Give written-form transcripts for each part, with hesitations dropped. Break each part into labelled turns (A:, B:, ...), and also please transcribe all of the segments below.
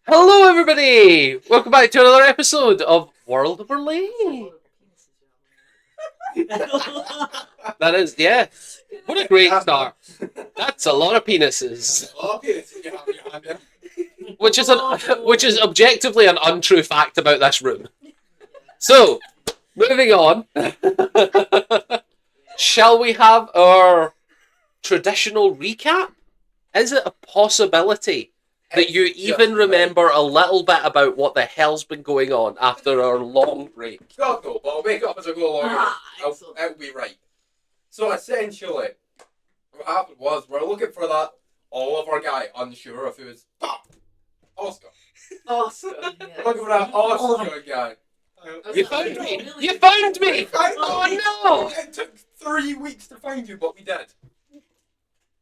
A: Hello, everybody! Welcome back to another episode of World of Orlea. That is, yeah. What a great start. That's a lot of penises. Which is objectively an untrue fact about this room. So, moving on. Shall we have our traditional recap? Is it a possibility that you even remember a little bit about what the hell's been going on after our long break?
B: God no, but I'll make it up as I go along. It'll be right. So essentially, what happened was we're looking for that Oliver guy, unsure if he was Oscar.
C: Oscar.
B: We're looking for that Oscar guy.
A: You found me! You found me! Oh no!
B: It took 3 weeks to find you, but we did.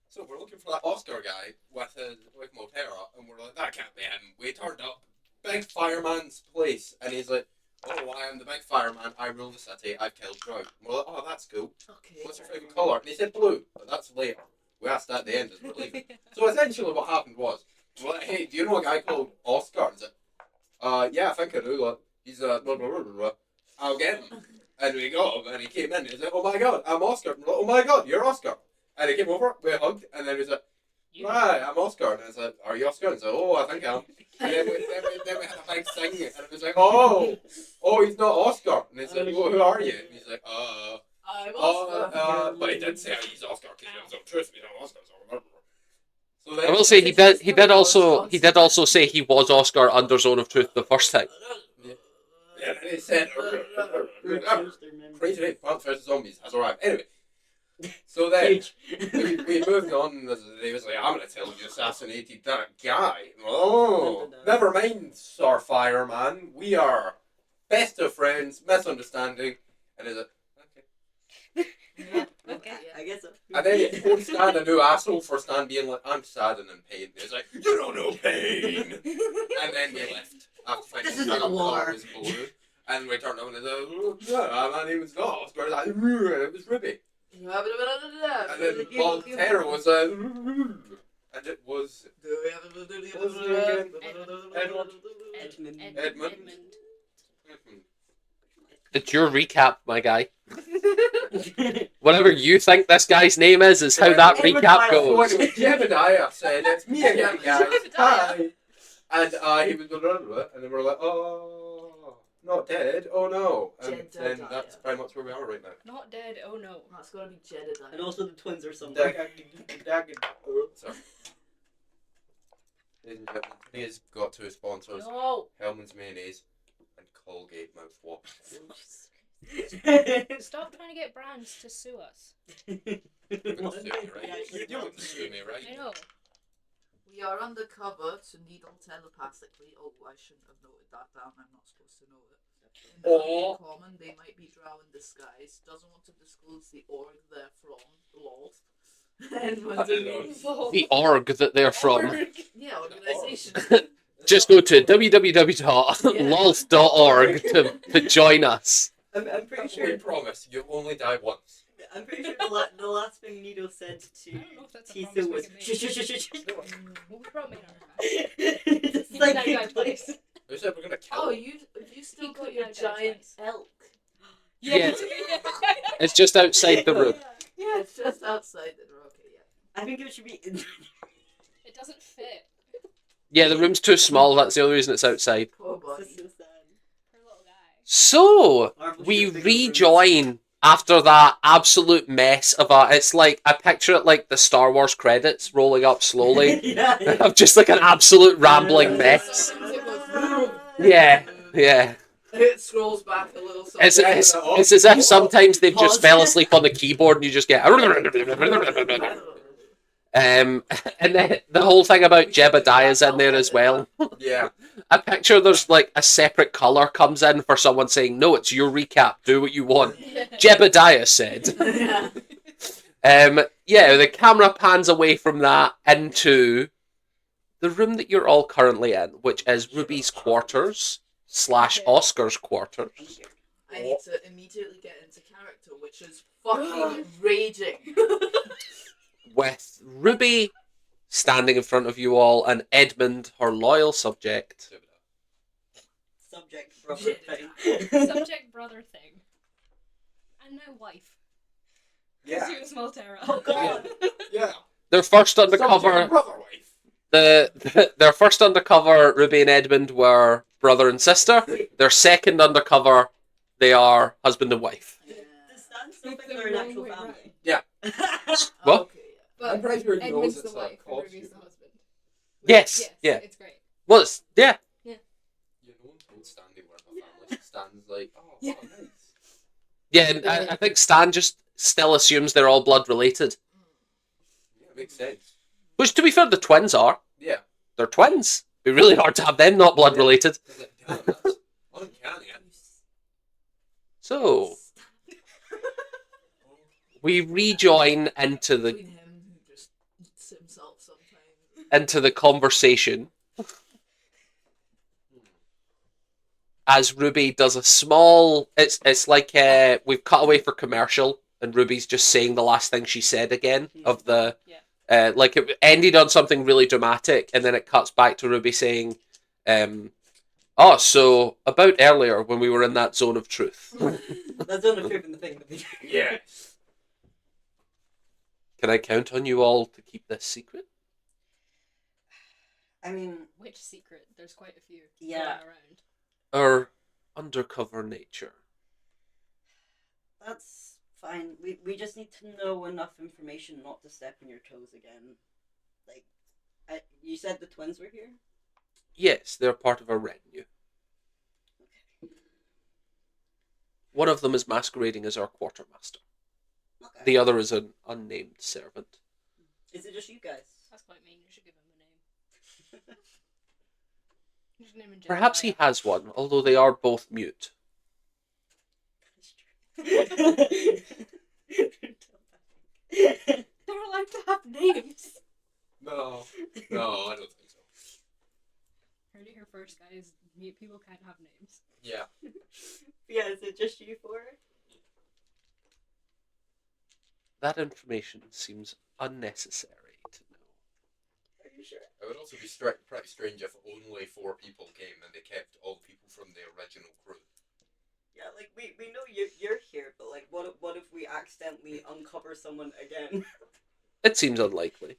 B: So we're looking for that Oscar guy with Moterra, and we're like, that can't be him. We turned up, big fireman's place, and he's like, oh, I am the big fireman, I rule the city, I've killed Drow. And we're like, oh, that's cool.
C: Okay.
B: What's your favourite colour? And he said blue, but that's later. We asked that at the end as we're leaving. So essentially what happened was, we're like, hey, do you know a guy called Oscar? And he's like, yeah, I think I do. Like, he's blah, blah, blah, blah. I'll get him. And we got him, and he came in, and he's like, oh my god, I'm Oscar. And we're like, oh my god, you're Oscar. And he came over, we hugged, and then he was like, hi, I'm Oscar. And I was like, are you Oscar? And he's like, oh, I think I am. And then we had a big thing, and it was like, oh, he's not Oscar. And he's like, well, who are you? And he's like,
C: I'm Oscar.
B: but he did say he's Oscar because he was on truth, he's not Oscar. So then,
A: I will say he did also say he was Oscar under Zone of Truth the first time.
B: Yeah, and he said, crazy day, Plants vs Zombies has arrived. Anyway. So then, we moved on, and he was like, I'm going to tell you assassinated that guy. Oh, never mind, Sir Fireman. We are best of friends, misunderstanding. And he's like, okay.
C: Yeah, okay. I guess so.
B: And then he won't stand a new asshole for Stan being like, I'm sad and in pain. He's like, you don't know pain. And then we left. After finding
C: This isn't a war.
B: And we turned up and he's like, oh, yeah, my name is not Oscar. Like, it was Ruby. And then Montero was and it was Edmund.
A: It's your recap, my guy. Whatever you think this guy's name is how that recap goes.
B: So anyway, Jebediah said, it's me again, guys. Hi. And he was and then we're like, oh, not dead, oh no. And then that's pretty much where we are right now.
D: Not dead, oh no.
C: That's gotta be Jedediah.
E: And also the twins are somewhere.
B: Sorry. Ladies and gentlemen, today's got two sponsors.
D: No.
B: Hellman's Mayonnaise and Colgate mouthwash.
D: Stop trying to get brands to sue us.
B: You're gonna sue me, right? You want to sue me, right?
D: I know.
C: We are undercover to Needle telepathically. Oh, I shouldn't have noted that down. I'm not supposed to know it. In the common, they might be drow in disguise. Doesn't want to disclose the org they're from. Lols.
A: The org that they're from.
C: Yeah, organization.
A: Just go to www.lols.org to join us.
E: I'm pretty sure.
B: We promise, you only die once.
E: I'm pretty sure the last thing Needle said to Tiso was
D: Well, we brought me
E: It's
D: in
E: like
D: that guy place.
B: Who said we're gonna kill
C: Oh,
B: him?
C: you still
D: He
C: got
D: could
C: your
D: have
C: giant
D: died.
C: elk.
A: Yeah. It's just outside the room.
C: Yeah, it's just outside the room. Okay, yeah.
E: I think it should be.
D: It doesn't fit.
A: Yeah, the room's too small, that's the only reason it's outside.
C: Poor buddy.
E: This is sad.
D: Poor little guy.
A: So,
E: Marvel
A: we
E: should have bigger
A: rejoin after that absolute mess of it's like, I picture it like the Star Wars credits rolling up slowly.
E: Yeah.
A: Of just like an absolute rambling mess. Yeah, yeah.
C: It scrolls back a little.
A: It's as if sometimes they've just fell asleep on the keyboard and you just get... and then the whole thing about Jebediah's in there as well.
B: Yeah.
A: I picture there's like a separate colour comes in for someone saying, no, it's your recap, do what you want. Jebediah said. Yeah, the camera pans away from that into the room that you're all currently in, which is Ruby's quarters / Oscar's quarters.
C: I need to immediately get into character, which is fucking raging.
A: With Ruby standing in front of you all, and Edmund, her loyal subject.
E: Subject brother thing.
D: Subject brother thing. And now wife.
B: Yeah.
D: She was Maltera.
E: Oh god.
B: Yeah.
A: Their first
B: Subject
A: undercover,
B: brother wife.
A: their first undercover, Ruby and Edmund were brother and sister. Their second undercover, they are husband and wife.
C: Yeah.
E: Does Stan still
D: It's
E: think
D: the
E: they're an
D: wrong
E: actual
D: way
E: family?
B: Yeah.
A: What?
C: Okay, yeah.
D: But
B: I'm pretty sure he knows
D: Edmund's
B: it's
D: the
B: a
D: wife and Ruby's the
B: costume.
D: husband.
A: Yes, yeah.
D: It's great.
A: Well, it's, yeah.
B: You know, told Stan they weren't a family. Stan's like, oh,
D: Yeah.
B: wow, nice.
A: Yeah, and I think Stan just still assumes they're all blood related.
B: Yeah, makes sense.
A: Which, to be fair, the twins are.
B: Yeah.
A: They're twins. It'd be really hard to have them not blood related.
B: I was like, damn, that's uncanny.
A: So, we rejoin into
C: Between him who just eats himself sometimes.
A: into the conversation as Ruby does a small. It's like we've cut away for commercial, and Ruby's just saying the last thing she said again of the. Like it ended on something really dramatic, and then it cuts back to Ruby saying, "Oh, so about earlier when we were in that zone of truth."
E: That's only truth in the thing.
B: Yeah.
A: Can I count on you all to keep this secret?
E: I mean,
D: Which secret? There's quite a few
E: Yeah.
D: going around.
A: Our undercover nature.
E: that's fine. We just need to know enough information not to step on your toes again. Like, you said the twins were here?
A: Yes, they're part of our retinue. One of them is masquerading as our quartermaster.
E: Okay.
A: The other is an unnamed servant.
E: Is it just you guys?
D: That's quite mean. You should give him a name. You should name him
A: Perhaps he
D: Jeremiah.
A: has one, although they are both mute.
D: They're allowed to have names.
B: No. No, I don't think so.
D: Heard it here first, guys. Mute people can't have names.
B: Yeah.
E: Yeah, is it just you four?
A: That information seems unnecessary to know.
E: Are you sure?
B: It would also be pretty strange if only 4 people came and they kept all the people from the original crew.
E: Yeah, like we know you're here, but like, what if we accidentally uncover someone again?
A: It seems unlikely.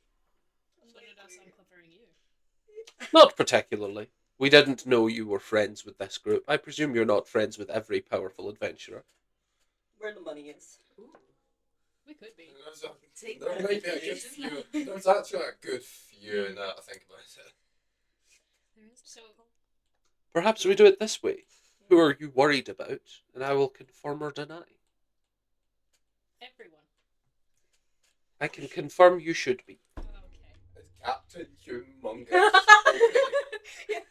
D: So did us uncovering you.
A: Not particularly. We didn't know you were friends with this group. I presume you're not friends with every powerful adventurer.
E: Where the money is.
D: We could be.
C: Take
B: There
C: that
B: might be a good
C: information.
B: few. There's actually a good few now that I think about it.
D: There is. So
A: Perhaps we do it this way. Who are you worried about? And I will confirm or deny.
D: everyone.
A: I can confirm you should be.
D: Okay.
B: It's Captain Humongous.
D: Yes,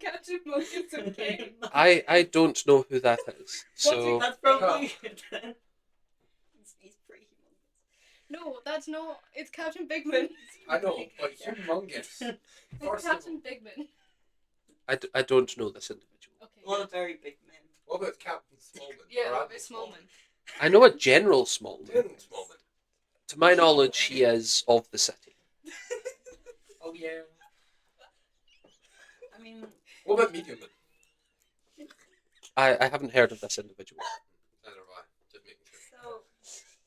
D: Captain Monkey's okay.
A: I don't know who that is. So
E: That's probably it then. He's pretty humongous.
D: No, that's not. It's Captain Bigman.
B: I know, but humongous.
D: It's
B: First of
D: Captain Bigman.
A: I don't know this individual.
D: Okay.
E: A lot of very big men.
B: What about Captain Smallman?
D: Yeah,
B: Or
D: a
B: Admiral
D: bit Smallman.
A: I know a General Smallman.
B: General Smallman.
A: To my knowledge, he is of the city.
B: Oh yeah.
E: I mean,
B: What about Medium Man?
A: I haven't heard of this individual.
B: Neither have I. Just making sure.
E: so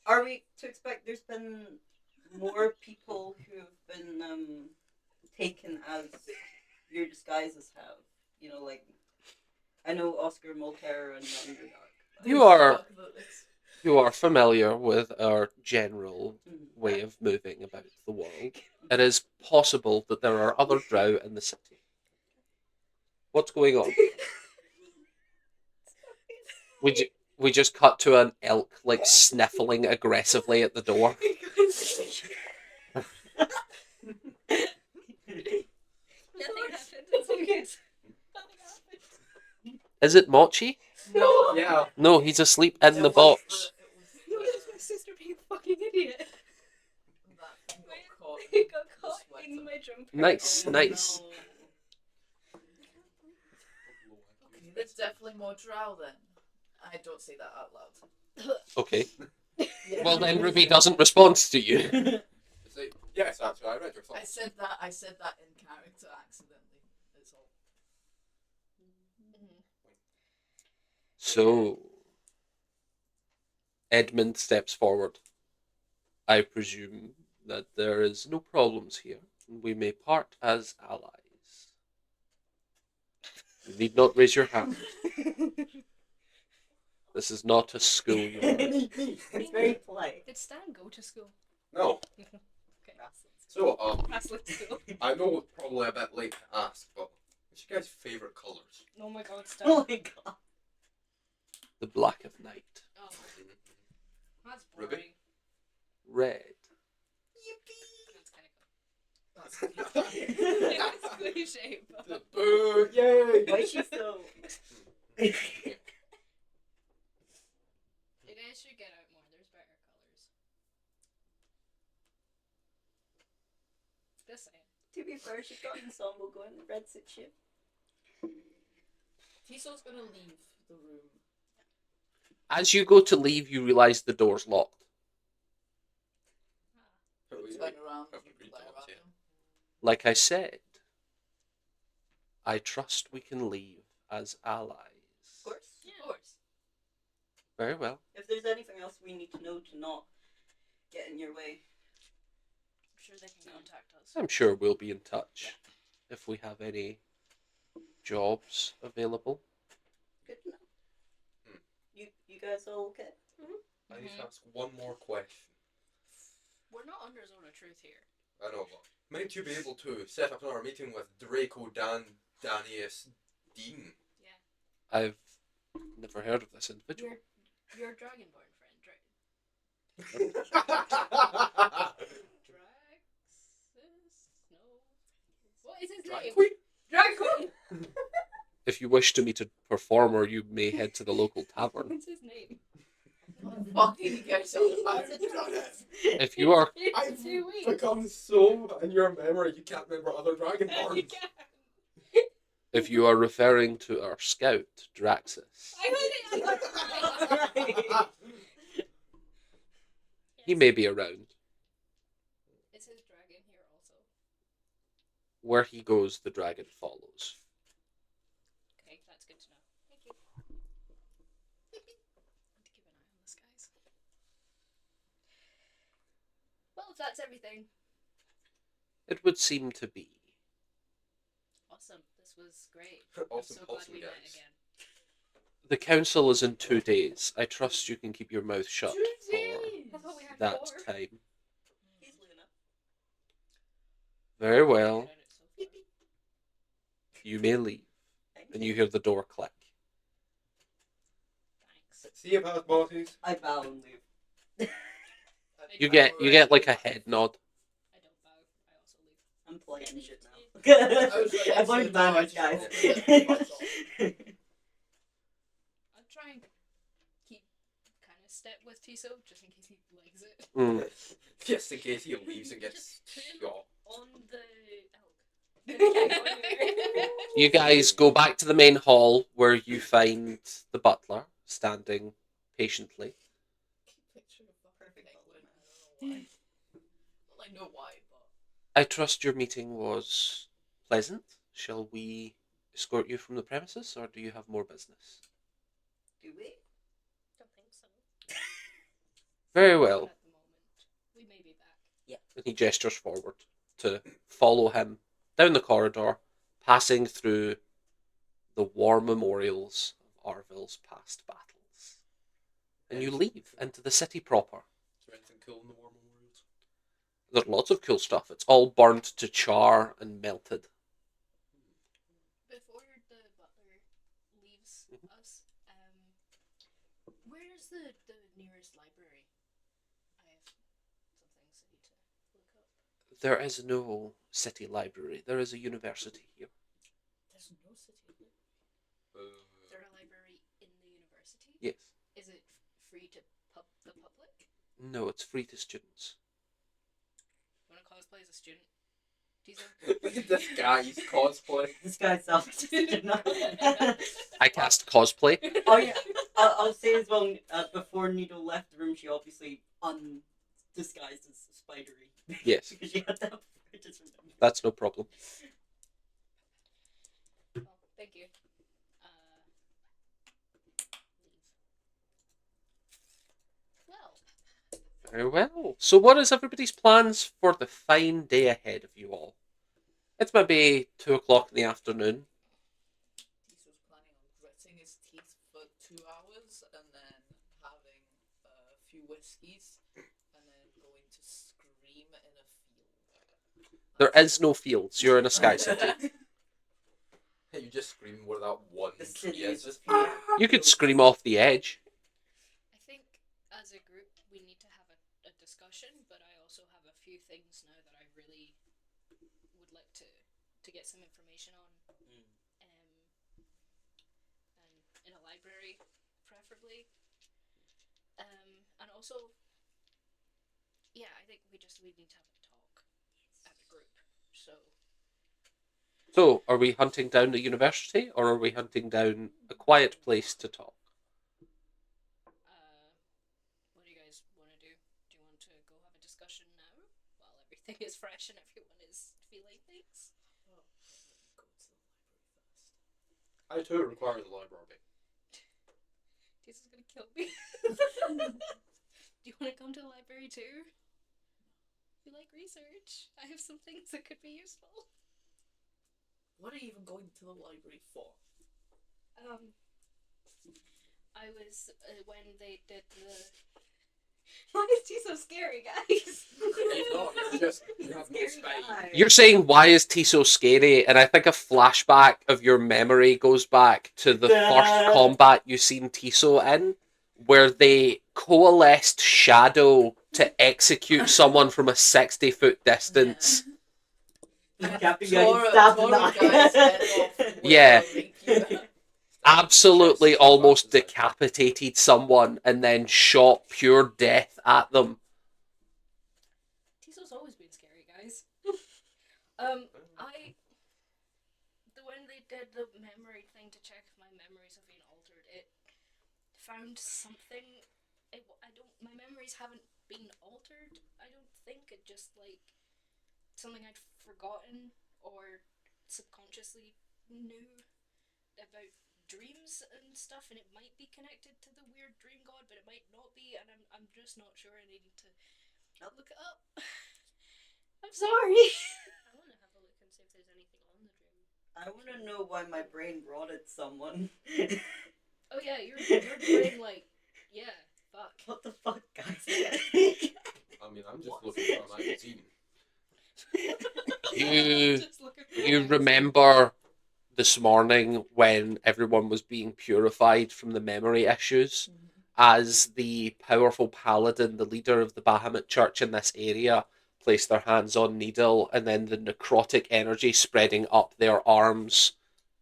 E: are we to expect there's been more people who have been taken as your disguises have? You know, like I know Oscar Moltera and the Underdark.
A: You are-
C: Talk about this.
A: You are familiar with our general way of moving about the world. It is possible that there are other drow in the city. What's going on? We just cut to an elk like sniffling aggressively at the door.
D: Nothing happened. It's okay. Nothing happened.
A: Is it Mochi?
C: No.
B: Yeah.
A: No, he's asleep in the box.
D: No, that's my sister being a fucking idiot.
C: That got caught.
D: He got caught
C: Sweater.
D: in my jumper.
A: Nice,
C: Oh,
A: nice.
C: no. Okay, there's definitely more drow then. I don't say that out loud.
A: Okay.
C: Yeah.
A: Well, then Ruby doesn't respond to you.
B: It's like, Yes, actually, I read your
C: I
B: thoughts.
C: said that. I said that in character accidentally. That's all.
A: So, Edmund steps forward. I presume that there is no problems here, and we may part as allies. You need not raise your hand. This is not a schoolyard.
E: It's very polite.
D: Did Stan go to school?
B: No.
D: Okay.
B: So,
D: Catholic school.
B: I know it's probably a bit late to ask, but what's your guys' favourite colours?
D: Oh my god,
E: Oh
D: Stan.
E: my god.
A: The Black of Night.
D: Oh, that's
B: Ruby?
D: boring.
A: Red.
D: That's kind of cool. It's cliche, but...
B: Boo! Yay!
E: Why is she so?
D: You guys should get out more. There's better colors. Just saying.
E: To be fair, she's got ensemble going. The red suit ship.
C: Tiso's gonna leave the room.
A: As you go to leave, you realize the door's locked.
C: Turn around.
B: Have to read
C: glare
B: thoughts,
C: at
B: yeah.
C: him.
A: Like I said, I trust we can leave as allies.
E: Of course.
C: Of course.
A: Very well.
E: If there's anything else we need to know to not get in your way.
D: I'm sure they can contact us.
A: I'm sure we'll be in touch if we have any jobs available.
E: Good to know. You guys all okay?
B: I need to ask one more question.
D: We're not under zone of truth here.
B: I know, but might you be able to set up another meeting with Draco Danius Dean?
A: I've never heard of this individual.
D: Your Dragonborn friend, Draxus? No. What is his
B: Drag
D: name?
B: Queen?
D: Drag Queen!
A: If you wish to meet a performer, you may head to the local tavern.
D: What's his name?
C: What fucking you guys on about?
A: If you are
D: It's 2 weeks.
B: Become so in your memory you can't remember other
D: You
B: Dragonborns.
D: can't.
A: if you are referring to our scout, Draxus,
D: I heard it.
A: he may be around.
D: Is his dragon here also?
A: Where he goes, the dragon follows.
D: Okay, that's good to know. Thank you. Need to keep an eye on this, guys. Well, if that's everything,
A: It would seem to be.
D: awesome. This was great.
B: Awesome,
D: I'm so glad
B: awesome,
D: we met
B: guys.
D: again.
A: The council is in 2 days. I trust you can keep your mouth shut
D: I
A: for
D: thought we had
A: that
D: 4.
A: time.
E: Easily enough.
A: Very well.
D: Good at it so far.
A: You may leave. And you hear the door click.
D: Thanks.
B: See you, past bosses.
E: I bow and leave.
A: You get like a head nod.
D: I don't bow. I also leave.
E: I'm polite and shit now.
B: I was like,
E: I've learned
B: said
E: manners,
B: no, I
E: guys.
B: just-
D: I'll try and keep kind of step with Tiso just in case he legs it.
A: Mm.
B: Just in case he leaves and gets
D: Just put him
B: shot.
D: on the elk.
A: You guys go back to the main hall where you find the butler standing patiently.
C: Picture of the perfect penguin. I don't know why. Well, I know why, but
A: I trust your meeting was pleasant. Shall we escort you from the premises, or do you have more business?
E: Do we?
D: Don't think so.
A: Very
D: Not
A: well.
D: at the moment. We may be back.
A: And he gestures forward to follow him down the corridor, passing through the war memorials of Arville's past battles. And you leave into the city proper.
B: Is there anything cool in the war memorials?
A: There's lots of cool stuff. It's all burnt to char and melted.
D: Before the butler leaves
A: Mhm.
D: us, where's the nearest library? I have some things I need to look up.
A: There is no city library. There is a university here.
D: There's no city library. Is there a library in the university?
A: Yes.
D: Is it free to the public?
A: No, it's free to students.
D: Want to cosplay as a student? Tiso?
B: Look at this guy's cosplay.
E: This guy's self-sufficient now.
A: I cast cosplay.
E: Oh yeah, I'll say as well. Before Needle left the room, she obviously undisguised as spidery.
A: Yes.
E: Because you had that before, I just remembered.
A: That's no problem.
D: Well, thank you. Well,
A: Very well. So, what is everybody's plans for the fine day ahead of you all? It's maybe 2 o'clock in the afternoon.
C: Tiso's planning on gritting his teeth for 2 hours and then having a few whiskies and then going to scream in a field.
A: There is no fields. You're in a sky city.
B: You just scream where that one
E: The
B: tree
E: city
B: is.
E: is
B: Just
A: You could scream off the edge.
D: I think as a group we need to have a discussion, but I also have a few things now that I really would like to get some information on. And in a library, preferably. And also, yeah, I think we need to have a talk as a group.
A: So, are we hunting down the university or are we hunting down a quiet place to talk?
D: What do you guys want to do? Do you want to go have a discussion now while everything is fresh and everyone is feeling things?
C: Oh, let me go to the library first.
B: I too require the library.
D: This is gonna kill me. Do you want to come to the library too? You like research? I have some things that could be useful.
C: What are you even going to the library for?
D: I was when they did the. Why is he so scary, guys?
B: You have no spine.
A: You're saying, why is Tiso scary? And I think a flashback of your memory goes back to the first combat you seen Tiso in, where they coalesced Shadow to execute someone from a 60-foot distance. Yeah. Absolutely almost decapitated someone and then shot pure death at them.
D: Tiso's always been scary, guys. When they did the memory thing to check if my memories have been altered, it found something. My memories haven't been altered. I don't think it just something I'd forgotten or subconsciously knew about dreams and stuff, and it might be connected to the weird dream god, but it might not be, and I'm just not sure. I need to look it up. I'm sorry. I want to have a look and see if there's anything on the dream.
E: I want to know why my brain rotted someone.
D: Oh yeah, your brain yeah, fuck.
E: What the fuck, guys?
B: I mean, I'm just looking for a magazine.
A: You remember this morning when everyone was being purified from the memory issues, as the powerful paladin, the leader of the Bahamut church in this area, placed their hands on Needle, and then the necrotic energy spreading up their arms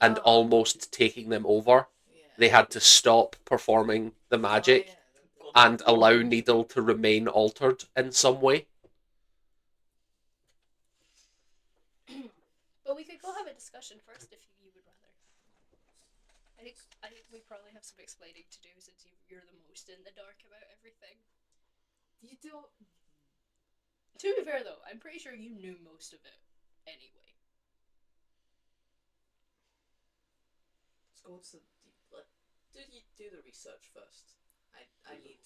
A: and almost taking them over. They had to stop performing the magic and allow Needle to remain altered in some way.
D: But we could go have a discussion first if you would rather. I think we probably have some explaining to do since you're the most in the dark about everything.
C: You don't.
D: To be fair though, I'm pretty sure you knew most of it anyway.
C: Let's go to do the research first. I need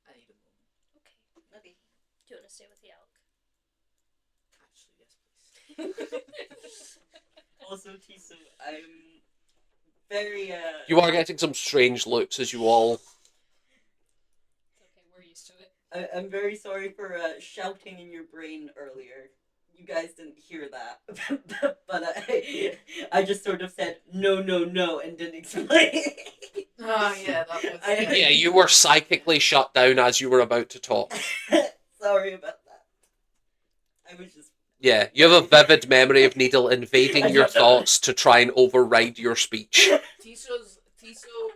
C: a moment.
D: Okay. Do you want to stay with the elk?
C: Actually, yes, please.
E: Also, Tiso, I'm very
A: You are getting some strange looks as you all...
D: It's okay, we're used to it.
E: I'm very sorry for shouting in your brain earlier. You guys didn't hear that, but I just sort of said no, and didn't explain.
C: Oh yeah, that was.
A: Yeah, you were psychically shut down as you were about to talk.
E: Sorry about that. I was just.
A: Yeah, you have a vivid memory of Needle invading your thoughts to try and override your speech.
C: Tiso.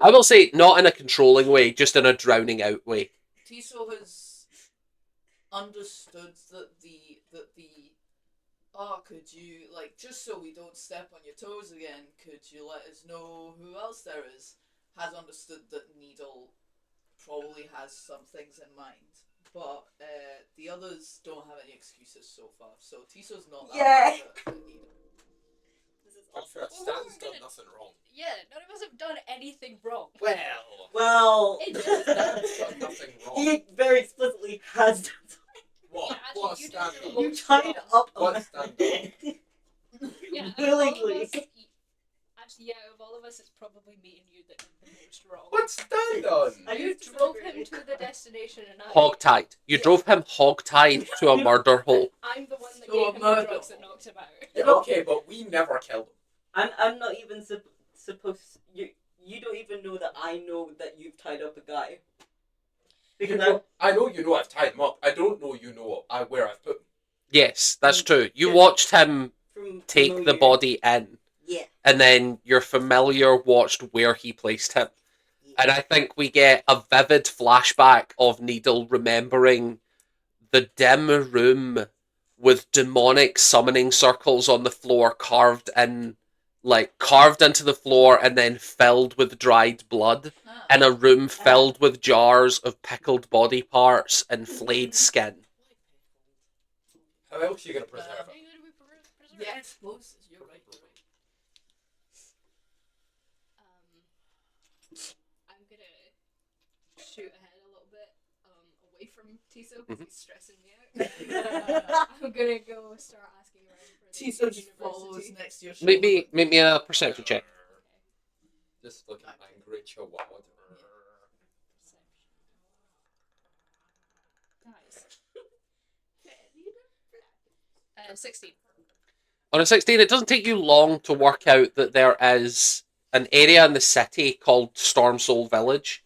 A: I will say, not in a controlling way, just in a drowning out way.
C: Tiso has understood that the could you just so we don't step on your toes again, could you let us know who else there is? Has understood that Needle probably has some things in mind but the others don't have any excuses so far. So Tiso's not that
E: Yeah.
C: bad at Needle.
E: This is
B: I'm
E: awesome.
B: sure Stan's done nothing wrong.
D: Yeah, none of us have done anything wrong.
B: Well,
E: Well,
D: It's just
B: Stan's done nothing wrong.
E: he very explicitly has done
B: What?
D: Yeah, actually,
B: What
D: you
B: Stan
D: did
B: done?
D: the
E: You
D: most
E: tied
D: wrong.
E: up a
B: What's
E: man.
D: Yeah,
E: Willingly.
D: Actually, yeah, of all of us, it's probably me and you that did the most wrong.
B: What's Stan done?
E: I
D: You
E: used to
D: drove
E: disagree.
D: him to the destination, and
A: Hogtied. You drove him hogtied to a murder hole.
D: I'm the one that
C: So
D: gave
C: a
D: him the
C: murder.
D: drugs that knocked him out.
B: Yeah, okay, but we never killed him.
E: I'm not even supposed. You don't even know that I know that you've tied up a guy. Because
B: I know you know I've tied him up. I don't know you know where I've put him.
A: Yes, that's true. You
E: Yeah.
A: watched him
E: from
A: take the
E: familiar-
A: body in,
E: Yeah.
A: and then your familiar watched where he placed him. And I think we get a vivid flashback of Needle remembering the dim room with demonic summoning circles on the floor carved into the floor and then filled with dried blood,
C: Ah.
A: and a room filled with jars of pickled body parts and flayed skin.
B: How else are you going to preserve
D: Are
B: it?
D: you going to be preserved?
C: Yeah, explosives. You're right.
D: I'm gonna shoot ahead a little bit, away from Tiso because he's stressing me out. I'm gonna go start asking around for the
C: Tiso just follows
D: university.
C: next to your shoulder.
A: Make me a perception check.
B: Just looking angry chihuahua.
D: Guys. 16.
A: On a 16, it doesn't take you long to work out that there is an area in the city called Stormsoul Village,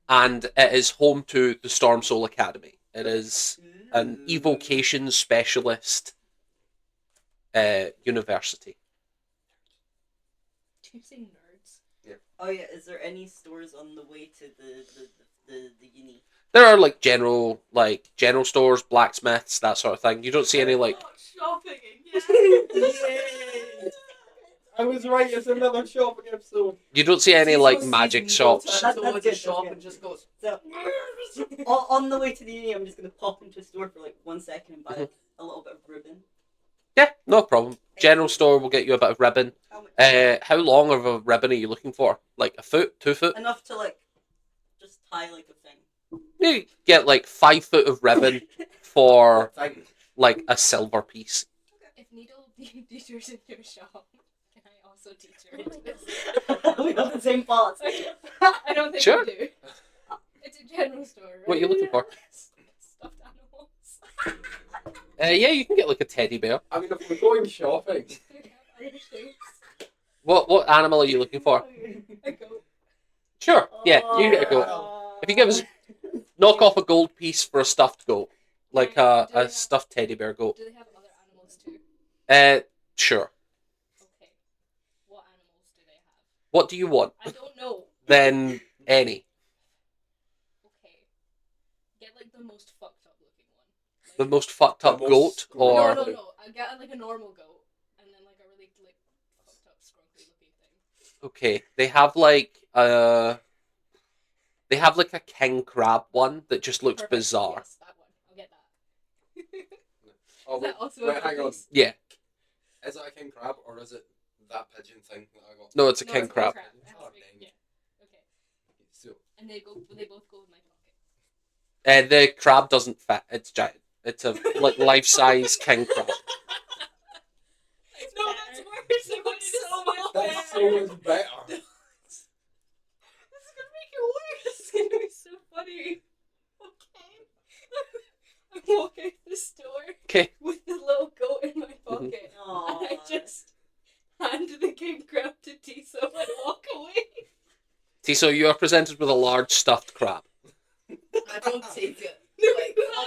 A: and it is home to the Stormsoul Academy. It is an evocation specialist university.
D: Do you say nerds?
E: Oh yeah. Is there any stores on the way to the uni?
A: There are general stores, blacksmiths, that sort of thing. You don't see any
C: Not shopping again.
B: Yay! I was right, it's another shopping episode.
A: you don't see any
C: Tiso sees
A: magic
C: Needle
A: shops.
C: turn
E: That's
C: towards
E: good,
C: the shop
E: that's
C: and just goes.
E: So on the way to the uni, I'm just gonna pop into a store for 1 second and buy a little bit of ribbon.
A: Yeah, no problem. General store will get you a bit of ribbon.
E: How much?
A: How long of a ribbon are you looking for? Like a foot, 2 foot?
E: Enough to just tie a thing.
A: You get 5 foot of ribbon for
B: Thank
A: a silver piece.
D: If Needle teachers in your shop, can I also teach her?
E: We have the same thoughts.
D: I don't think
A: Sure.
D: we do. It's a general store, right?
A: What are you looking for?
D: Stuffed animals.
A: Yeah, you can get a teddy bear.
B: I mean, if we're going shopping,
D: Irish things.
A: What animal are you looking for?
D: A goat.
A: Sure. Yeah, you can get a goat.
E: Oh.
A: If you give us knock off a gold piece for a stuffed goat, like
D: Do they
A: a
D: have-
A: stuffed teddy bear goat.
D: Do they have other animals too?
A: Sure.
D: Okay. What animals do they have?
A: What do you want?
D: I don't know.
A: Then any.
D: Okay. Get the most fucked up looking one.
A: The most fucked up
B: The
A: goat,
B: most
A: or
D: No. I get a normal goat, and then a really fucked up, scrunkly looking thing.
A: okay, they have a king crab one that just looks
D: Perfect.
A: bizarre.
D: Yes, that one. I'll get that.
B: oh,
D: Is
B: wait,
D: that also
B: wait,
D: a
B: hang on.
D: piece?
A: Yeah.
B: Is it a king crab or is it that pigeon thing that I got?
A: No, it's a
D: No,
A: king
D: it's
A: crab.
D: It has to
B: Oh,
D: be-
B: dang.
D: yeah. Okay.
B: So,
D: And they both go in my pocket.
A: The crab doesn't fit. It's giant. It's a life size king crab.
C: No, that's worse. It looks so much
B: that's
C: better.
B: so much better.
C: This is gonna make it worse.
D: It's gonna be so funny. Okay. I'm walking to the store
A: Okay.
D: with the little goat in my pocket.
E: Aw.
D: And I just hand the king crab to Tiso and walk away.
A: So you are presented with a large stuffed crab.
C: I don't take it.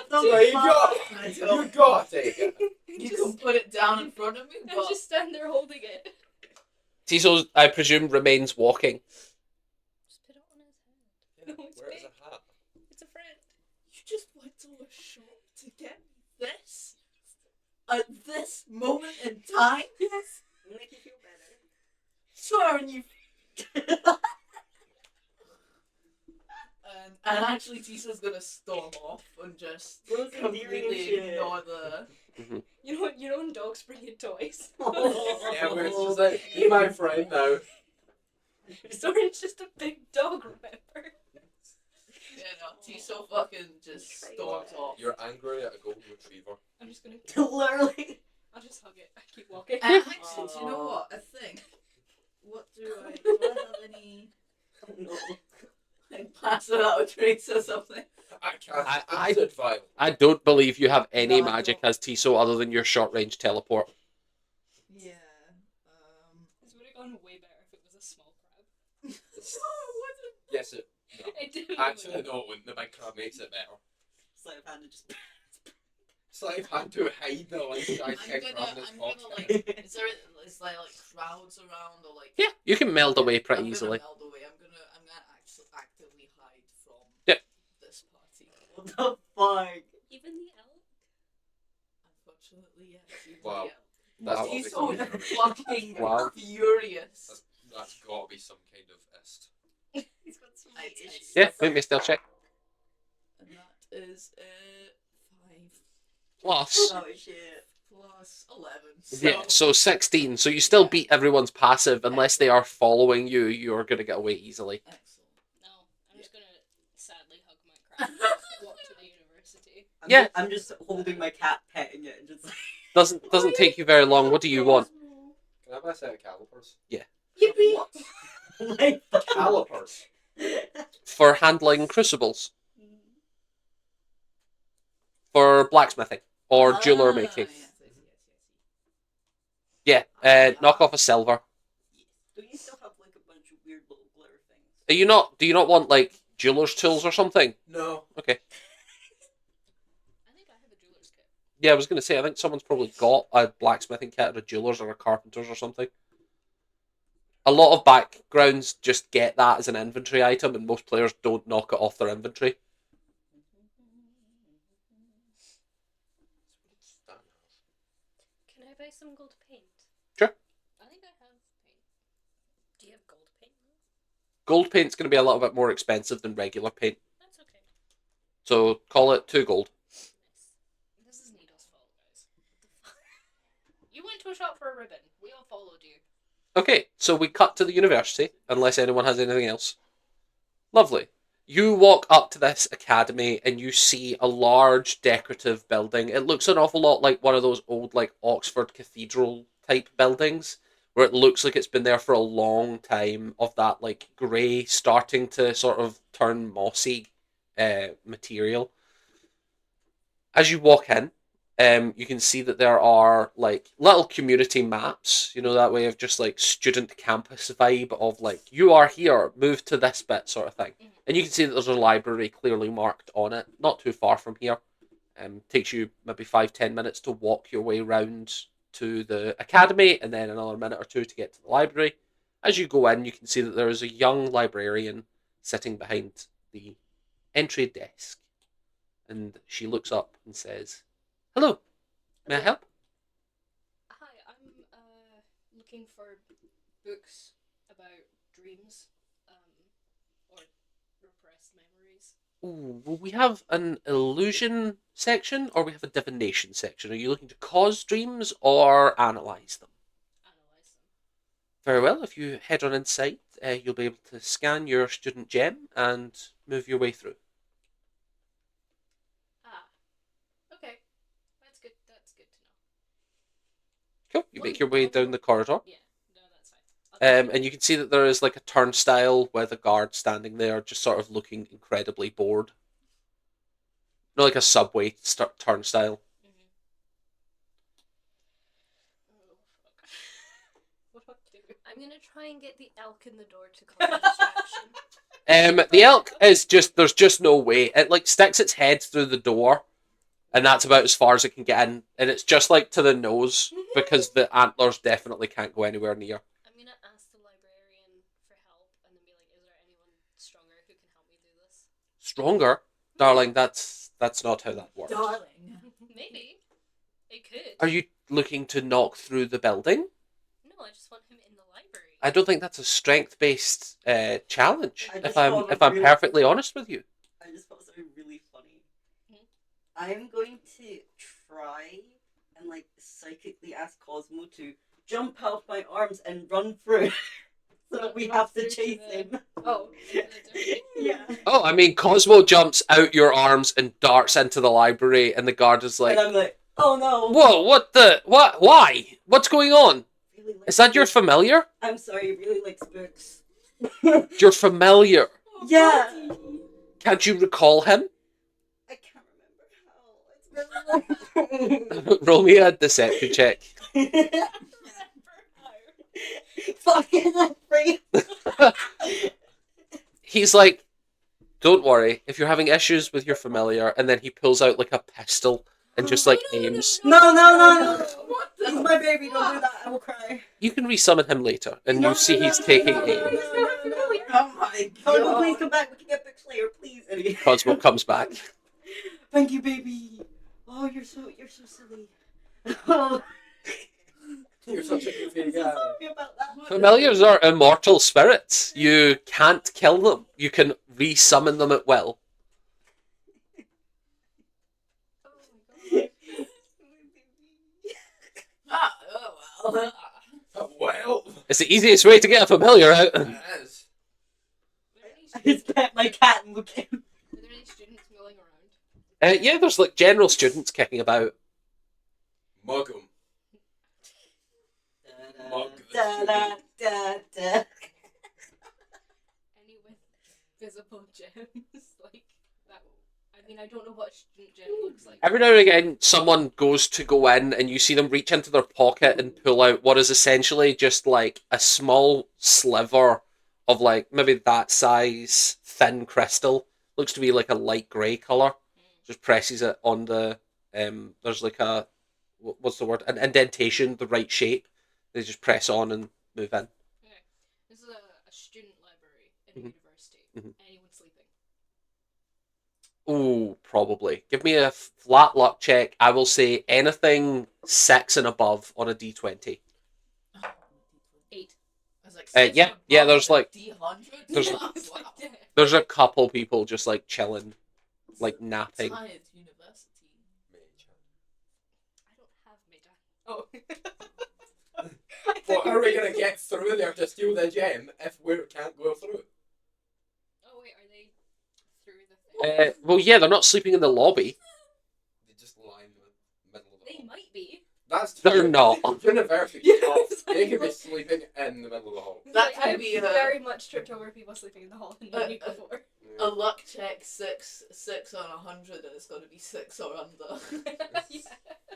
E: Don't
B: There you go.
C: I
B: You
C: don't.
B: gotta take it.
C: You can put it down in front of me,
D: I
C: but
D: just stand there holding it.
A: Tiso, I presume, remains walking.
D: Just put it on his head. No, it's
B: Where is
D: big.
B: it at?
D: It's a friend.
C: you just went to a shop to get me this at this moment in time.
E: Yes. Make you feel better.
C: Sure, and you. And And actually, Tiso's gonna storm off and just
E: Those endearing
C: completely
E: shit.
C: ignore the.
D: You know when dogs bring you toys?
B: Yeah, but it's just like, be my friend now.
D: Soren's just a big dog, remember?
C: Yeah, no, Tiso fucking just storms off.
B: You're angry at a golden retriever.
D: I'm just gonna.
E: Literally.
D: I'll just hug it. I keep walking.
C: And actually, do you know what? I think. What do I have any
E: Oh no.
C: like pass it out drinks or something?
B: I can't.
A: I-
B: Acid vial.
A: I don't believe you have any
C: No, I
A: magic
C: don't.
A: as Tiso other than your short range teleport.
C: Yeah.
D: This would have gone way better if it was a small crab.
B: Yes, it.
D: It didn't.
B: Actually, no, it wouldn't. The big crab makes it better.
E: Sleight of hand and just.
B: It's like I've had to hide the like
C: I'm
B: sidekick
C: gonna,
B: crab in his
C: I'm gonna
B: pocket.
C: like, is there like crowds around or like?
A: Yeah, you can meld away pretty
C: I'm gonna
A: easily.
C: meld away. I'm gonna actually actively hide from
A: Yep.
C: this party.
E: What the fuck?
D: Even the elk?
C: Unfortunately, yes. even
B: Wow.
C: the
B: That's
C: elk.
B: what
C: He's so
B: we call it.
C: fucking
A: Wow.
C: furious.
B: That's got to be some kind of ist.
D: He's got some
C: I-
D: issues.
A: Yeah, make me a stealth check.
C: And that is 5
A: Plus.
E: Oh shit.
C: plus 11.
A: Yeah, so 16. So you still beat everyone's passive unless they are following you. You're gonna get away easily.
C: Excellent.
D: No, I'm just gonna sadly hug my crab and walk to the university.
A: Yeah.
E: I'm just holding my cat, petting it, and just.
A: Doesn't take you very long. What do you want?
B: Can I have a set of calipers?
C: Yippee!
E: Like,
B: Calipers.
A: For handling crucibles, for blacksmithing, or jeweler making.
C: Yes.
A: Yeah, knock off a silver.
E: do you still have like a bunch of weird little glitter things?
A: Do you not want like jeweler's tools or something?
B: No.
A: Okay.
D: I think I have a jeweler's kit.
A: Yeah, I was gonna say I think someone's probably got a blacksmithing kit or a jeweler's or a carpenter's or something. A lot of backgrounds just get that as an inventory item, and most players don't knock it off their inventory.
D: Can I buy some gold paint?
A: Sure.
D: I think I have paint. Do you have gold paint?
A: Gold paint's going to be a little bit more expensive than regular paint,
D: That's okay.
A: so call it 2 gold.
D: Nice. This is Needle's fault, guys. What the fuck? You went to a shop for a ribbon. We all followed you.
A: Okay, so we cut to the university, unless anyone has anything else. Lovely. You walk up to this academy and you see a large decorative building. It looks an awful lot like one of those old like Oxford Cathedral type buildings, where it looks like it's been there for a long time, of that like grey starting to sort of turn mossy material. As you walk in, you can see that there are like little community maps, you know, that way of just like student campus vibe of like, you are here, move to this bit sort of thing. And you can see that there's a library clearly marked on it, not too far from here. Takes you maybe 5-10 minutes to walk your way round to the academy, and then another minute or two to get to the library. As you go in, you can see that there is a young librarian sitting behind the entry desk. And she looks up and says, "Hello, may I help?"
D: Hi, I'm looking for books about dreams, or repressed memories.
A: Ooh, well, we have an illusion section, or we have a divination section. Are you looking to cause dreams or analyze them?
D: Analyze them.
A: Very well. If you head on inside, you'll be able to scan your student gem and move your way through.
D: Ah, okay. That's good. That's good to know.
A: Cool. You make your way down the corridor.
D: Yeah, no, that's fine. I'll
A: And you can see that there is like a turnstile with a guard standing there, just sort of looking incredibly bored. Not like a subway turnstile.
D: Mhm. Oh, fuck. What do I do? I'm gonna try and get the elk in the door to cause a distraction.
A: The elk is just, there's just no way. It like sticks its head through the door, and that's about as far as it can get in. And it's just like to the nose, because the antlers definitely can't go anywhere near.
D: I'm gonna ask the librarian for help and then be like, is there anyone stronger who can help me do this?
A: Stronger? Darling, that's not how that works.
C: Darling.
D: Maybe. It could.
A: Are you looking to knock through the building?
D: No, I just want him in the library.
A: I don't think that's a strength-based challenge.
E: I
A: If
E: just
A: I'm
E: thought of
A: if I'm
E: really-
A: perfectly honest with you,
E: I'm going to try and like psychically ask Cosmo to jump out my arms and run through, so that we
D: Run
E: have to
D: through
E: chase
D: the-
E: him.
D: Oh, okay.
E: Yeah.
A: Oh, I mean, Cosmo jumps out your arms and darts into the library, and the guard is like,
E: And I'm like, oh no.
A: "Whoa, what the? What? Why? What's going on?
E: Really like
A: Is that your
E: books.
A: familiar?
E: I'm sorry, he really likes books.
A: Your familiar?
E: Yeah.
A: Can't you recall him?
E: I can't remember how. It's really long.
A: Roll me a deception check."
E: Fucking I'm free.
A: He's like, "Don't worry, if you're having issues with your familiar," and then he pulls out like a pistol and just like aims.
E: No.
C: What the
E: He's my baby, don't do that, I will cry.
A: You can resummon him later, and you see he's taking aim.
C: Oh my
E: Cosmo,
C: god.
E: please come back, we can get books later, please. Anyway.
A: Cosmo comes back.
E: Thank you, baby. Oh, you're so silly. Oh,
B: You're such a goofy
E: I'm so
B: guy.
E: sorry about that.
A: Familiars are immortal spirits. You can't kill them. You can resummon them at will.
C: Ah, oh well.
B: Well,
A: It's the easiest way to get a familiar out.
B: it is.
E: I just pet my cat and look at him.
D: Are there any students milling around?
A: Yeah, there's like general students kicking about.
B: Mug 'em. Mug the
E: Da, da, da, da.
D: Any with visible gems like that? I mean, I don't know what a student gem looks like.
A: Every now and again, someone goes to go in, and you see them reach into their pocket and pull out what is essentially just like a small sliver of like maybe that size thin crystal. Looks to be like a light grey colour. Just presses it on the there's like a what's the word? An indentation, the right shape. They just press on and move in.
D: Okay. This is a student library in a
A: Mhm.
D: university.
A: Mhm.
D: Anyone sleeping?
A: Ooh, probably. Give me a flat luck check. I will say anything 6 and above on a D20.
D: 8.
C: I was like,
A: Yeah, there's like-
C: D100.
A: there's-
C: Wow.
A: There's a couple people just like chilling, like napping.
C: Tired university.
D: I don't have Meta. Oh.
B: What are we gonna get through there to steal the gem if we can't go through?
D: Oh wait, are they through the thing?
A: Well, yeah, they're not sleeping in the lobby.
B: They just lie in the middle of the
D: They
B: hall.
D: might be.
B: That's
A: They're
B: true.
A: not.
B: University
C: Yeah,
B: hall.
C: it's
B: They
C: like-
B: could be sleeping in the middle of the hall.
C: That
D: Like,
C: could
D: I've
C: be a-
D: very much tripped over people sleeping in the hall and known you before.
C: A luck check 6 on 100, and it's got to be 6 or under.
D: Yeah.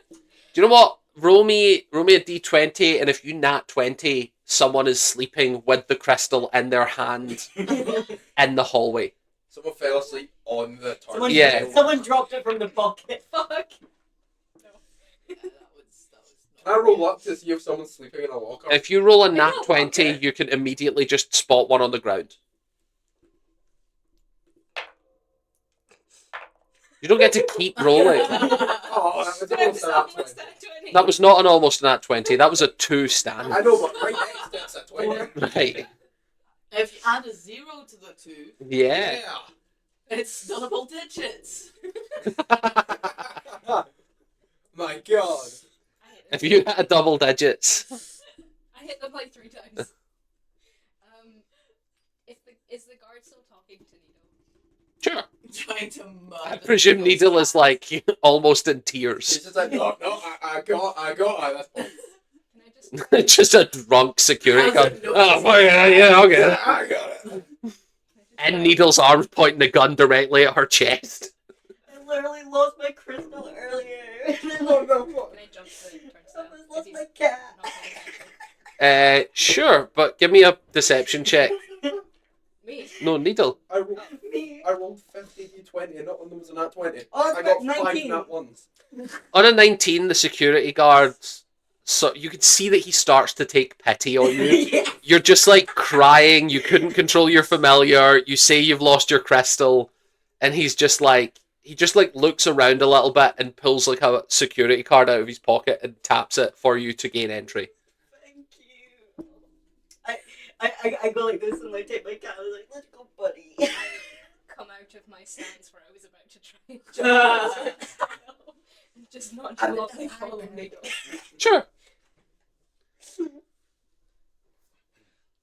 A: Do you know what? Roll me a D20, and if you nat 20, someone is sleeping with the crystal in their hand in the hallway.
B: Someone fell asleep on the toilet.
E: Someone,
A: Yeah.
E: someone dropped it from the bucket.
D: Fuck.
C: Yeah, that was
B: Can I roll up to see if someone's sleeping in a locker?
A: If you roll a
D: I
A: nat
D: know,
A: 20,
B: okay.
A: you can immediately just spot one on the ground. You don't get to keep rolling.
B: Oh, that was
D: That
B: almost
D: was
B: an
D: almost
B: at 20.
D: that 20.
A: That was not an almost nat 20. That was a 2 stand.
B: I know, but right next to it's a 20.
A: Right.
C: If you add a 0 to the 2,
A: Yeah.
C: it's double digits.
B: My god.
D: I hit
A: If
D: them.
A: you hit a double digits.
D: I hit them like 3 times. Is the guard still talking to Needle?
A: Sure.
C: Trying to murder.
A: I presume Needle is like almost in
B: She's
A: tears.
B: just like, no, I got at this point.
D: Can I just
A: Just a drunk security
C: How's
A: guard.
C: it noticed?
A: Oh, well, yeah, okay.
B: Yeah, I got it.
D: can I just
A: And Needle's arms pointing the gun directly at her chest.
E: I literally lost my crystal earlier.
B: No, no,
D: Can I jump the turnstile?
E: Someone lost
D: If
E: my
D: he's
E: cat.
D: not paying attention?
A: Sure, but give me a deception check.
D: Me?
A: No, Needle.
E: Me.
B: I rolled 50 d20 and not one of them was a nat 20.
E: Oh,
B: I got 5
E: 19.
B: nat ones.
A: On a 19, the security guard, so you can see that he starts to take pity on you.
E: Yeah.
A: You're just like crying, you couldn't control your familiar, you say you've lost your crystal, and he just looks around a little bit and pulls like a security card out of his pocket and taps it for you to gain entry.
E: Thank you. I go like this and I take my cat. I was like, let's go, buddy.
D: come out of my stance where I was about to try and jump. Just nonchalantly follow Needle.
A: Sure.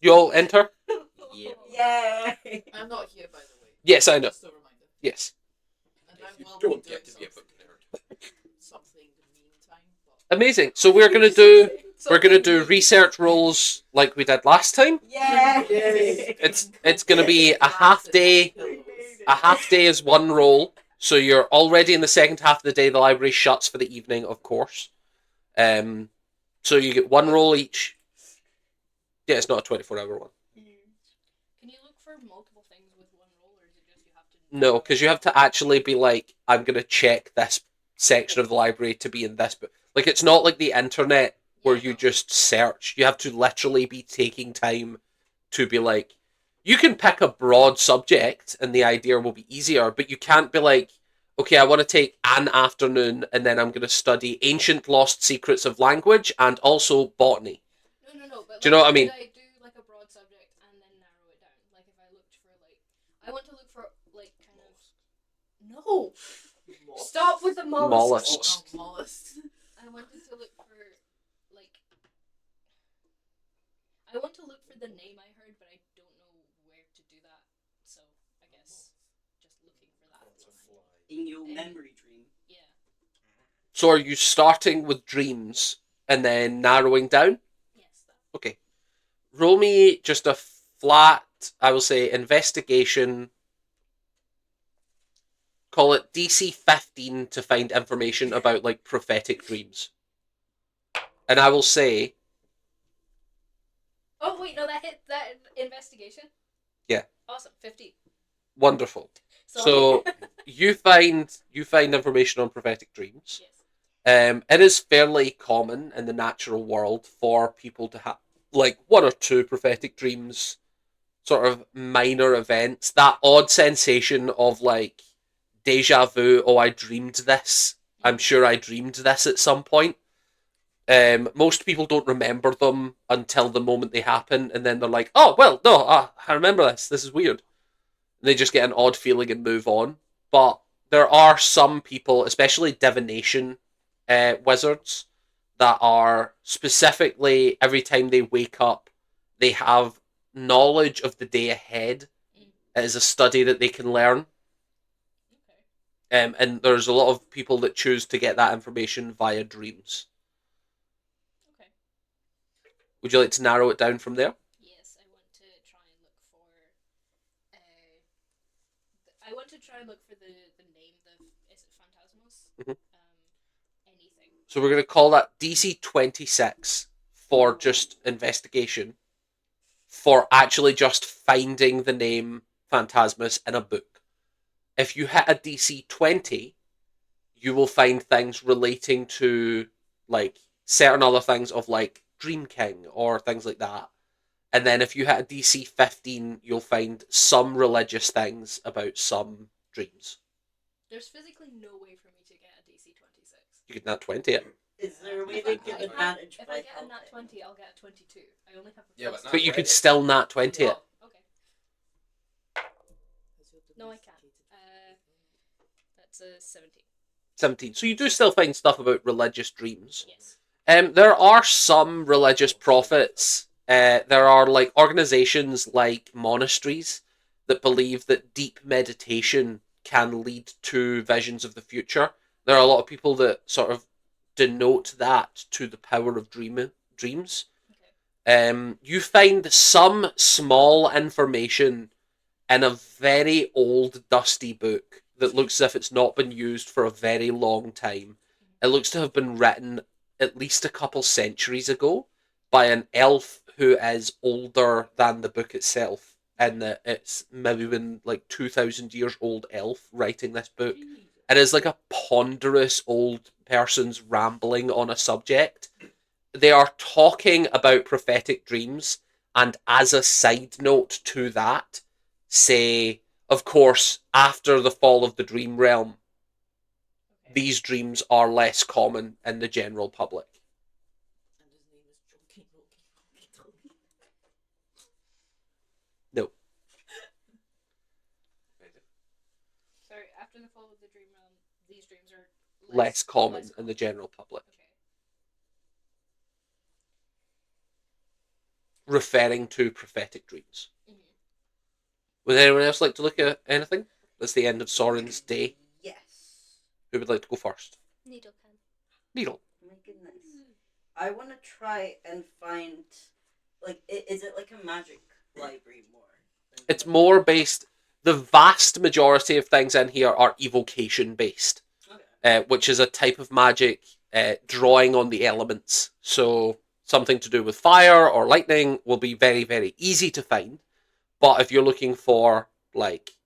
A: You all enter?
B: Yeah.
E: Yay!
C: I'm not here, by the way.
A: Yes, I know.
C: Just a reminder.
A: Yes.
C: And I will
B: Don't
C: be
B: get
C: doing
B: to be a book nerd.
C: something in the meantime. But
A: Amazing. So we're gonna do research rolls like we did last time.
E: Yay!
A: It's gonna be a half day. A half day is one roll, so you're already in the second half of the day. The library shuts for the evening, of course. So you get one roll each. Yeah, it's not a 24-hour one.
D: Can you look for multiple things with one roll, or is it just you have to?
A: No, because you have to actually be like, I'm gonna check this section of the library to be in this book. Like, it's not like the internet where you just search. You have to literally be taking time to be like, you can pick a broad subject and the idea will be easier, but you can't be like, okay, I want to take an afternoon and then I'm going to study ancient lost secrets of language and also botany.
D: No. But
A: Do you know what I mean?
D: Could I do like a broad subject and then narrow it down? Like if I looked for like, I want to look for like kind of. No. Stop with the mollusks.
A: Mollusks.
C: Mollusks.
D: I wanted to look for like. I want to look for the name I heard, but I don't know where to do that. So I guess just looking for that.
E: In your memory dream.
D: Yeah.
A: So are you starting with dreams and then narrowing down?
D: Yes.
A: Okay. Roll me just a flat, I will say, investigation. Call it DC 15 to find information about, like, prophetic dreams. And I will say...
D: Oh wait, no, that hit that investigation.
A: Yeah.
D: Awesome, 50.
A: Wonderful. So you find information on prophetic dreams.
D: Yes.
A: It is fairly common in the natural world for people to have like one or two prophetic dreams, sort of minor events. That odd sensation of like deja vu. Oh, I dreamed this. I'm sure I dreamed this at some point. Most people don't remember them until the moment they happen, and then they're like, "Oh, well, no, I remember this. This is weird." And they just get an odd feeling and move on. But there are some people, especially divination wizards, that are specifically every time they wake up, they have knowledge of the day ahead. It is a study that they can learn.
D: Okay.
A: And there's a lot of people that choose to get that information via dreams.
D: Okay.
A: Would you like to narrow it down from there?
D: Yes, I want to try and look for. I want to try and look for the name. Is it Phantasmos?
A: Mhm.
D: Anything.
A: So we're going to call that DC 26 for just investigation, for actually just finding the name Phantasmus in a book. If you hit a DC 20, you will find things relating to like certain other things of like Dream King or things like that. And then if you hit a DC 15, you'll find some religious things about some dreams.
D: There's physically no way for me to get a DC 26.
A: You could nat 20 it.
E: Is there a way they give advantage
D: If
E: by
D: I get a
E: helping?
D: nat 20, I'll get a 22. I only have a
B: Yeah,
D: plus
B: but
A: But you
B: Nat
A: could
B: 20.
A: still nat 20 it.
D: Oh, okay. No, I can't. That's a 17.
A: 17. So you do still find stuff about religious dreams.
D: Yes.
A: There are some religious prophets. There are like organizations like monasteries that believe that deep meditation can lead to visions of the future. There are a lot of people that sort of denote that to the power of dreams.
D: Okay.
A: You find some small information in a very old, dusty book that looks as if it's not been used for a very long time. It looks to have been written at least a couple centuries ago by an elf who is older than the book itself, and that it's maybe been like 2,000 years old elf writing this book. It is like a ponderous old person's rambling on a subject. They are talking about prophetic dreams, and as a side note to that, say, of course, after the fall of the dream realm,
D: Okay.
A: these dreams are less common in the general public.
C: And his name is Joking
A: No.
D: follow the dream realm, these dreams are
A: less common in the general public.
D: Okay.
A: Referring to prophetic dreams.
D: Mhm.
A: Would anyone else like to look at anything? That's the end of Soren's day.
E: Yes.
A: Who would like to go first?
D: Needle can.
A: Needle.
E: My goodness. I want to try and find, like, is it like a magic library more?
A: It's more based. The vast majority of things in here are evocation based,
E: Okay.
A: which is a type of magic drawing on the elements. So something to do with fire or lightning will be very, very easy to find. But if you're looking for, like,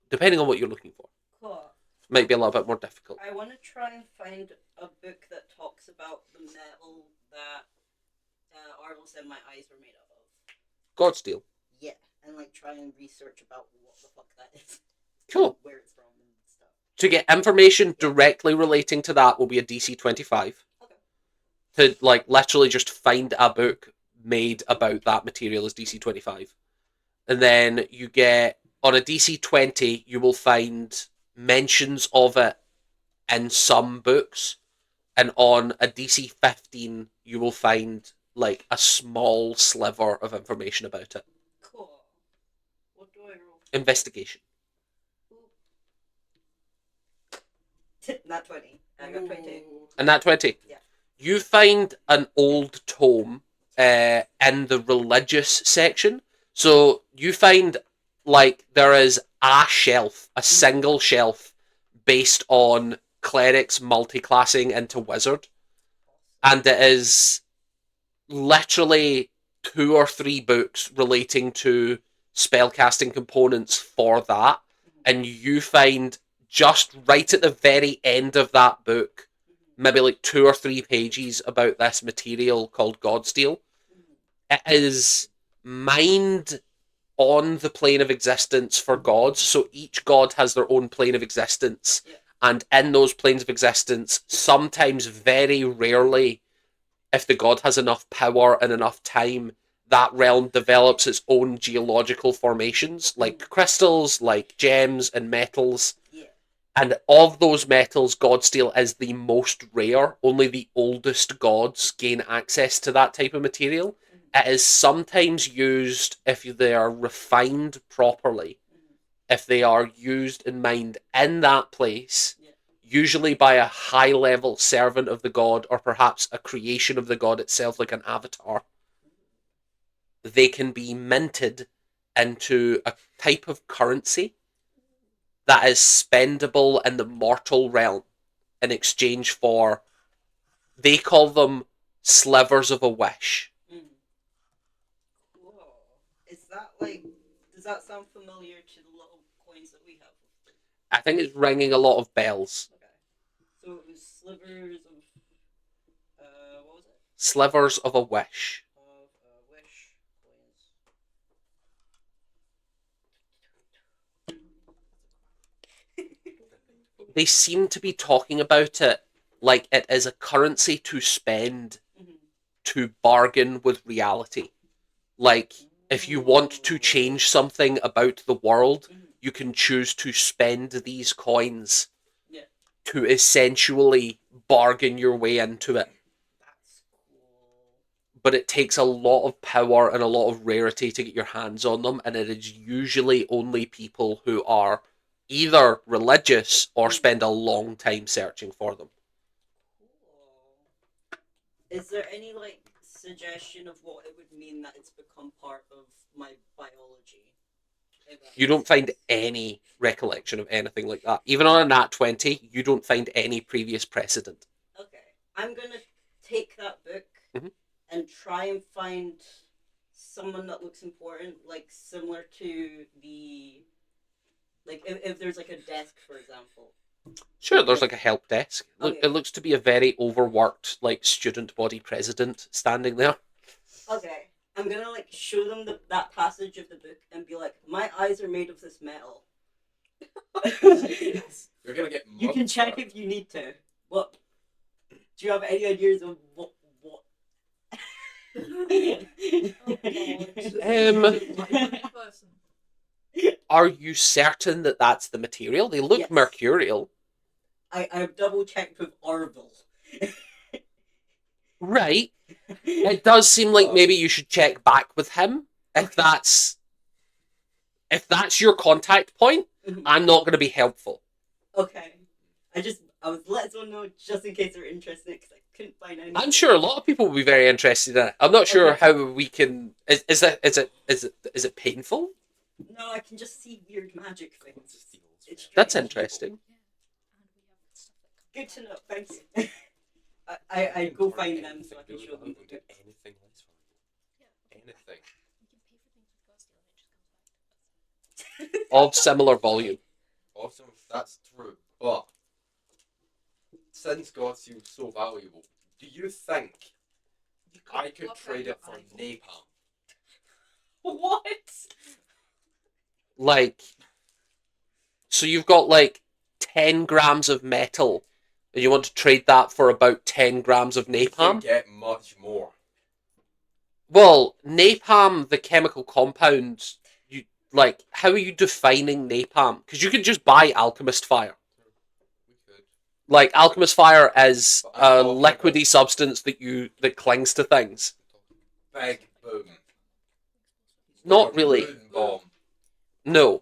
A: depending on what you're looking for,
E: Cool.
A: might be a little bit more difficult.
E: I want to try and find a book that talks about the metal that Arlo said my eyes were made out of.
A: Godsteel.
E: Yeah, and like try and research about what the fuck that is.
A: Cool.
E: Where it's from and stuff.
A: To get information directly relating to that will be a DC 25.
E: Okay.
A: To, like, literally just find a book made about that material is DC 25. And then you get, on a DC 20, you will find mentions of it in some books. And on a DC 15, you will find, like, a small sliver of information about it.
E: Cool. What do I roll?
A: Investigation.
E: Not 20. I got 20.
A: And that 20.
E: Yeah.
A: You find an old tome in the religious section. So you find, like, there is a shelf, a single shelf, based on clerics multi-classing into wizard. And it is literally 2 or 3 books relating to spellcasting components for that. And you find just right at the very end of that book, maybe like 2 or 3 pages about this material called Godsteel. It is mined on the plane of existence for gods, so each god has their own plane of existence.
E: Yeah.
A: And in those planes of existence, sometimes, very rarely, if the god has enough power and enough time, that realm develops its own geological formations, like crystals, like gems and metals.
E: Yeah.
A: And of those metals, Godsteel is the most rare. Only the oldest gods gain access to that type of material. It is sometimes used if they are refined properly. If they are used and mined in that place, usually by a high-level servant of the god, or perhaps a creation of the god itself, like an avatar, they can be minted into a type of currency that is spendable in the mortal realm in exchange for, they call them slivers of a wish.
E: Cool. Is that like, does that sound familiar to the little coins that we have?
A: I think it's ringing a lot of bells.
E: Okay. So it was slivers of, what was it?
A: Slivers of a wish.
E: Of wish coins.
A: They seem to be talking about it like it is a currency to spend to bargain with reality. Like, if you want to change something about the world, you can choose to spend these coins to essentially bargain your way into it.
E: That's cool.
A: But it takes a lot of power and a lot of rarity to get your hands on them, and it is usually only people who are either religious or spend a long time searching for them.
E: Cool. Is there any, like, suggestion of what it would mean that it's become part of my biology?
A: You don't find any recollection of anything like that. Even on a nat 20, you don't find any previous precedent.
E: Okay. I'm gonna take that book and try and find someone that looks important, like, similar to the... Like, if there's, like, a desk, for example.
A: Sure, there's like a help desk.
E: Okay.
A: It looks to be a very overworked, like, student body president standing there.
E: Okay. I'm gonna, like, show them that passage of the book and be like, my eyes are made of this metal.
B: You're gonna get
E: You can check if you need to. What? Do you have any ideas of what?
C: Person.
A: are you certain that that's the material? They look
E: Yes.
A: mercurial.
E: I've double checked with Orville.
A: Right. It does seem like maybe you should check back with him if that's your contact point.
E: Mhm.
A: I'm not going to be helpful.
E: Okay. I was letting someone know just in case they're interested because I couldn't find anything.
A: I'm sure a lot of people will be very interested in it. I'm not sure
E: Okay.
A: how we can. Is it painful?
E: No, I can just see weird magic things. It's
A: That's
E: strange.
A: interesting.
E: Good to know. Thank you. I go find them so I can show them.
B: Do anything less for you. Anything.
A: Of similar volume.
B: Awesome, that's true. But since God seems so valuable, do you think I could trade it for napalm?
E: What?
A: Like, so you've got like 10 grams of metal, and you want to trade that for about 10 grams of
B: You
A: napalm?
B: get much more.
A: Well, napalm, the chemical compound, you like, how are you defining napalm? Because you could just buy alchemist fire.
B: We could.
A: Like, alchemist fire is
B: But I'm
A: a
B: talking
A: liquidy substance that clings to things.
B: Big boom.
A: Not
B: Like a
A: really.
B: boom bomb.
A: No.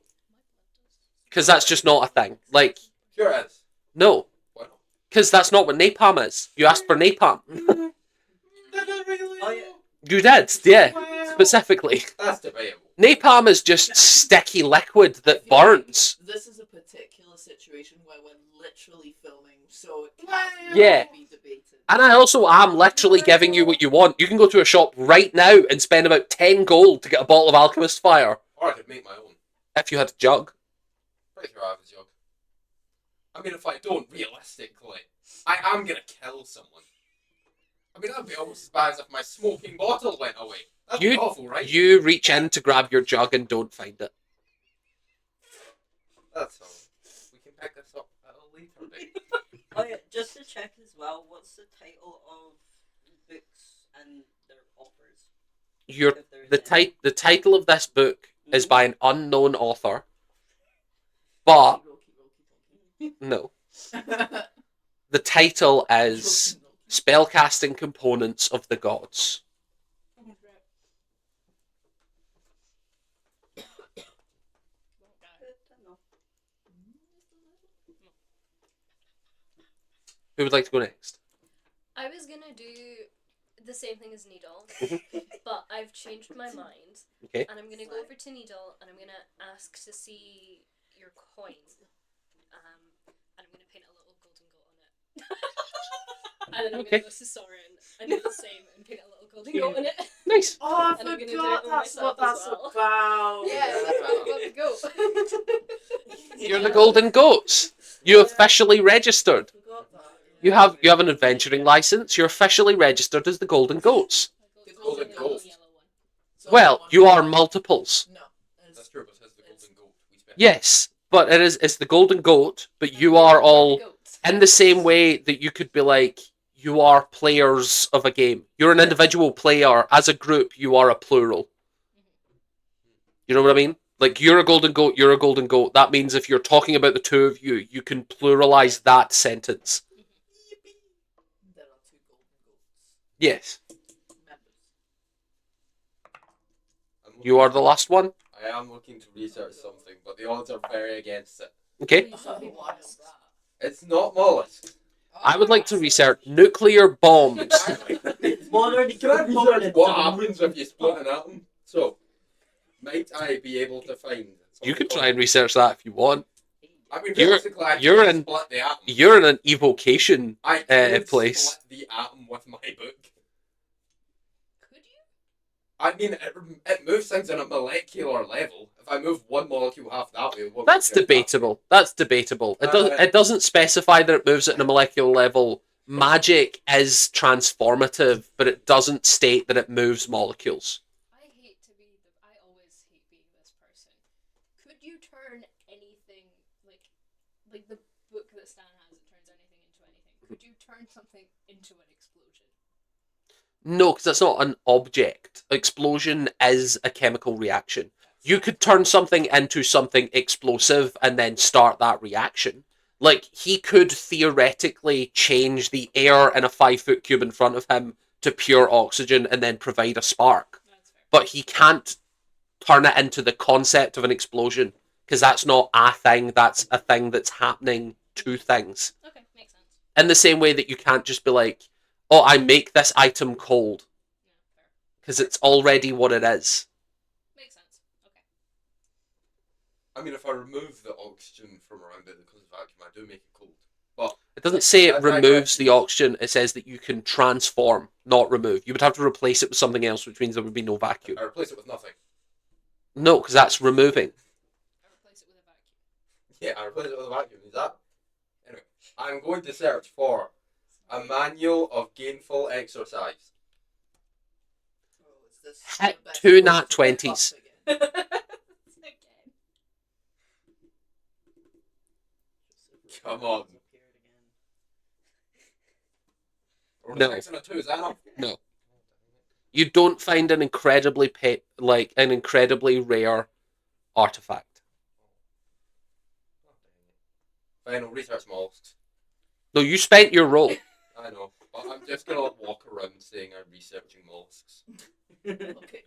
A: Because that's just not a thing. Like,
B: Sure it is.
A: no.
B: Why not?
A: Because that's not what napalm is. You asked for napalm.
B: Did I really?
E: Oh, yeah.
A: You did, yeah.
B: Well,
A: Specifically.
B: that's debatable.
A: Napalm is just sticky liquid that burns.
C: This is a particular situation where we're literally filming, so it
B: Well,
C: can't
A: Yeah.
C: be debated.
A: And I also am literally giving you what you want. You can go to a shop right now and spend about 10 gold to get a bottle of alchemist fire.
B: Or I could make my own.
A: If you had a jug.
B: Pretty sure I have a jug. I mean, if I don't, realistically, I am gonna kill someone. I mean, that'd be almost as bad as if my smoking bottle went away. That'd be awful, right?
A: You reach in to grab your jug and don't find it.
B: That's all. We can pick this up at a later date.
E: Oh yeah, just to check as well, what's the title of books and their authors?
A: Your
E: If there's any.
A: the title of this book is by an unknown author. But no. The title is Spellcasting Components of the Gods. Who would like to go next?
D: I was gonna do the same thing as Needle, but I've changed my mind.
A: Okay.
D: And I'm gonna go over to Needle and I'm gonna ask to see your coin. And I'm gonna paint a little golden goat on it. And then I'm
A: Okay.
D: gonna go to Soren and do the same and paint a little golden goat on it.
A: Nice.
C: Oh, I
D: And I'm gonna do
C: forgot
D: it on
C: that's
D: myself
C: what
D: as
C: that's
D: well.
C: about.
D: Yeah, that's why I love the goat.
A: You're the Golden Goats. You officially registered.
C: Forgot that.
A: You have an adventuring license. You're officially registered as the Golden Goats.
C: The
B: golden
C: golden
B: goat.
D: Yellow one.
C: So
A: Well,
C: one-
A: you are multiples.
C: No. it's-
B: That's true, but it's the golden goat. We spent.
A: Yes, but it's the Golden Goat, but you are all
D: Goat.
A: in the same way that you could be like, you are players of a game. You're an individual player. As a group, you are a plural. You know what I mean? Like, you're a golden goat, you're a golden goat. That means if you're talking about the two of you, you can pluralize that sentence.
C: There are two golden goats.
A: Yes.
C: Members.
A: You are the last one?
B: I am looking to research something, but the odds are very against it.
A: Okay.
C: Mollusks.
B: It's not mollusks.
A: I would like to research nuclear bombs.
E: Well, already
B: Can I
E: covered
B: research
E: it.
B: what happens if you split an atom? So, might I be able to find...
A: You could try and research that if you want.
B: I mean,
A: You're-
B: realistically, I
A: you're
B: could
A: in-
B: split the atom.
A: You're in an evocation.
B: I could
A: place.
B: split the atom with my book.
D: Could you?
B: I mean, it moves things on a molecular level. If I move one molecule half that way, one
A: That's
B: molecule half
A: debatable. That's debatable. It doesn't specify that it moves at a molecular level. Magic is transformative, but it doesn't state that it moves molecules.
D: I always hate being this person. Could you turn anything like the book that Stan has that turns anything into anything? Could you turn something into an explosion?
A: No, because that's not an object. Explosion is a chemical reaction. you could turn something into something explosive and then start that reaction. Like, he could theoretically change the air in a 5-foot cube in front of him to pure oxygen and then provide a spark.
D: That's fair.
A: But he can't turn it into the concept of an explosion, because that's not a thing, that's a thing that's happening to things.
D: Okay, makes sense.
A: In the same way that you can't just be like, oh, I make this item cold,
D: Yeah, fair.
A: because it's already what it is.
D: Makes sense. Okay.
B: I mean, if I remove the oxygen from around it because of vacuum, I do make it cold. But
A: It doesn't say it
B: That
A: removes the
B: digression.
A: oxygen, it says that you can transform, not remove. You would have to replace it with something else, which means there would be no vacuum.
B: I replace it with nothing.
A: No, because that's removing.
D: I replace it with a vacuum.
B: Yeah, I replace it with a vacuum. Is that? Anyway, I'm going to search for a manual of gainful exercise.
C: Oh, is this
A: Hit
C: the best
A: 2
C: way
A: nat
C: to get
A: 20s.
C: up again?
D: Again.
B: Come on. Or
A: No.
B: a 6 and a 2, is that enough?
A: No. You don't find an incredibly an incredibly rare artifact.
B: Fine, I'll research mollusks.
A: No, you spent your roll.
B: I know. But I'm just going to walk around saying I'm researching mollusks.
C: Okay.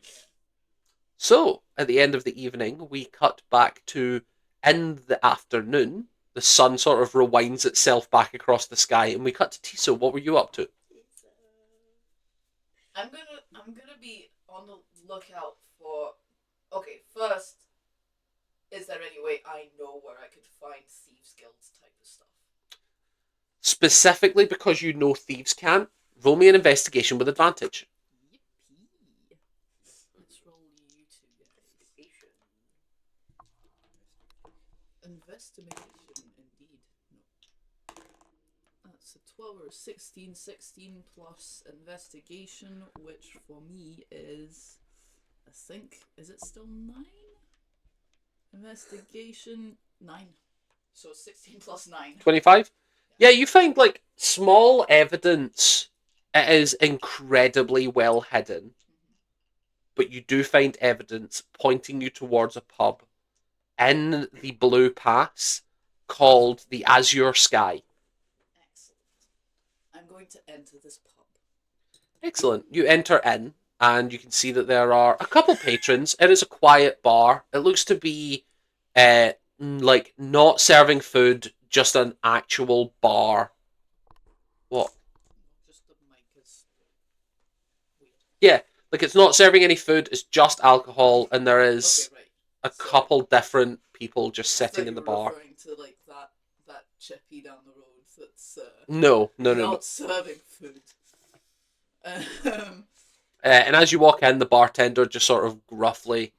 A: So, at the end of the evening, we cut back to in the afternoon. The sun sort of rewinds itself back across the sky, and we cut to Tiso. What were you up to?
C: I'm gonna be on the lookout for. Okay, first, is there any way I know where I could find thieves' guilds type of stuff?
A: Specifically because you know thieves can, roll me an investigation with advantage.
C: Yippee! Let's roll you two guys. Investigation, indeed. No. That's a 12 or 16. 16 plus investigation, which for me is, I think, is it still 9? Investigation 9. So 16 plus 9.
A: 25? Yeah, you find, like, small evidence. It is incredibly well hidden. But you do find evidence pointing you towards a pub in the Blue Pass called the Azure Sky.
C: Excellent. I'm going to enter this pub.
A: Excellent. You enter in, and you can see that there are a couple patrons. It is a quiet bar. It looks to be, like, not serving food, just an actual bar. What?
C: Just the mic is weird.
A: Yeah, like, it's not serving any food, it's just alcohol, and there is
C: Okay, right.
A: a couple different people just sitting in the
C: You're
A: bar.
C: referring to like that chippy down the road that's
A: No.
C: not serving food.
A: And as you walk in, the bartender just sort of gruffly,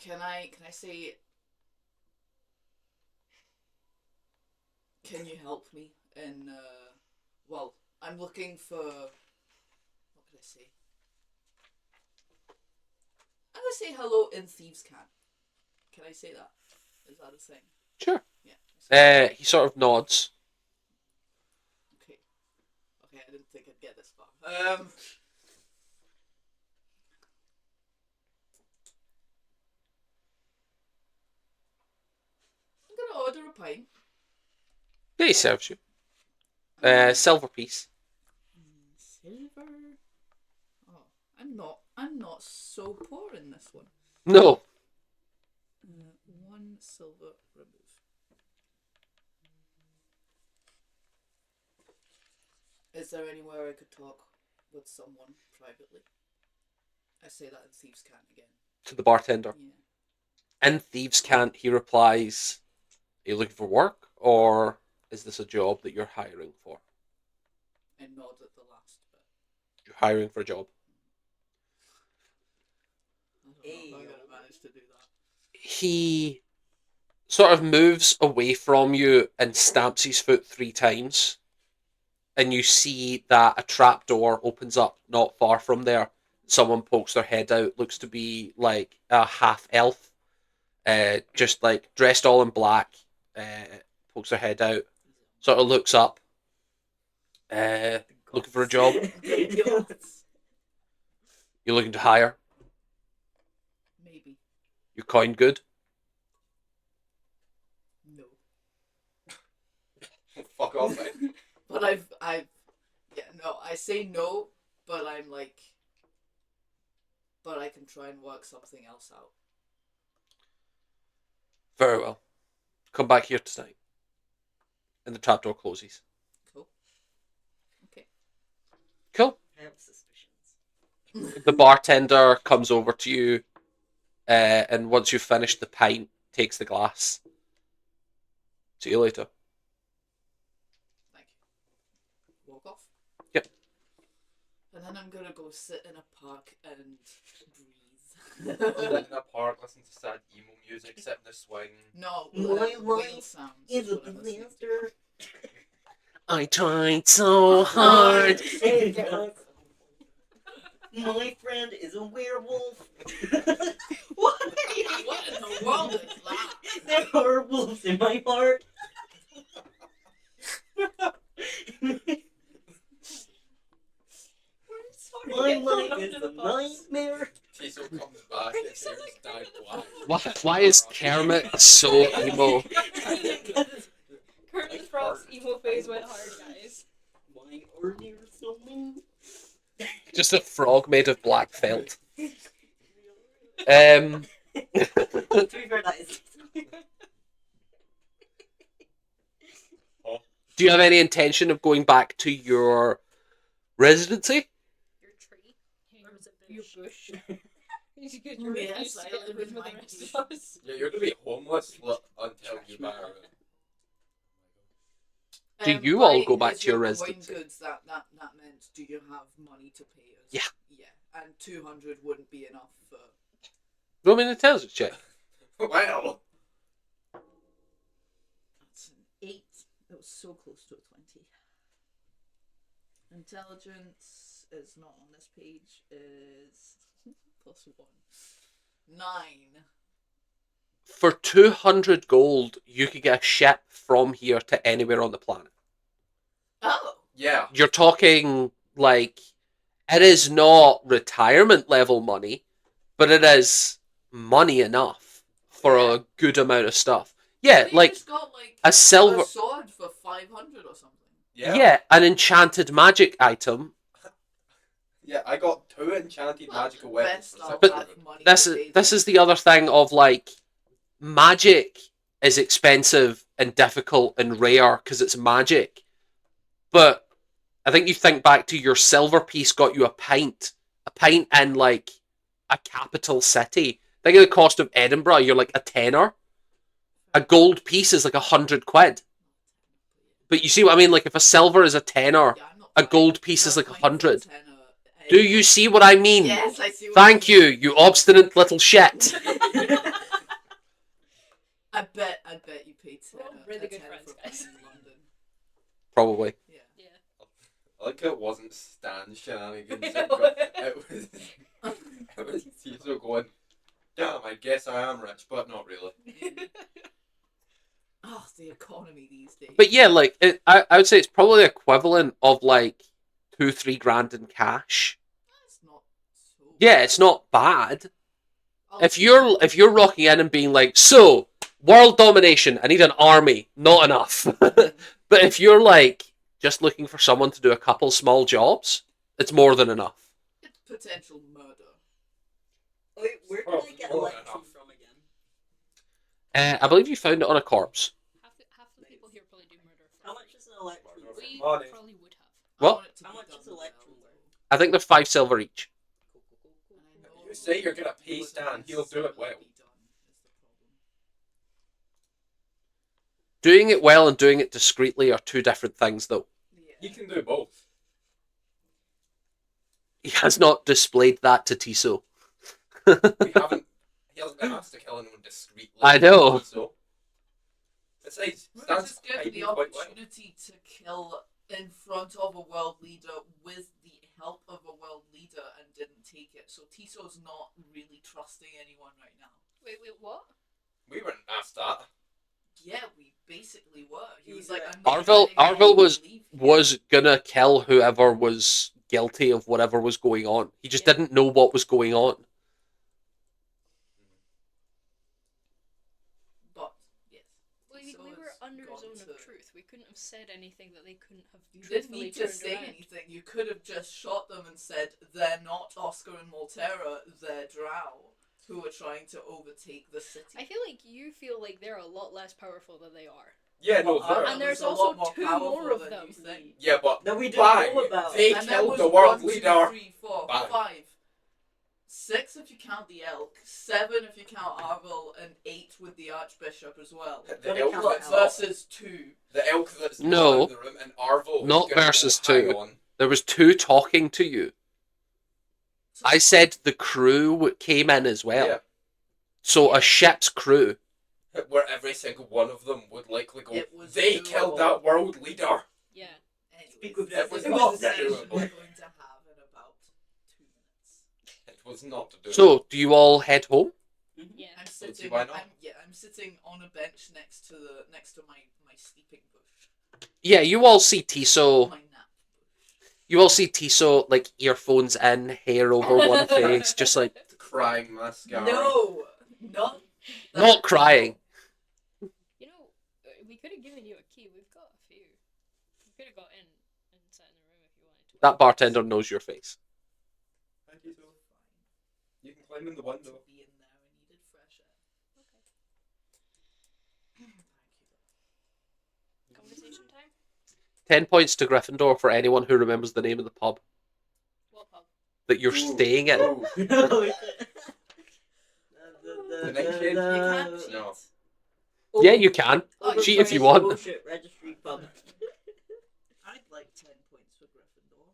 C: Can I say? Can you help me? In well, I'm looking for. What could I say? I'm gonna say hello in thieves' camp. Can I say that? Is that a thing?
A: sure.
C: Yeah.
A: He sort of nods.
C: Okay. Okay, I didn't think I'd get this far. I'm gonna order a pint.
A: Yeah, he serves you. Silver piece.
C: Silver. Oh, I'm not so poor in this one.
A: No.
C: 1 silver remove. Is there anywhere I could talk with someone privately? I say that in thieves' camp again.
A: To the bartender.
C: Yeah.
A: In Thieves' Cant, he replies, are you looking for work, or is this a job that you're hiring for?
C: I nod at the last bit.
A: You're hiring for a job.
C: I don't know if I'm gonna manage to do that.
A: He sort of moves away from you and stamps his foot 3 times. And you see that a trap door opens up not far from there. Someone pokes their head out, looks to be like a half elf, just like dressed all in black, pokes their head out, sort of looks up, looking for a job.
C: Yes.
A: You looking to hire?
C: Maybe.
A: Your coin good?
C: No.
B: Fuck off, man.
C: But yeah, no, I say no, but I'm like, but I can try and work something else out.
A: Very well. Come back here tonight. And the trapdoor closes.
C: Cool. Okay.
A: Cool.
E: I have suspicions.
A: The bartender comes over to you, and once you've finished the pint, takes the glass. See you later.
C: Thank you. Walk off.
A: Yep.
C: And then I'm gonna go sit in a park and breathe.
B: In a park, listen to sad emo music, sit in the swing.
C: No,
E: My
C: whale
E: life
C: sounds.
E: Is a
C: what I'm listening to.
E: disaster.
A: I tried so hard.
E: My friend is a werewolf.
C: What in the world is that?
E: There are wolves in my heart. My life is a nightmare.
B: Tiso comes back and says died black.
A: Why is Kermit so emo?
D: Kermit the Frog's emo phase went hard, guys.
E: Why are there so many?
A: Just a frog made of black felt.
E: To be fair, that is.
A: Do you have any intention of going back to your residency?
D: Your tree. Or was it
C: Your
D: bush?
C: bush.
D: You could your
C: Yes,
D: refuse
C: I
D: to go
C: live
D: with
C: in
D: the
C: my
D: rest
C: bush.
D: of us.
B: Yeah, you're gonna be homeless until you buy
A: Do you all go back
C: is
A: to your
C: coin
A: residency?
C: Goods, that meant, do you have money to pay us?
A: Yeah.
C: Yeah, and 200 wouldn't be enough for.
A: Roll me an intelligence check.
B: Well,
C: That's an 8. It was so close to a 20. Intelligence is not on this page. Is +1. 9.
A: For 200 gold, you could get a ship from here to anywhere on the planet.
C: Oh.
B: yeah.
A: You're talking, like, it is not retirement level money, but it is money enough for a good amount of stuff. Yeah,
C: They
A: like
C: just got like
A: a silver.
C: a sword for 500 or something.
A: Yeah, an enchanted magic item.
B: Yeah, I got 2 enchanted
C: Well,
B: magical weapons
C: best
B: for
C: I'll
B: 600.
C: have money
A: This
C: to
A: is
C: pay
A: this
C: them.
A: is the other thing of like magic is expensive and difficult and rare because it's magic. But I think you think back to your silver piece got you a pint in like a capital city. Think of the cost of Edinburgh. You're like a tenner. A gold piece is like 100 quid. But you see what I mean? Like if a silver is a tenner,
C: Yeah, I'm not
A: a
C: buying-
A: gold piece is
C: not
A: like
C: buying for
A: 100.
C: 10
A: Do you see what I mean?
C: Yes, I see what
A: Thank
C: you
A: you, you obstinate little shit.
C: I bet you paid 10
D: We're all really good friends,
C: for
D: guys.
C: buying in London.
A: Probably.
C: Yeah.
D: Yeah.
B: I like it wasn't Stan shenanigans. It was Tiso going, damn, I guess I am rich, but not really.
C: Oh, the economy these days.
A: But yeah, like I would say it's probably equivalent of like 2-3 grand in cash.
C: That's not so.
A: Yeah, it's not bad.
C: I'll
A: If
C: see.
A: you're rocking in and being like, so world domination, I need an army, not enough. But if you're like just looking for someone to do a couple small jobs, it's more than enough.
C: It's potential murder.
E: Wait, where did I get
B: Oh,
E: Electrum from again?
A: I believe you found it on a corpse.
D: Half the people here probably do murder.
E: How much is an Electrum?
D: We
B: Money.
D: probably would have.
A: What?
C: I want it to
E: How
C: be
E: much
C: done
E: is
C: well,
E: Electrum
C: though.
A: I think they're 5 silver each.
C: And I know
B: You say you're gonna pay
C: it
B: Stan, he'll do it well.
C: necessarily be done, is the problem.
A: Doing it well and doing it discreetly are two different things, though.
B: He
C: Yeah.
B: can do both.
A: He has not displayed that to Tiso.
B: He hasn't been asked to kill anyone discreetly.
A: I know.
B: So, besides,
C: We were
B: Stan's
C: just given
B: hiding
C: the
B: quite well.
C: opportunity to kill in front of a world leader with the help of a world leader and didn't take it. So Tiso's not really trusting anyone right now.
D: Wait, what?
B: We weren't asked that.
C: Yeah, we basically were. He was
E: Yeah.
C: like, I'm not
A: Arville
C: letting anyone
A: was
C: leave here.
A: was gonna kill whoever was guilty of whatever was going on. He just
D: Yeah.
A: didn't know what was going on.
C: But yes,
D: Well,
C: Tiso
D: we were
C: has
D: under
C: gone
D: zone
C: to-
D: of truth. We couldn't have said anything that they couldn't have
C: You didn't
D: truthfully
C: need to
D: turned
C: say
D: around.
C: anything. You could have just shot them and said they're not Oscar and Maltera, they're Drow, who are trying to overtake the city.
D: I feel like you feel like they're a lot less powerful than they are.
B: Yeah, no,
C: Well,
B: they're...
D: And there's
C: a
D: also
C: lot more
D: 2
C: powerful
D: more of
C: than
D: them.
C: you think.
B: Yeah, but
E: That we didn't
B: bang,
E: know about.
B: they
C: And there
B: killed
C: was
B: the world
C: 1, 2,
B: leader.
C: 3, 4,
B: Bang.
C: 5, 6 if you count the elk, 7 if you count Arvel, and 8 with the Archbishop as well.
B: The elk
E: count
B: that's not...
C: Versus 2.
B: The elk that's
A: No.
B: not in the room, and Arvo
A: Not
B: is gonna
A: versus
B: go hang
A: 2.
B: on.
A: There was 2 talking to you.
C: So
A: I said the crew came in as well.
B: Yeah.
A: So
D: Yeah.
A: a ship's crew.
B: Where every single one of them would likely go,
C: It was
B: they
C: doable.
B: killed that world leader.
D: Yeah.
C: anyways,
E: Speak with
C: this
E: that
C: is
B: was
C: a
B: not
C: conversation
B: doable.
C: we're going to have in about 2 minutes.
B: It was not to do.
A: So, do you all head home?
D: Yeah.
C: I'm
B: Don't see
C: sitting.
B: why not.
C: I'm sitting on a bench next to my sleeping bush.
A: Yeah, you all see Tiso.
C: My nap bush.
A: You all see Tiso, like, earphones in, hair over one face, just like,
B: Crying mascara.
C: No, not that.
A: not crying.
D: You know, we could have given you a key. We've got a few. You could have got in and sat in the room if you wanted to.
A: That bartender knows your face.
B: Thank you, so. You can climb in the window.
C: To be in there, I needed fresh air.
D: Okay. Conversation time?
A: 10 points to Gryffindor for anyone who remembers the name of the pub
D: What pub?
A: that you're
B: Ooh.
A: staying in.
B: Ooh.
E: The
B: next
C: You can't cheat.
B: No.
A: Yeah, you can. Cheat if you want.
E: Bullshit registry pub.
C: I'd like 10 points for Gryffindor.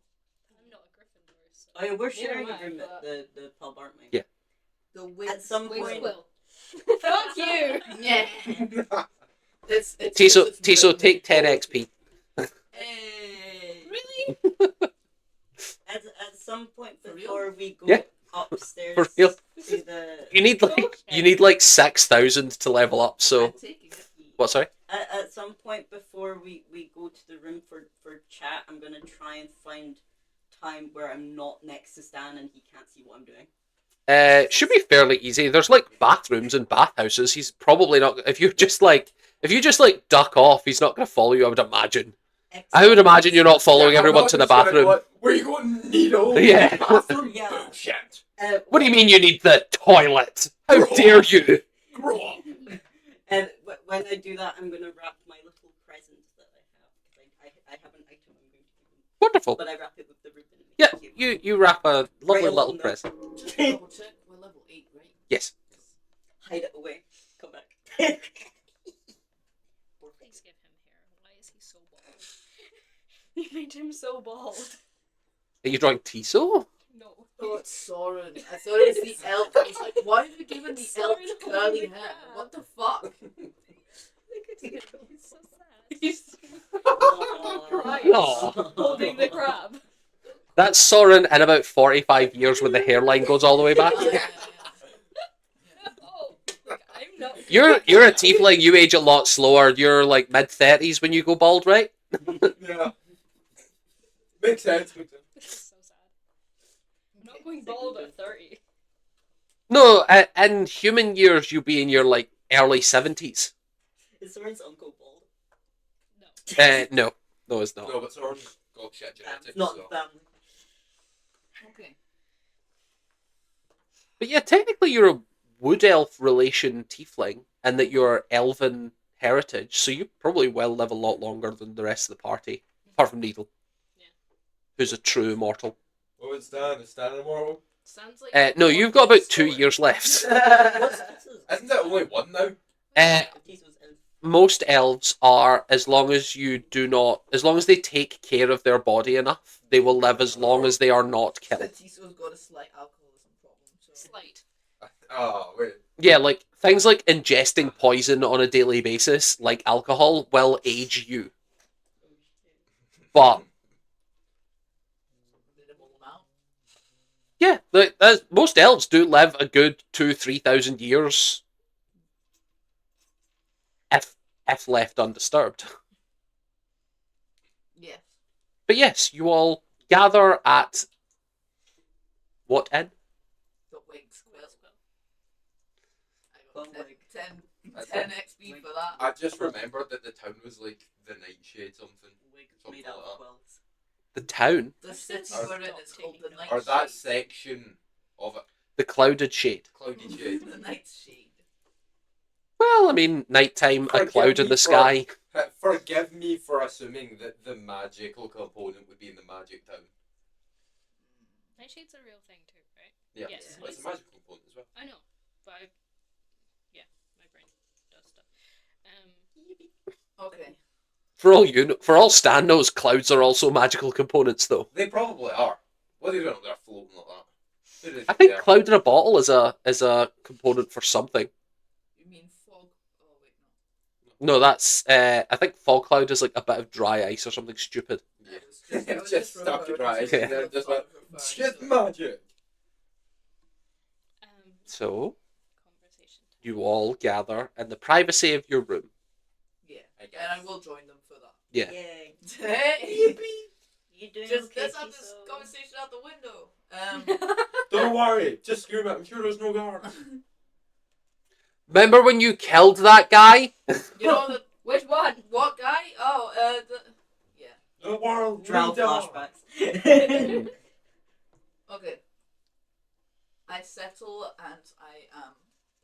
D: I'm not a Gryffindor, so.
E: Oh yeah, we're
D: Neither
E: sharing
D: am
E: a
D: I,
E: room
D: but-
E: at the pub, aren't we?
A: Yeah.
C: The Wigs.
E: At some
D: Wigs
E: point-
D: will. Fuck you!
C: Yeah. It's
A: Tiso,
C: written.
A: take 10 XP.
C: Hey.
D: Really?
E: At some point
C: For real?
E: before we go
A: Yeah.
E: upstairs
A: For real.
E: to the
A: You need like 6,000 to level up, so...
C: I'm taking it.
A: What, sorry?
E: at some point before we go to the room for chat, I'm gonna try and find time where I'm not next to Stan and he can't see what I'm doing.
A: Should be fairly easy. There's like bathrooms and bathhouses. He's probably not... If you just like duck off, he's not going to follow you, I would imagine. I would imagine you're not following
B: Yeah, I'm
A: everyone
B: not
A: to the
B: just gonna
A: bathroom.
B: go, where you going, Needle?
A: Yeah.
B: Bathroom?
E: Yeah.
B: Bullshit.
A: What do you mean you need the toilet? How dare you?
B: Grow up.
E: And when I do that, I'm gonna wrap my little present that I have. 'Cause I have an item I'm going to give him,
A: Wonderful.
E: but I wrap it with the ribbon. and
A: Yeah,
E: thank you.
A: you wrap a lovely
E: Right,
A: little
E: no.
A: present.
C: Just to double check, we're level 8, right?
A: Yes.
E: Hide it away. Come back.
D: Please give him hair. Why is he so bald? You made him so bald.
A: Are you drawing Tiso?
D: No.
C: Oh, it's Soren. I thought it was the elk. I was like, why have you given the
D: It's
C: elk
D: Soren
C: curly
D: holding the
C: hair?
D: crab.
C: What the fuck?
D: Look at him. He's so sad.
C: He's
D: Right.
A: Aw.
D: Holding the crab.
A: That's Soren in about 45 years when the hairline goes all the way back.
D: Oh, look, I'm not.
A: You're a tiefling, you age a lot slower. You're like mid-30s when you go bald, right?
B: Yeah. Makes sense. Makes sense.
D: This is so sad. I'm not going bald at 30.
A: No, in human years, you'll be in your like early 70s.
E: Is Soren's uncle bald?
D: No.
A: No. No, it's not.
B: No, but Soren's got shit genetics.
E: Not
B: so.
E: the family.
C: okay.
A: But yeah, technically you're a wood elf relation tiefling, and that you're elven heritage, so you probably will live a lot longer than the rest of the party, apart from Needle,
D: Yeah.
A: who's a true immortal.
B: Oh, it's Stan. Is Stan immortal?
D: Sounds like.
A: No, you've got about 2 years left.
E: What's Tiso's?
B: Isn't there only one now?
E: Tiso's elf.
A: Most elves are, as long as they take care of their body enough, they will live as long as they are not killed.
C: Tiso's got a slight alcoholism problem. So.
D: Slight.
B: Oh, wait.
A: Yeah, like things like ingesting poison on a daily basis, like alcohol, will age you. But
C: Minimal amount.
A: yeah, most elves do live a good 2,000-3,000 years, if left undisturbed.
C: Yes.
A: But yes, you all gather at what inn?
C: The Wings Quill. I
E: Oh
C: got
E: my
C: 10 XP for that.
B: I just remembered that the town was like the Nightshade something.
E: Wig
B: Something
E: made out
B: like
E: of
B: that.
E: quills.
A: The town?
C: The city
B: Or-
C: we're in is called the Night
B: Or that
C: Shade.
B: section of it.
A: The Clouded Shade.
B: Cloudy Shade.
C: The Night Shade.
A: Well, I mean, nighttime, a
B: Forgive
A: cloud in
B: me
A: the
B: for-
A: sky.
B: Forgive me for assuming that the magical component would be in the magic town.
D: Nightshade's a real thing too, right?
B: Yeah,
D: Yes.
B: it's a magical component as well.
D: I know, but yeah, my brain does stuff.
C: Okay.
A: For all Stan knows, clouds are also magical components, though.
B: They probably are. What are they doing up there floating like that? Who does
A: I think
B: care?
A: cloud in a bottle is a component for something.
C: You mean fog? Oh, wait, no.
A: No, that's I think fog cloud is like a bit of dry ice or something stupid.
B: Yeah.
C: I was
B: Just stuck to
C: referring
B: dry ice
C: to
B: and then just
C: fog
B: went,
C: referring
B: shit
C: to-
B: magic!
A: So
D: Conversation time.
A: you all gather in the privacy of your room.
C: Yeah.
B: I guess.
C: And I will join them for that.
A: Yeah.
E: Yay.
C: Hey!
E: You doing
C: Just
E: okay,
C: let's have this
E: Tiso?
C: conversation out the window.
B: Don't worry, just scream it. I'm sure there's no guards.
A: Remember when you killed that guy?
C: You know the
D: Which one?
C: what guy? Oh, yeah.
B: The world
E: Drow
B: will die.
E: flashbacks.
C: Okay. I settle and I am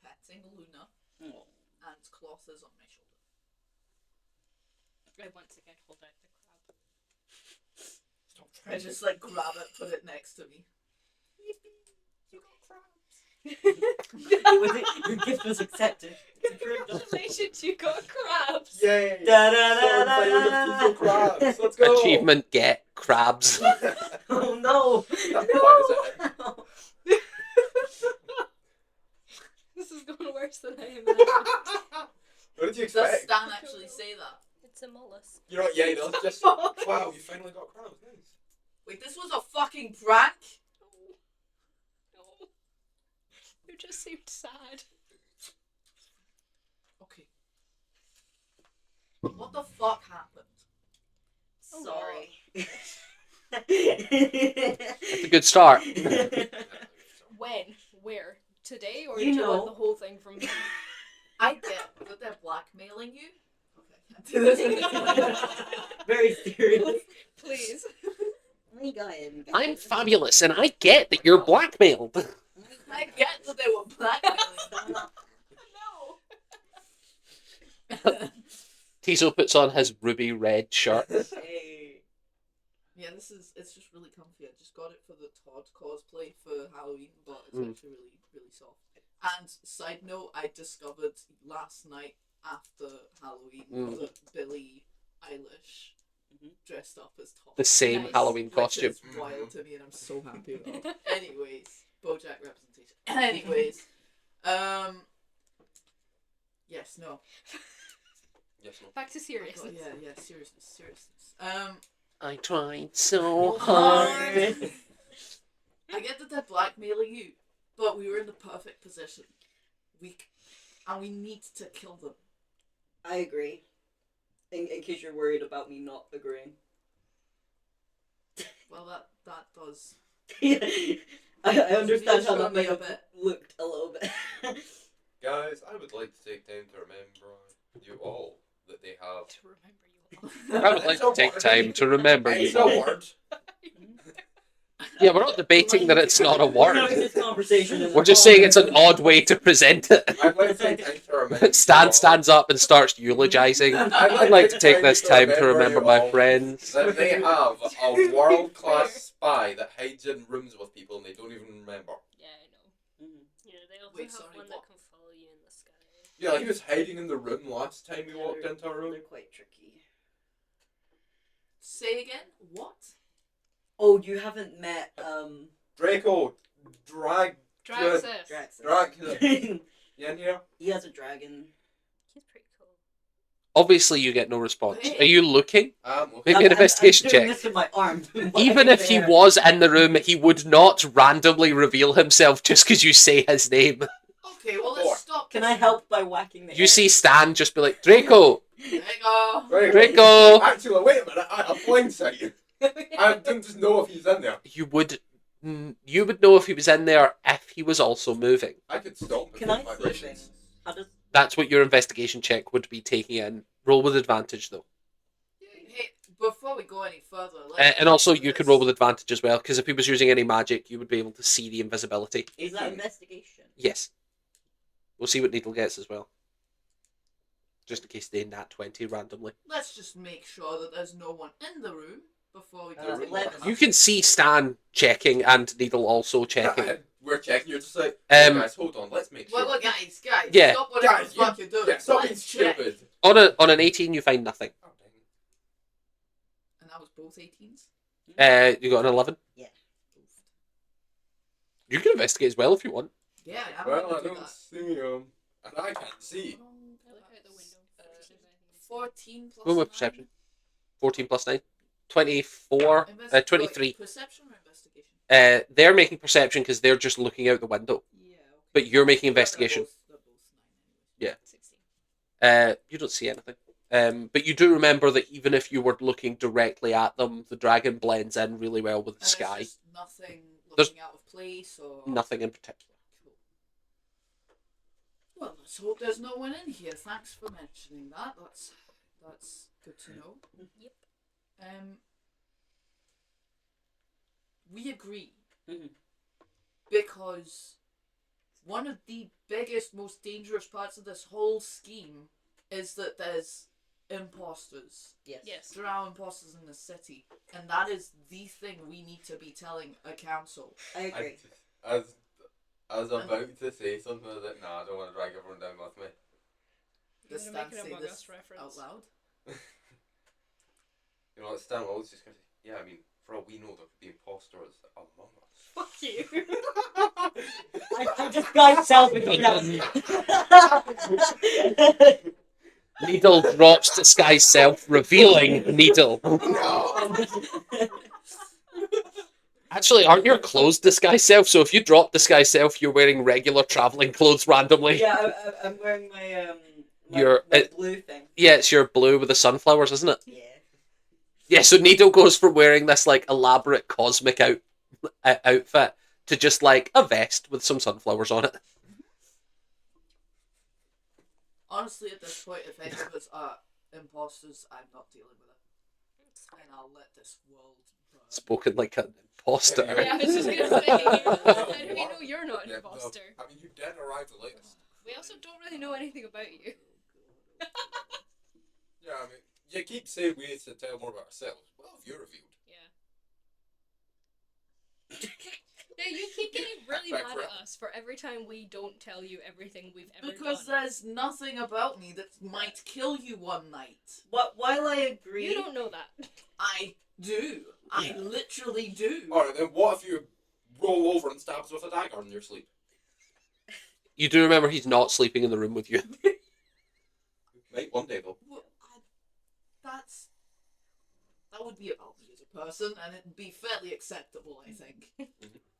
C: petting Luna
E: Oh.
C: and Cloth is on my shoulder.
D: I once again hold out the crab.
B: Stop
C: I
B: trying
C: just like grab it, put it next to me.
E: Your gift was accepted. It's approved.
D: Congratulations, you got crabs.
B: Yay!
E: Da, da, da,
B: Sword
E: da,
B: fighting with
E: da.
B: Tiso crabs. Let's go!
A: Achievement get crabs.
E: Oh no!
B: Why is it?
E: No!
D: This is going worse than I imagined.
B: What did you
C: Does
B: expect?
C: Stan actually say that?
D: It's a mollusk.
B: You know what? Yeah, he does. Just wow, you finally got crabs. Nice.
C: Wait, this was a fucking prank?
D: No. You just seemed sad.
C: Okay. What the fuck happened?
E: Sorry.
A: That's a good start.
D: When? Where? Today? Or
E: You
D: do you want
E: know.
D: the whole thing from
C: I get that they're blackmailing you. Okay, I can't do this.
E: Very serious.
D: Please.
E: My guy.
A: I'm fabulous, and I get that you're blackmailed.
C: I get that they were blackmailing.
D: No.
A: Tiso puts on his ruby red shirt.
E: Hey.
C: Yeah, it's just really comfy. I just got it for the Todd cosplay for Halloween, but it's
A: Mm.
C: actually really soft. And side note, I discovered last night after Halloween that Billie Eilish dressed up as Todd.
A: The same
D: Nice.
A: Halloween
C: Which
A: costume.
C: is wild to me, and I'm so happy about it. Anyways, BoJack representation. Anyways, yes, no.
B: Yes, no.
D: Back to
C: Oh,
D: seriousness.
C: yeah, seriousness.
A: I tried so hard.
C: I get that they're blackmailing you, but we were in the perfect position. And we need to kill them.
E: I agree. In case you're worried about me not agreeing.
C: Well, that does.
E: I understand how that might
C: Reassure me
E: have
C: a bit.
E: looked a little bit.
B: Guys, I would like to take time to remember you all that they have.
D: To remember you all.
A: I would like to take time to remember
B: It's
A: you.
B: a word.
A: Yeah, we're not debating that it's not a
E: We're having
A: word.
E: this conversation in
A: We're
E: the
A: just
E: hall.
A: saying it's an odd way to present it.
B: I'd like to take time to remember.
A: Stan stands up and starts eulogizing. I'd like to take this time to remember my friends.
B: That they have a world-class spy that hides in rooms with people and they don't even remember.
D: Yeah, I know.
E: Mhm.
D: Yeah, they also
C: Wait,
D: have
C: sorry,
D: one
C: what?
D: that can follow you in the sky.
B: Yeah, like he was hiding in the room last time we
E: Yeah,
B: walked
E: they're-
B: into our room.
E: They're quite tricky.
C: Say again? What?
E: Oh, you haven't met
B: Draco,
D: Draxus.
E: Draxus.
B: Dracula.
E: he
B: You in here?
E: has a dragon.
D: He's pretty cool.
A: Obviously, you get no response. Are you looking?
B: Okay.
A: Maybe an investigation
E: I'm doing
A: check.
E: this with my arm.
A: Even if he was in the room, he would not randomly reveal himself just because you say his name.
C: Okay, well,
B: Four.
C: let's stop.
E: Can I help by whacking the
A: You
E: air?
A: see Stan just be like, Draco!
C: There you go.
B: Draco.
A: Draco!
B: Actually, wait a minute. I have blindsight. I don't just know if he's in there.
A: You would know if he was in there if he was also moving.
B: I could stop
E: Can
B: before
E: I see
B: vibrations.
E: things? How does...
A: That's what your investigation check would be taking in. Roll with advantage though.
C: Hey, before we go any further,
A: And also you could roll with advantage as well, because if he was using any magic, you would be able to see the invisibility.
E: Is that investigation?
A: Yes. We'll see what Needle gets as well. Just in case they nat 20 randomly.
C: Let's just make sure that there's no one in the room before we do
E: 11.
A: You can see Stan checking and Needle also checking.
B: We're checking. You're just like, guys, hold on. Let's make sure.
C: Well, guys,
A: Yeah.
C: stop whatever
B: Guys,
C: the fuck you're doing.
B: Yeah, stop being
C: Let's check.
B: stupid.
A: On an 18, you find nothing.
B: Oh, dang it.
C: And that was both 18s?
A: You got an 11.
E: Yeah.
A: You can investigate as well if you want.
C: Yeah, I'm
B: Well,
C: gonna
B: I
C: do
B: don't
C: that.
B: see him. And I can't see.
D: I look out the window. if there's anything.
C: 14 plus
A: Go with
C: 9.
A: perception. 14 plus 9. 24. 23.
C: Perception or investigation?
A: They're making perception because they're just looking out the window.
C: Yeah. Okay.
A: But you're making investigation.
C: They're both 9 anyway.
D: 16.
A: You don't see anything. But you do remember that even if you were looking directly at them, the dragon blends in really well with the
C: And
A: sky.
C: there's just nothing
A: There's-
C: looking out of place or...
A: Nothing in particular.
C: Cool. Well, let's hope there's no one in here. Thanks for mentioning that. That's good to know.
D: Yep.
C: We agree
E: Mhm.
C: because one of the biggest, most dangerous parts of this whole scheme is that there's imposters.
E: Yes.
D: Yes.
C: There are imposters in the city, and that is the thing we need to be telling a council.
E: I agree.
B: I was about to say something. I was like, nah, I don't want to drag everyone down with me.
D: You're
C: This
D: gonna make
C: Stan
D: an
C: say
D: Among
C: this
D: Us reference.
C: out loud.
B: You know, Stan was just going to say, yeah, I mean, for all we know, there could be imposters among us.
D: Fuck you.
E: I disguise self into
A: Needle drops disguise self, revealing Needle. Actually, aren't your clothes disguise self? So if you drop disguise self, you're wearing regular traveling clothes randomly.
E: Yeah, I'm wearing my
A: Your-
E: my blue thing.
A: Yeah, it's your blue with the sunflowers, isn't it?
E: Yeah.
A: Yeah, so Needle goes from wearing this like elaborate cosmic outfit to just like a vest with some sunflowers on it.
C: Honestly, at this point, if any of us are imposters, I'm not dealing with it. And I'll let this world burn.
A: Spoken like an imposter.
D: Yeah, I was just gonna say. How do we know you're not an
B: Yeah,
D: imposter?
B: I mean, you did arrive the latest.
D: We also don't really know anything about you.
B: Yeah, I mean, you keep saying we need to tell more about ourselves. Well, if you're revealed.
D: Yeah. Yeah, you keep getting really
B: Back
D: mad
B: for
D: at us for every time we don't tell you everything we've ever
C: Because
D: done.
C: there's nothing about me that might kill you one night.
E: While I agree,
D: You don't know that.
C: I do. I literally do.
B: Alright, then what if you roll over and stab us with a dagger in your sleep?
A: You do remember he's not sleeping in the room with you.
B: Might one day, though.
C: Well, that would be about me as a person, and it'd be fairly acceptable, I think.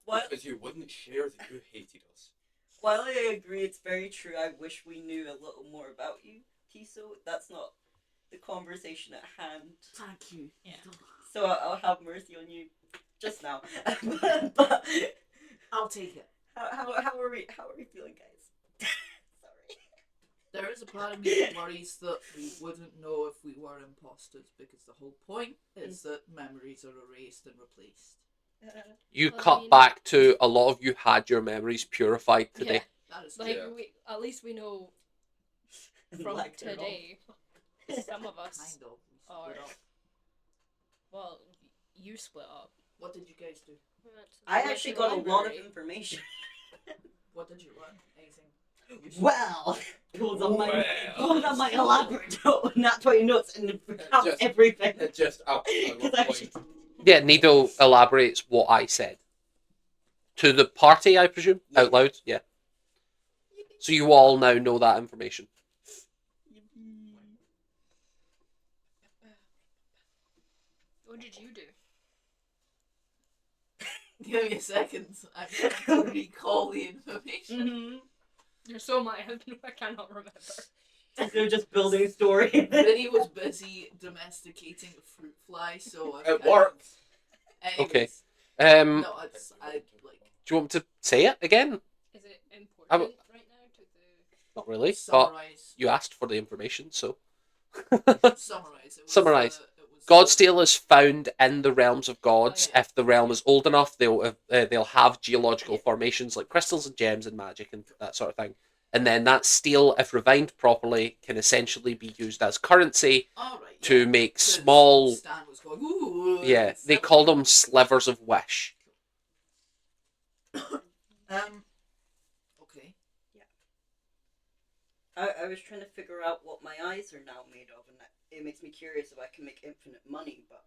E: while,
B: Because you wouldn't share that you hated us.
E: while I agree, it's very true. I wish we knew a little more about you, Tiso. That's not the conversation at hand.
C: Thank you.
D: Yeah.
E: So I'll have mercy on you just now. But
C: I'll take it.
E: how are we feeling, guys? Sorry.
C: There is a part of me that worries that we wouldn't know if we were imposters, because the whole point is that memories are erased and replaced.
A: You
D: Well, I
A: cut
D: mean-
A: back to a lot of you had your memories purified today.
C: That is
D: Like,
B: Yeah.
D: at least we know from
E: Like, they're all-
D: today, some of us
C: kind of. We
D: are.
C: split up.
D: Well, you split up.
C: What did you guys do?
E: I
D: Went
E: actually
D: to the
E: got a lot of
D: library.
E: information.
C: What did you learn? Anything? useful?
E: Well, it was on my
B: Well.
E: elaborate note, not 20 notes, and
B: Just-
E: everything.
B: It just up.
E: Because I actually-
A: Yeah, Needle elaborates what I said. To the party, I presume?
E: Yeah.
A: Out loud? Yeah. So you all now know that information.
D: What did you do?
C: Give me a second. I'm trying to recall the information.
E: Mhm.
D: You're so mad. I cannot remember.
E: They're just building a story.
C: Vinny was busy domesticating a fruit fly, so I've
B: It works.
A: Okay.
C: Anyways, no, it's I like.
A: Do you want me to say it again?
D: Is it important right now to the?
A: Not really, but
C: Summarize.
A: you asked for the information, so.
C: Summarize. It was,
A: Summarize.
C: it was,
A: Godsteel is found in the realms of gods.
C: Oh, yeah.
A: If the realm is old enough, they'll have geological formations like crystals and gems and magic and that sort of thing. And then that steel, if refined properly, can essentially be used as currency
C: Alright,
A: to
C: yeah.
A: make
C: So
A: small.
C: Stan was going, ooh,
A: Yeah, they call them slivers of wish.
C: Okay.
E: I was trying to figure out what my eyes are now made of, and it makes me curious if I can make infinite money, but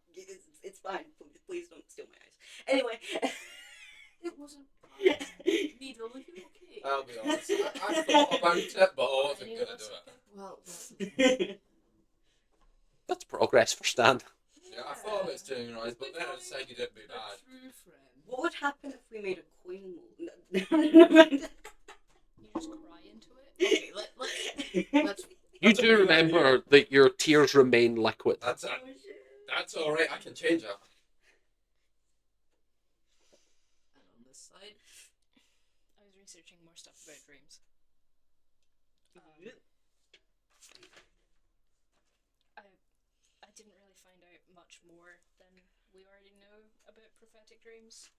E: it's fine. Please don't steal my eyes. Anyway.
C: It wasn't. Needle, are you okay?
B: I'll be honest. I thought about it, but I wasn't
D: Any
B: going
D: of
B: to
D: us
B: do it.
D: okay?
C: Well,
A: That's progress for Stan.
B: Yeah, I thought it was doing right, but then I decided it'd be
C: a
B: bad.
C: true friend.
E: What would happen if we made a coin mold?
D: You just cry into it.
C: Okay, let's.
A: You do remember that your tears remain liquid.
B: That's alright, I can change it.
C: And on this side.
D: I was researching more stuff about dreams. I didn't really find out much more than we already know about prophetic dreams.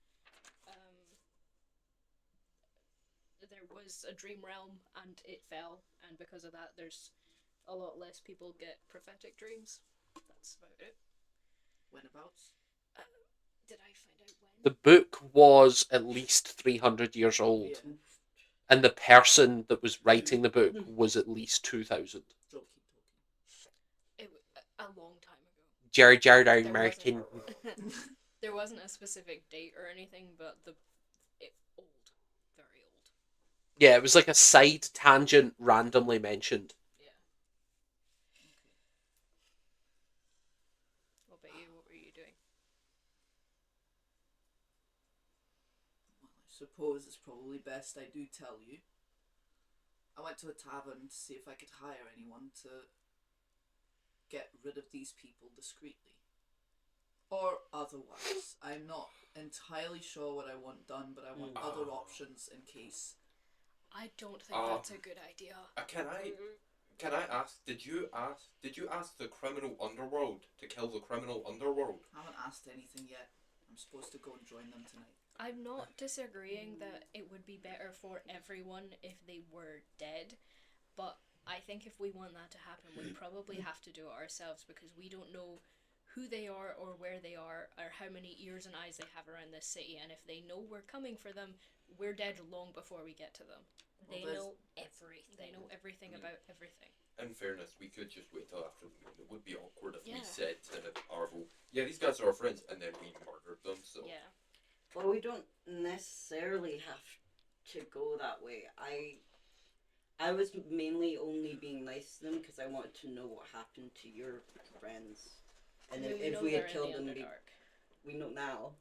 D: There was a dream realm and it fell, and because of that there's a lot less people get prophetic dreams. That's about it.
C: Whenabouts?
D: Did I find out when?
A: The book was at least 300 years old,
C: Yeah.
A: and the person that was writing the book was at least 2,000.
C: Jokey.
D: A long time ago.
A: Jerry
D: There
A: American.
D: There wasn't a specific date or anything, but old, very old.
A: Yeah, it was like a side tangent randomly mentioned.
D: Yeah. Okay. What about you? What were you doing?
C: Well, I suppose it's probably best I do tell you. I went to a tavern to see if I could hire anyone to get rid of these people discreetly. Or otherwise. I'm not entirely sure what I want done, but I want other options in case.
D: I don't think that's a good idea.
B: Can I ask? Did you ask the criminal underworld to kill the criminal underworld?
C: I haven't asked anything yet. I'm supposed to go and join them tonight.
D: I'm not disagreeing that it would be better for everyone if they were dead, but I think if we want that to happen, we probably have to do it ourselves because we don't know who they are or where they are or how many ears and eyes they have around this city, and if they know we're coming for them, we're dead long before we get to them. They know everything. They know everything about everything.
B: In fairness, we could just wait till after the moon. It would be awkward if we
D: Yeah.
B: said to Arvel, yeah, these guys are our friends, and then we murdered them, so...
D: Yeah.
E: Well, we don't necessarily have to go that way. I was mainly only being nice to them because I wanted to know what happened to your friends. And
D: we
E: if
D: know
E: we
D: they're
E: had
D: in
E: killed
D: the
E: them,
D: Underdark.
E: we know now.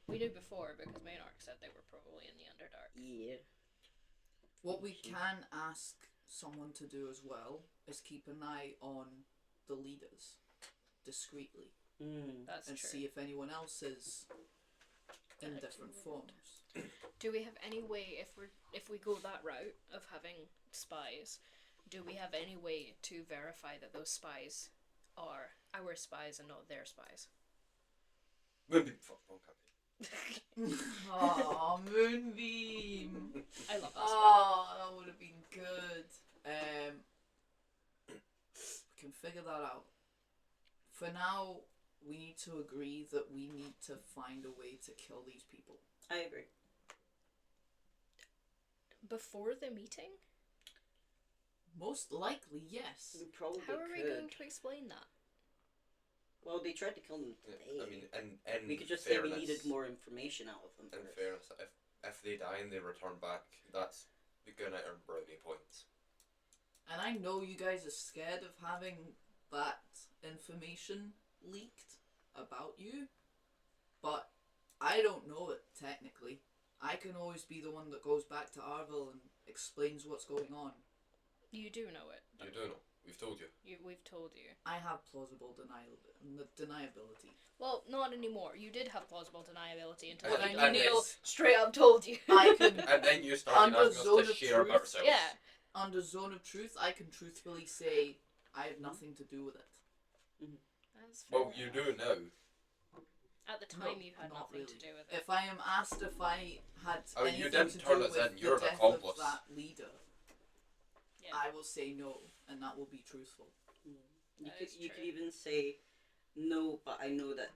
D: We knew before because Maynark said they were probably in the Underdark.
E: Yeah.
C: What we can ask someone to do as well is keep an eye on the leaders discreetly
D: That's
C: and
D: true.
C: see if anyone else is in
D: That's
C: different
D: true.
C: forms.
D: Do we have any way, if we go that route of having spies, do we have any way to verify that those spies are our spies and not their spies?
B: Moonbeam, fuck, don't copy.
C: Oh, Moonbeam!
D: I love that spell.
C: Oh, that would have been good. We can figure that out. For now, we need to agree that we need to find a way to kill these people.
E: I agree.
D: Before the meeting?
C: Most likely, yes.
E: We probably
D: How are we
E: could.
D: going to explain that?
E: Well, they tried to kill them today.
B: I mean, in
E: we could just
B: fairness,
E: say we needed more information out of them
B: In
E: first.
B: fairness, if they die and they return back, that's gonna earn brownie points.
C: And I know you guys are scared of having that information leaked about you, but I don't know it technically. I can always be the one that goes back to Arvel and explains what's going on.
D: You do know it.
B: You do know. We've told you.
D: We've told you.
C: I have plausible deniability.
D: Well, not anymore. You did have plausible deniability until
B: And
D: Fucking
B: then-
D: Neil straight up told you.
C: I can,
B: And then you started
C: Under
B: asking us
C: zone
B: to
C: of
B: share about
C: truth.
B: ourselves.
D: Yeah.
C: under zone of truth, I can truthfully say I have nothing to do with it.
D: That's fair
B: Well, you
D: enough.
B: do now.
D: At the
C: No,
D: time, you had
C: not
D: nothing
C: really.
D: to do with it.
C: If I am asked if I had
B: Oh, you
C: anything
B: didn't
C: to
B: turn
C: do
B: us
C: with
B: in, you're
C: the
B: an
C: death
B: accomplice.
C: of that leader,
D: Yeah.
C: I will say no, and that will be truthful.
E: You
D: That
E: could
D: is
E: you
D: true.
E: could even say no, but I know that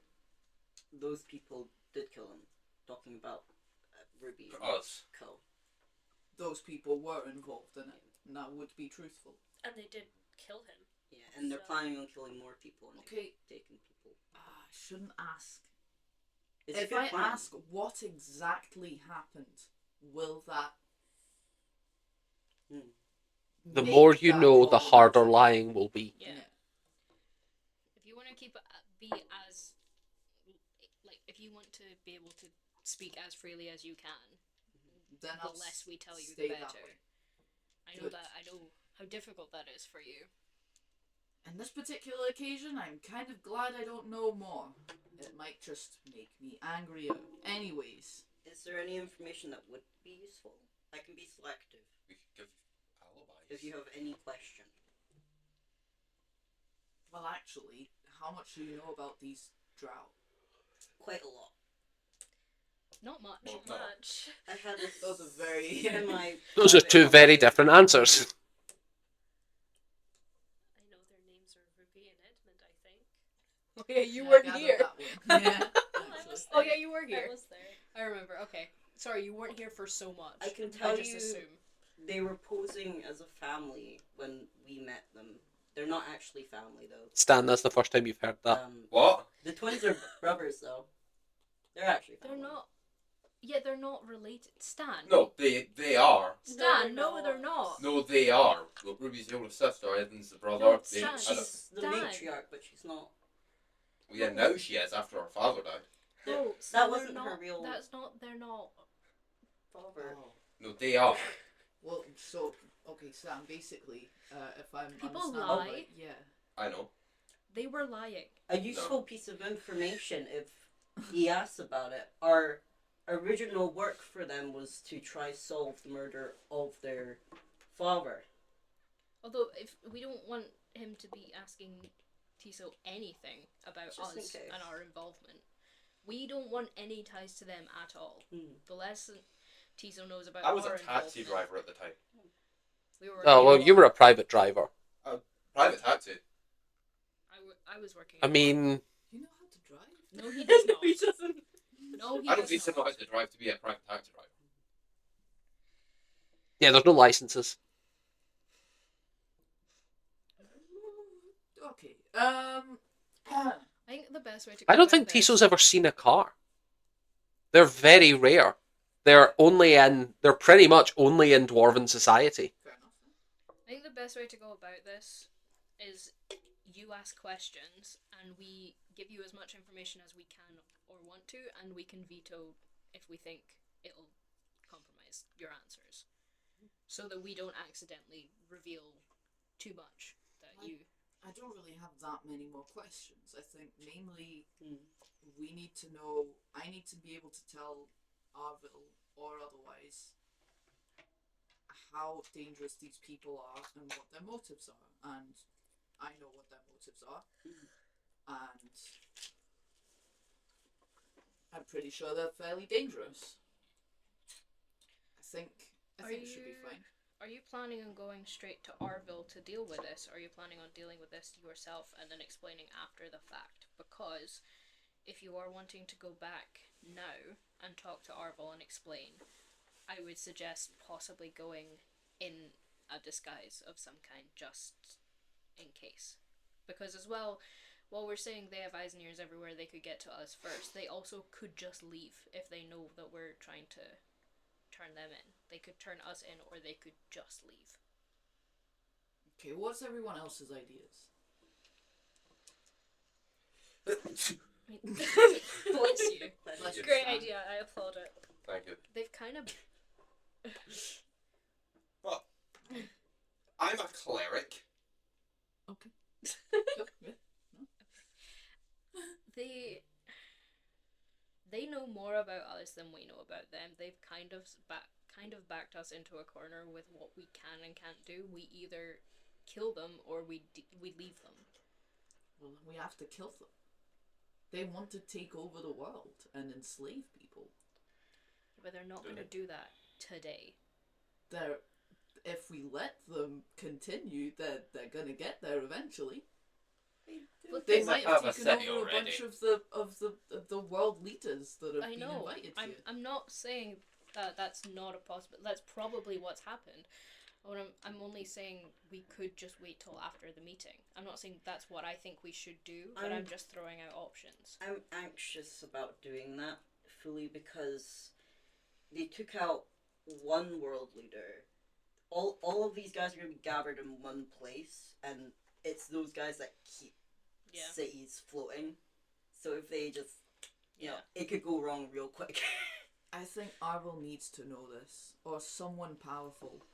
E: those people did kill him. Talking about Ruby and
B: Us.
E: Co.
C: Those people were involved in it, and that would be truthful.
D: And they did kill him.
E: Yeah, and they're
D: So-
E: planning on killing more people and
C: Okay,
E: taking people.
C: I shouldn't ask.
E: It's a
C: If
E: good
C: I
E: plan.
C: ask what exactly happened, will that?
A: The
C: make
A: more you
C: that
A: know, the
C: problem
A: harder
C: true?
A: lying will be.
D: Yeah. If you want to keep it, be as, like, if you want to be able to speak as freely as you can,
C: Then
D: the
C: I'll
D: less we tell you, the
C: stay that
D: better.
C: way.
D: I know
C: Good.
D: that. I know how difficult that is for you.
C: In this particular occasion, I'm kind of glad I don't know more. It might just make me angrier. Anyways,
E: Is there any information that would be useful? I can be selective
B: We could give alibis.
E: if you have any question.
C: well, actually, how much do you know about these drow?
E: Quite a lot.
D: Not much.
B: Well, no.
D: Much.
E: I had a
C: Those are very-
E: semi.
A: Those are two very different answers.
D: I know their names are Ruby and Edmund, I think. Oh yeah, you
C: Yeah, I
D: weren't
C: gathered
D: here.
C: that one. Yeah.
D: I was oh yeah, you were here.
F: I was there.
D: I remember. Okay, sorry, you weren't here for so much.
E: I can tell
D: I just
E: you
D: assume.
E: they were posing as a family when we met them. They're not actually family though.
A: Stan, that's the first time you've heard that.
B: What?
E: The twins are brothers though. They're actually
D: They're
E: family.
D: not. Yeah, they're not related. Stan.
B: No, they are.
D: Stan. No, they're not.
B: No, they are. Well, Ruby's the older sister, Eden's the brother.
D: No,
B: They-
D: Stan,
B: I don't-
E: She's the
D: Stan.
E: matriarch, but she's not.
B: well, yeah, now she is after her father died.
D: No,
E: That
D: Stan,
E: wasn't
D: they're
E: her
D: not,
E: real-
D: That's not. They're not.
E: Father.
C: Oh.
B: No, they are.
C: Well, so okay, Sam. Basically, if I'm
D: People
C: understanding
D: lie.
C: right, yeah.
B: I know.
D: They were lying.
E: A useful piece of information if he asks about it. Our original work for them was to try solve the murder of their father.
D: Although, if we don't want him to be asking Tiso anything about
E: Just in
D: us
E: case.
D: and our involvement, we don't want any ties to them at all. The less Tiso knows about
B: I was
D: our
B: a taxi
D: involvement-
B: driver at the time.
D: We were.
A: Oh, well, you were a private driver.
B: Private taxi.
D: I was working.
A: I mean,
C: You know how to drive?
D: No, he does not.
F: he doesn't.
D: No, he
B: I don't
D: does
B: need to know how
D: not.
B: to drive to be a private taxi driver.
A: yeah, there's no licenses.
C: Okay.
D: I think the best way to.
A: I
D: go
A: don't
D: about
A: think
D: this-
A: Tiso's ever seen a car. They're very rare. They're pretty much only in Dwarven society.
C: Fair enough.
D: I think the best way to go about this is you ask questions and we give you as much information as we can or want to, and we can veto if we think it'll compromise your answers, so that we don't accidentally reveal too much that you.
C: I don't really have that many more questions. I think mainly
E: Hmm.
C: we need to know. I need to be able to tell Arville or otherwise how dangerous these people are and what their motives are. And I know what their motives are. And I'm pretty sure they're fairly dangerous. I think it should be fine.
D: Are you planning on going straight to Arville to deal with this, or are you planning on dealing with this yourself and then explaining after the fact? Because if you are wanting to go back now and talk to Arville and explain, I would suggest possibly going in a disguise of some kind, just in case. Because as well, while we're saying they have eyes and ears everywhere, they could get to us first. They also could just leave if they know that we're trying to turn them in. They could turn us in, or they could just leave.
C: Okay, what's everyone else's ideas?
D: Bless you.
C: Bless you.
F: Great idea. I applaud it.
B: Thank you.
D: They've kind of.
B: But I'm a cleric.
C: Okay. Yeah.
D: They know more about us than we know about them. They've kind of backed us into a corner with what we can and can't do. We either kill them or we leave them.
C: Well, we have to kill them. They want to take over the world and enslave people.
D: But they're not going to do that today.
C: If we let them continue, they're gonna get there eventually. They might have taken over a bunch of the world leaders that have been invited here.
D: I'm not saying that that's not a possibility. That's probably what's happened. I'm only saying we could just wait till after the meeting. I'm not saying that's what I think we should do, but I'm just throwing out options.
E: I'm anxious about doing that fully because they took out one world leader. All of these guys are going to be gathered in one place, and it's those guys that keep cities floating. So if they just, you know, it could go wrong real quick.
C: I think Arvel needs to know this, or someone powerful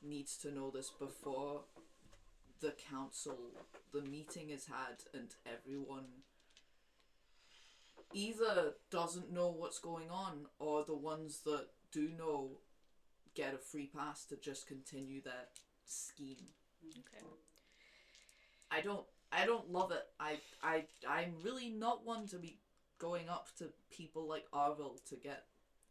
C: needs to know this before the council, the meeting is had, and everyone either doesn't know what's going on, or the ones that do know get a free pass to just continue their scheme.
D: Okay.
C: I don't love it. I'm really not one to be going up to people like Arvel to get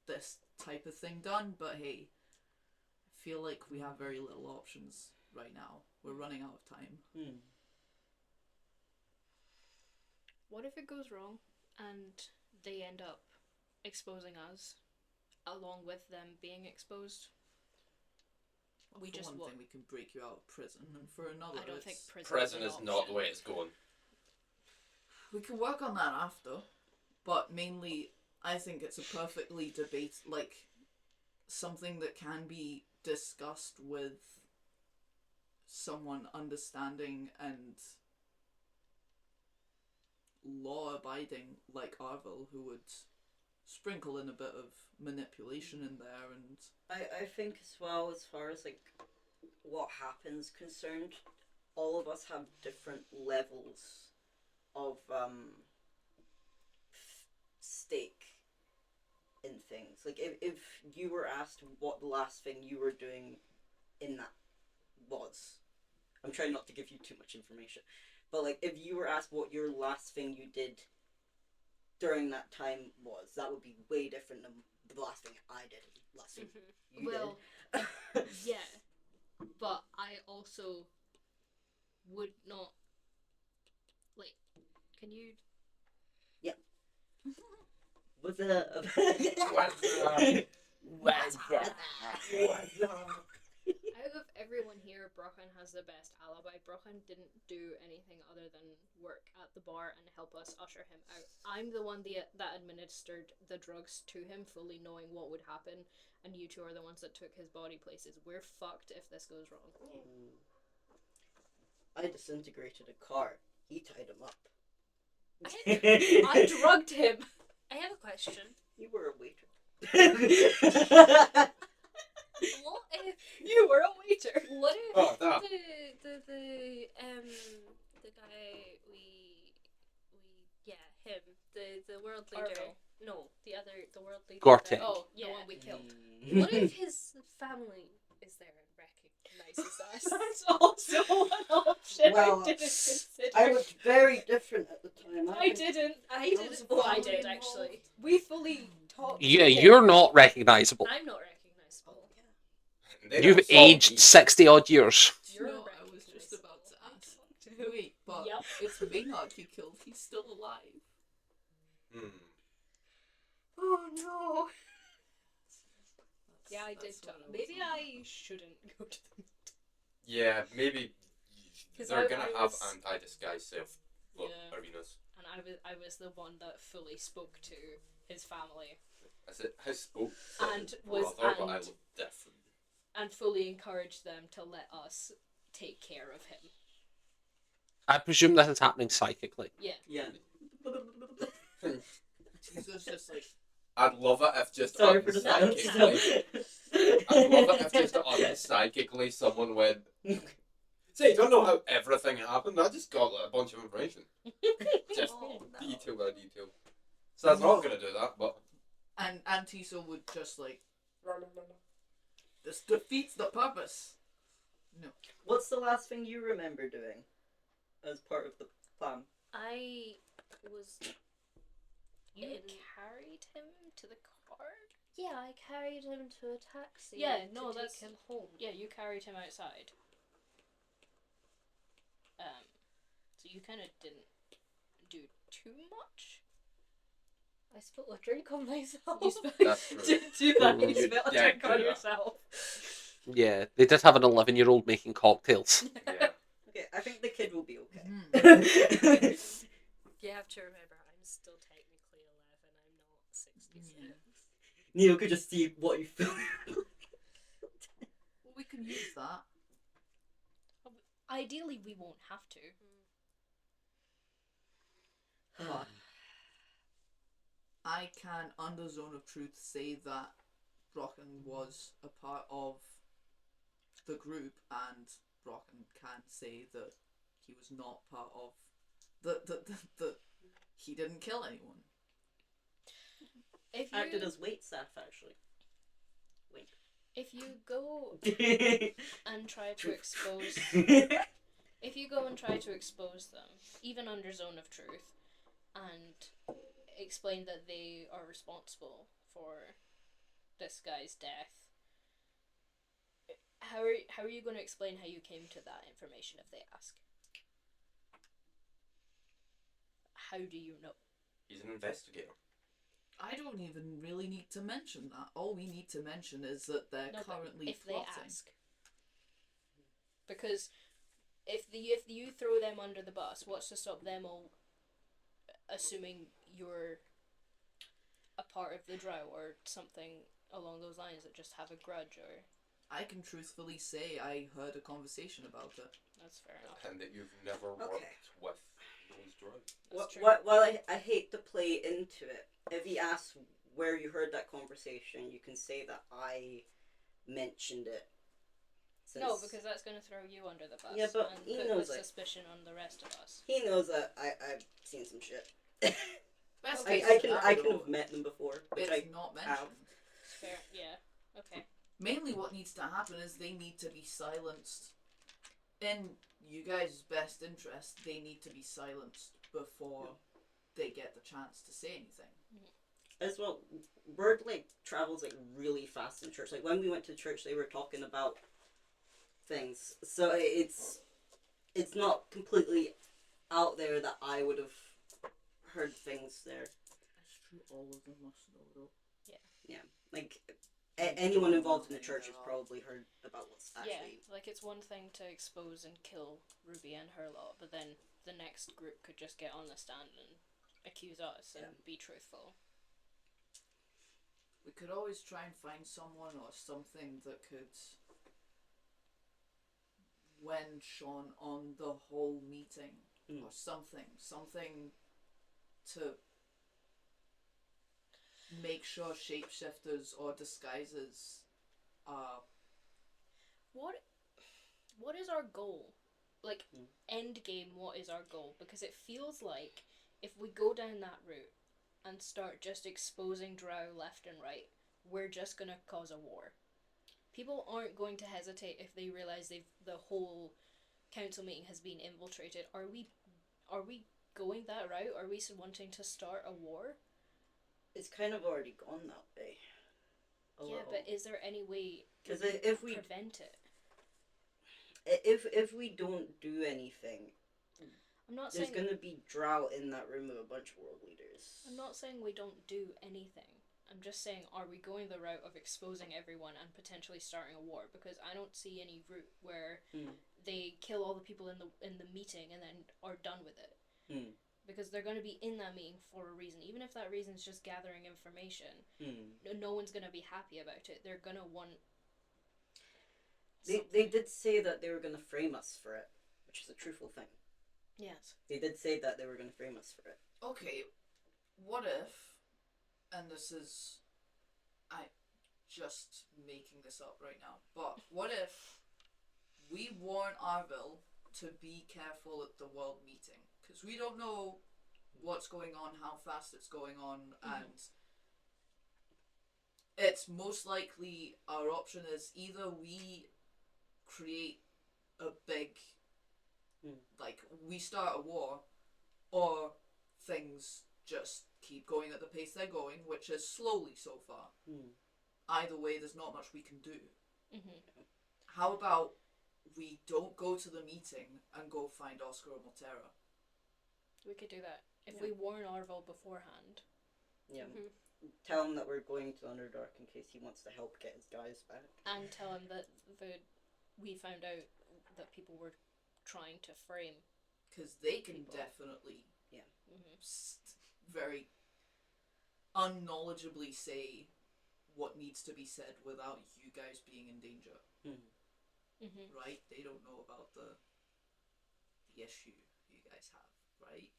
C: this type of thing done, but hey, I feel like we have very little options right now. We're running out of time.
D: What if it goes wrong and they end up exposing us along with them being exposed?
C: Well, for one thing, we can break you out of prison, and for another,
D: I don't think
B: prison is not the way it's going.
C: We can work on that after, but mainly, I think it's a perfectly something that can be discussed with someone understanding and law-abiding like Arvel, who would sprinkle in a bit of manipulation in there. And
E: I think as well, as far as like what happens concerned, all of us have different levels of stake in things. Like if you were asked what the last thing you were doing in that was, I'm trying not to give you too much information, but like if you were asked what your last thing you did during that time was, that would be way different than the last thing I did. Last thing you did.
D: Yeah, but I also would not like. Can you?
E: Yeah. What's up?
B: What's up?
D: Out of everyone here, Brochan has the best alibi. Brochan didn't do anything other than work at the bar and help us usher him out. I'm the one that administered the drugs to him, fully knowing what would happen, and you two are the ones that took his body places. We're fucked if this goes wrong.
E: I disintegrated a car. He tied him up.
D: I drugged him.
F: I have a question.
E: You were a waiter.
F: What if
D: You were a waiter.
F: What if
B: Oh, that.
F: the guy him, the world leader.
D: Arvel.
F: No, the world leader.
A: Gortek.
D: Oh,
F: Yeah.
D: the one we killed.
F: What if his family is there and recognizes us?
D: That's also one option
E: Well,
D: I didn't consider.
E: I was very different at the time.
D: I didn't.
E: was
D: Oh, I
E: fully
D: did
C: involved.
D: actually. We fully talked.
A: Yeah,
D: to him.
A: you're not recognisable.
F: I'm not recognizable.
A: You've aged 60 odd years.
D: You're
C: no, I was just
D: recognizable.
C: about to ask. Wait, but
D: Yep.
C: it's Maynard you killed. He's still alive.
D: Oh no. Yeah, I did.
C: That's what I was
D: Maybe
C: on.
D: I shouldn't go to the.
B: Yeah, maybe
D: 'Cause
B: they're
D: I
B: gonna have
D: was-
B: anti-disguise self
D: Yeah.
B: arenas.
D: And I was the one that fully spoke to his family
B: I said I spoke
D: And
B: to
D: was-
B: brother, but I
D: and-
B: look different.
D: and fully encouraged them to let us take care of him.
A: I presume this is happening psychically.
D: Yeah.
E: Yeah.
C: He's just like,
B: I'd love it if just
E: Sorry for the silence.
B: psychically. I'd love it if just psychically someone went, say, you don't know how everything happened. I just got like, a bunch of information. Just
C: Oh, no.
B: detail by detail. So that's not going to do that, but...
C: And Tiso would just like, this defeats the purpose. No.
E: What's the last thing you remember doing as part of the plan?
F: I was.
D: You
F: in-
D: carried him to the car?
F: Yeah, I carried him to a taxi.
D: Yeah,
F: to
D: no,
F: take
D: that's-
F: him home.
D: Yeah, you carried him outside. So you kind of didn't do too much.
F: I spilled a drink on myself.
D: You spilled-
B: That's true.
E: Didn't do that. You
B: You
E: spilled a
B: did
E: drink
B: do
E: on
B: that.
E: yourself.
A: Yeah, they did have an 11-year-old making cocktails.
B: Yeah.
E: Okay, I think the kid will be okay.
C: Mhm.
F: You have to remember, I'm still technically 11. I'm not 66.
C: Yeah.
E: Neil could just see what you feel.
C: Well, we can use that.
D: Ideally, we won't have to.
C: But I can, under Zone of Truth, say that Brocken was a part of the group, and Brocken can say that he was not part of the he didn't kill anyone.
D: If
E: Acted
D: you
E: as wait staff, actually. Wink.
D: if you go and try to
E: Truth.
D: expose if you go and try to expose them, even under Zone of Truth, and explain that they are responsible for this guy's death, how are you going to explain how you came to that information if they ask? How do you know?
B: He's an investigator.
C: I don't even really need to mention that. All we need to mention is that they're
D: No, but
C: currently
D: if
C: plotting.
D: they ask, because if you throw them under the bus, what's to stop them all assuming you're a part of the drow or something along those lines, that just have a grudge? Or
C: I can truthfully say I heard a conversation about it.
D: that's fair enough.
B: And that you've never worked with those drones.
D: That's true.
E: Well, I hate to play into it. If he asks where you heard that conversation, you can say that I mentioned it.
D: No, because that's going to throw you under the bus.
E: Yeah, but
D: and
E: he
D: put
E: knows
D: the
E: it.
D: suspicion on the rest of us.
E: he knows that I've seen some shit.
C: Best
E: I
C: case
E: can
C: scenario,
E: have met them before. Which
C: it's
E: I
C: not
E: have.
C: mentioned.
D: Fair, yeah. Okay.
C: Mainly what needs to happen is they need to be silenced. In you guys' best interest, they need to be silenced before they get the chance to say anything.
E: As well, word like travels like really fast in church. Like when we went to church, they were talking about things. So it's not completely out there that I would have heard things there.
C: It's true, all of them must know though.
E: Like anyone involved in the church has probably heard about what's actually.
D: Yeah, like it's one thing to expose and kill Ruby and her lot, but then the next group could just get on the stand and accuse us and be truthful.
C: We could always try and find someone or something that could wend Sean on the whole meeting or something to make sure shapeshifters or disguises are
D: What is our goal? Like, end game, what is our goal? Because it feels like if we go down that route and start just exposing drow left and right, we're just gonna cause a war. People aren't going to hesitate if they realise the whole council meeting has been infiltrated. Are we going that route? Are we wanting to start a war?
E: It's kind of already gone that way. A
D: Yeah,
E: little.
D: but is there any way
E: Because
D: we
E: if we
D: prevent it?
E: if we don't do anything,
D: I'm not
E: there's
D: saying
E: gonna be drow in that room with a bunch of world leaders.
D: I'm not saying we don't do anything. I'm just saying, are we going the route of exposing everyone and potentially starting a war? Because I don't see any route where they kill all the people in the meeting and then are done with it. Because they're going to be in that meeting for a reason. Even if that reason is just gathering information, no one's going to be happy about it. They're going to want...
E: They did say that they were gonna frame us for it, which is a truthful thing.
D: Yes.
E: They did say that they were gonna frame us for it.
C: okay. What if, and this is, I just making this up right now, but what if we warn Arville to be careful at the world meeting because we don't know what's going on, how fast it's going on, and it's most likely our option is either we create a big, like, we start a war, or things just keep going at the pace they're going, which is slowly so far. Either way, there's not much we can do. How about we don't go to the meeting and go find Oscar or Montera?
D: We could do that. If we warn Arvel beforehand.
E: Yeah. Tell him that we're going to Underdark in case he wants to help get his guys back.
D: And tell him that we found out that people were trying to frame.
C: Because they can definitely very unknowledgeably say what needs to be said without you guys being in danger. Right? They don't know about the issue you guys have, right?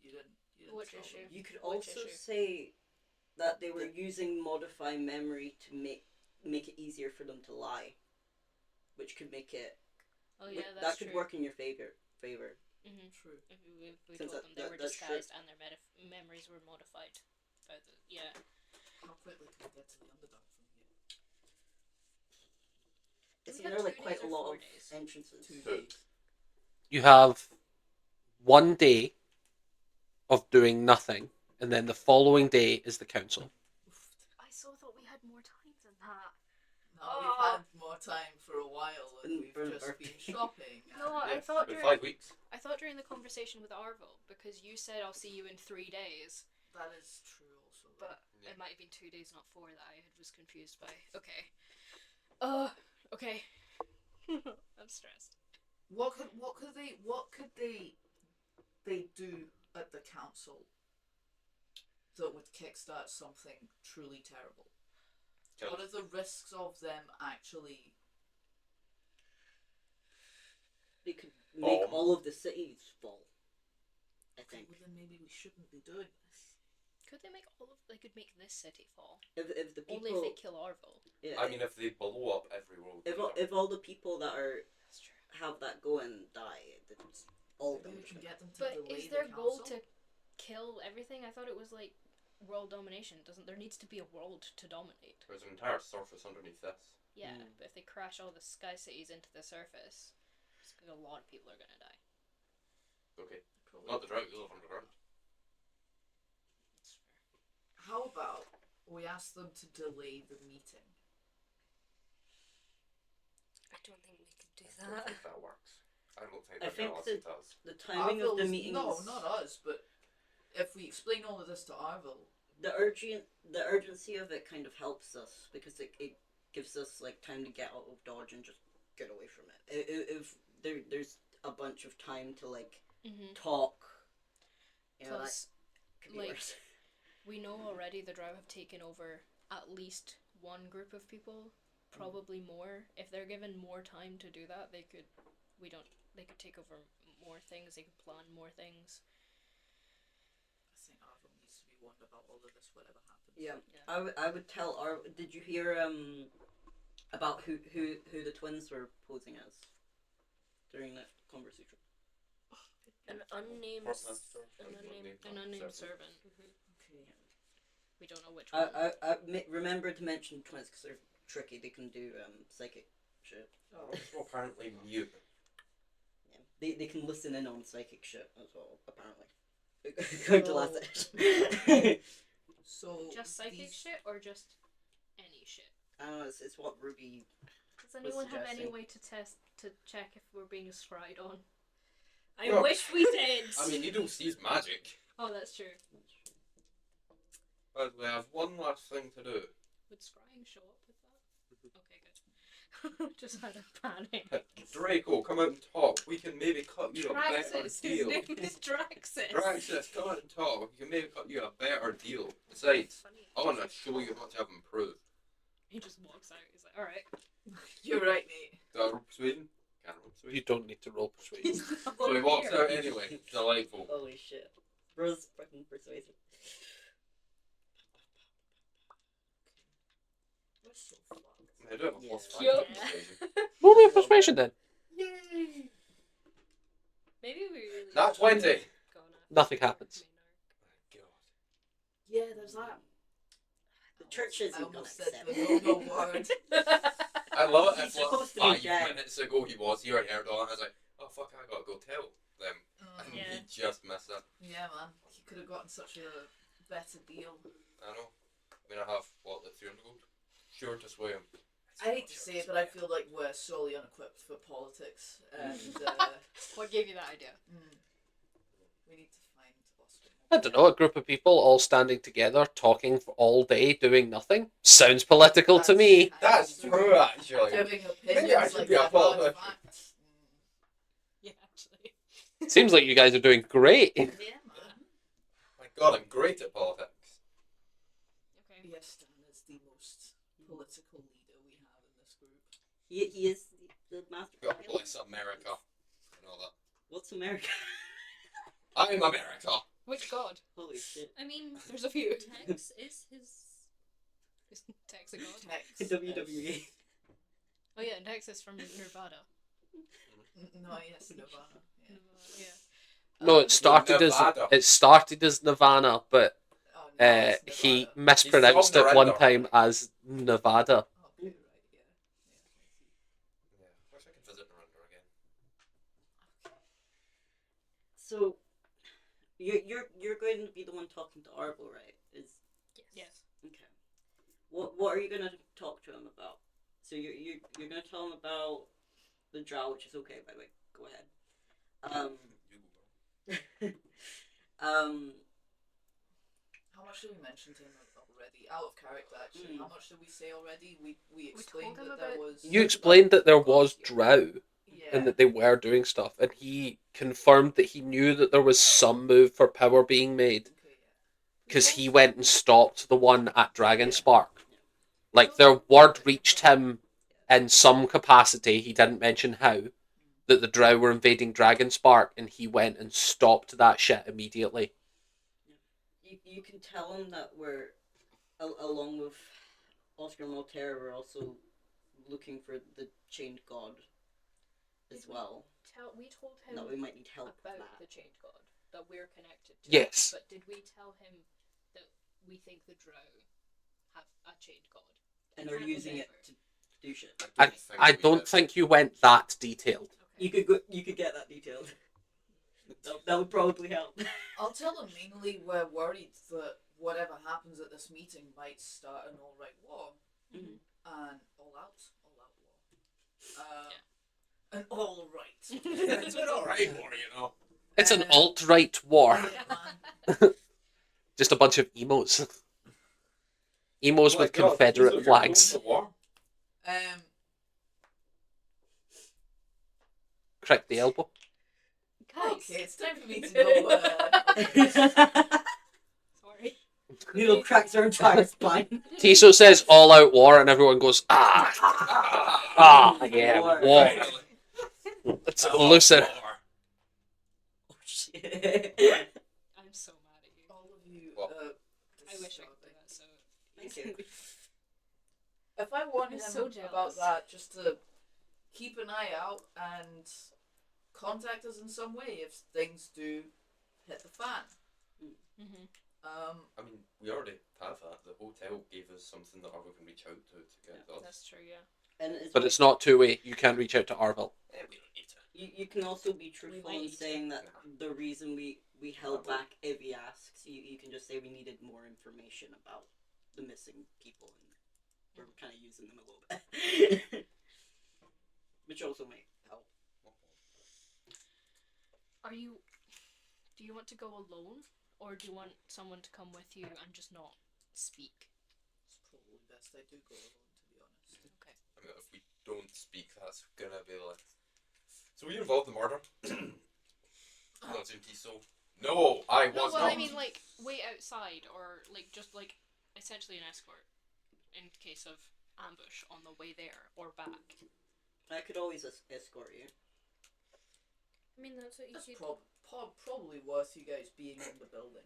C: You didn't
D: Which
C: tell
D: issue?
C: them.
E: You could
D: Which
E: also
D: issue?
E: say that they were using modify memory to make it easier for them to lie, which could make it.
D: Oh yeah,
E: that
D: that's
E: could
D: true.
E: work in your favor.
C: True.
D: If we
E: Since
D: told them they were
E: that's true.
D: disguised and their memories were modified by the
C: How quickly can we get to the Underdark from here?
E: It's
D: We had
E: there like
D: 2
E: quite
D: days
E: a
D: or
E: lot
D: 4
E: of
D: days?
E: entrances.
C: 2 days.
A: You have 1 day of doing nothing, and then the following day is the council.
D: I so thought we had more time than that.
C: No, we've had more time for a while and we've
E: For the
C: just been
E: birthday.
C: shopping.
D: No,
B: Yeah,
D: I thought
B: it's been
D: during
B: 5 weeks.
D: the conversation with Arvel, because you said I'll see you in 3 days,
C: That is true also.
D: but
B: Yeah.
D: it might have been 2 days, not 4, that I was confused by. Okay. Okay. I'm stressed.
C: What could they do at the council that would kickstart something truly terrible? What are the risks of them actually?
E: They could make
B: Bomb.
E: all of the cities fall. I think.
C: Well, then maybe we shouldn't be doing this.
D: Could they make they could make this city fall?
E: If the people.
D: Only if they kill Arvel.
E: Yeah.
B: I mean, if they blow up every road.
E: if all the people that are
D: That's true.
E: have that going die, then all of them.
C: Maybe we can get them to
D: But
C: delay
D: is their
C: the
D: goal
C: council.
D: to kill everything? I thought it was like world domination. There needs to be a world to dominate.
B: There's an entire surface underneath this.
D: Yeah, but if they crash all the sky cities into the surface, a lot of people are gonna die.
B: Okay.
C: Probably.
B: Not the drought, you live underground.
D: That's fair.
C: How about we ask them to delay the meeting?
F: I don't think we could do
B: I don't
F: that.
B: think that works. I don't think
E: I
B: that
E: think
B: reality does.
E: The timing of the
C: Arvel's-
E: meetings.
C: No, not us. But if we explain all of this to Arvel,
E: The urgency of it kind of helps us because it gives us like time to get out of Dodge and just get away from it. If there's a bunch of time to like talk, you know,
D: Plus,
E: that could be
D: like,
E: worse.
D: we know already the Drow have taken over at least one group of people, probably more. If they're given more time to do that, they could take over more things. They could plan more things.
C: I think Arvel needs to be warned about all of this, whatever happens.
E: Yeah. I would tell did you hear about who the twins were posing as during that conversation?
F: An unnamed
B: Portmaster.
D: An unnamed servant.
C: Okay.
D: We don't know which one.
E: I remember to mention twins because they're tricky. They can do psychic shit.
C: Oh.
B: Also apparently mute.
E: Yeah. They can listen in on psychic shit as well. Apparently. Going to last session.
C: So
D: Just psychic
C: these-
D: shit or just any shit?
E: I don't know. It's what Ruby.
D: Does anyone have any
E: suggesting.
D: way to check if we're being scryed on?
F: I
B: No.
F: wish we did.
B: I mean, Needle sees magic.
D: Oh, that's true.
B: But we have one last thing to do.
D: Would scrying show up with that? Okay, good. Just had a panic.
B: Draco, come out and talk. We can maybe cut you a better
F: Draxus. His
B: deal.
F: name is Draxus.
B: Draxus, come out and talk. We can maybe cut you a better deal. Besides,
F: Funny.
B: I want to show you how much I've improved.
D: He just walks out. He's like, "All right."
C: You're right, Nate.
B: Do I roll persuasion? Can't roll persuasion.
A: You don't need to roll persuasion.
B: So he walks out anyway. Delightful.
E: Holy shit. Bro's fucking persuasive.
C: We're so fucked.
B: I do have a plus
E: Yeah.
B: 5
F: Yeah.
B: persuasion.
A: Roll me a persuasion then.
B: Yay! Not 20.
F: Gone after
A: Nothing
F: the
A: happens.
F: main arc.
C: Yeah, there's that.
E: The church isn't
C: I
E: gonna
C: almost said
E: accept
C: the
E: it.
C: no word.
B: I love it
E: He's
B: if like
E: supposed to be
B: 5
E: dead.
B: minutes ago he was here and heard all, and I was like, oh fuck, I gotta go tell them. And
D: Yeah.
B: he just missed it.
C: Yeah, man. He could have gotten such a better deal.
B: I know. I mean, I have, what, like 300 gold? Sure to sway him.
C: I hate to say it, but I feel like we're sorely unequipped for politics, and
D: What gave you that idea?
C: we need to find Oscar.
A: I don't know, a group of people all standing together, talking for all day, doing nothing. Sounds political to me.
B: That's true, actually.
C: Giving
B: Maybe I
C: opinions
B: should
C: like
B: be a
C: they're hard
B: politician.
C: facts.
D: Yeah, actually.
A: Seems like you guys are doing great.
C: Yeah, man.
B: My god, I'm great at politics.
D: Okay.
C: Yes, Stan is the most political leader we have in this group.
E: He is the master.
B: God bless America. And all that.
E: What's America?
B: I'm America.
D: Which god?
E: Holy shit.
D: I mean, there's a few.
F: Tex is his.
D: Is Tex a god?
C: Tex.
E: WWE.
D: Oh yeah, and Tex is from Nirvana.
C: No, yes, Nirvana. Yeah.
D: Yeah.
A: No, it started as Nirvana, but
C: Oh, no, it's
A: he
C: Nirvana.
A: mispronounced
B: He's
A: it
B: from
A: one
B: Nirvana.
A: time as Nevada.
C: Oh, okay, right, yeah.
B: Yeah, wish I could visit Narendra again.
E: So, you're going to be the one talking to Arvo, right?
D: Yes.
E: Okay. What are you gonna talk to him about? So you're gonna tell him about the drow, which is okay, by the way. Go ahead.
C: How much did we mention to him already? Out of character, actually. How much did we say already? We explained
D: told him
C: that there
D: about-
C: was.
A: You explained that there was drow
C: Yeah.
A: and that they were doing stuff, and he confirmed that he knew that there was some move for power being made
C: Okay, yeah.
A: because he went and stopped the one at Dragonspark. Like, their word reached him in some capacity, he didn't mention how, that the drow were invading Dragonspark, and he went and stopped that shit immediately.
E: You can tell him that we're, along with Oscar and Voltaire, we're also looking for the chained god as well.
D: We told him
E: That we might need help with
D: about
E: that.
D: the chained god that we're connected to.
A: Yes.
D: But did we tell him that we think the drow have a chained god?
E: And they're using it to do shit.
A: I don't think you went that detailed.
D: Okay.
E: You could get that detailed. That would probably help.
C: I'll tell them mainly we're worried that whatever happens at this meeting might start an all-right war.
E: Mhm.
C: And all-out war. An all-right.
B: It's an alright war, you know.
A: It's an alt-right war.
C: Yeah, man.
A: Just a bunch of emos. Emos
B: Oh my
A: with
B: God,
A: Confederate
B: so you're
A: flags.
B: going to war?
A: Crack the elbow.
D: Guys.
C: Okay, it's time for me to go.
D: Sorry.
E: Needle cracks her entire spine.
A: Tiso says all-out war, and everyone goes, ah, yeah,
E: War.
A: war.
B: Finally.
A: It's
B: I love
A: lucid.
B: war.
E: Oh shit.
D: I'm so mad at you.
C: All of you.
B: What?
D: I wish I could do that so
E: Thank you.
C: If I want
D: I'm
C: him
D: so
C: about
D: jealous.
C: that, just to keep an eye out and contact us in some way if things do hit the fan.
D: Mm-hmm.
B: I mean, we already have that. The hotel gave us something that Arvo can reach out to get us.
D: That's true, yeah.
E: And
A: But it's not two-way. You can reach out to Arvel.
B: We don't need to.
E: you can also be truthful
D: might
E: in
D: need to.
E: saying that the reason we held back if he asks, you can just say we needed more information about the missing people and we're kind of using them a little bit. Which also might help.
D: Do you want to go alone? Or do you want someone to come with you and just not speak?
C: It's probably best I do go alone, to be honest.
D: Okay.
B: I mean, if we don't speak, that's gonna be like. So were you involved in the murder? Not in Tiso. No, I
D: No,
B: was
D: well,
B: not.
D: I mean, like, wait outside, or, like, just, like, essentially an escort in case of ambush on the way there or back.
E: I could always escort you.
F: I mean, that's what you
C: It's
F: should.
C: probably worth you guys being in the building.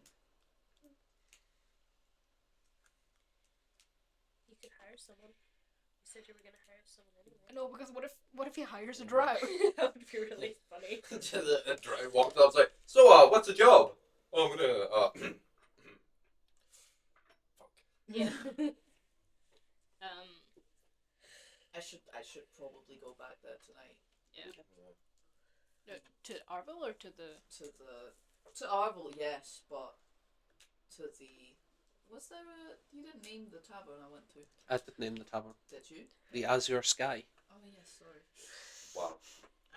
F: You could hire someone. said you were gonna hire someone anyway.
D: No, because what if he hires a drow?
F: That would be really funny.
B: The driver walked up, like, so, what's the job? Oh, I'm gonna, fuck.
F: Yeah.
C: I should probably go back there tonight
D: No, to Arvel or to the?
C: to Arvel, yes, but to the you didn't name the tavern I went to,
A: I did name the tavern.
C: did you?
A: The Azure Sky.
C: Oh yes, sorry.
B: Wow.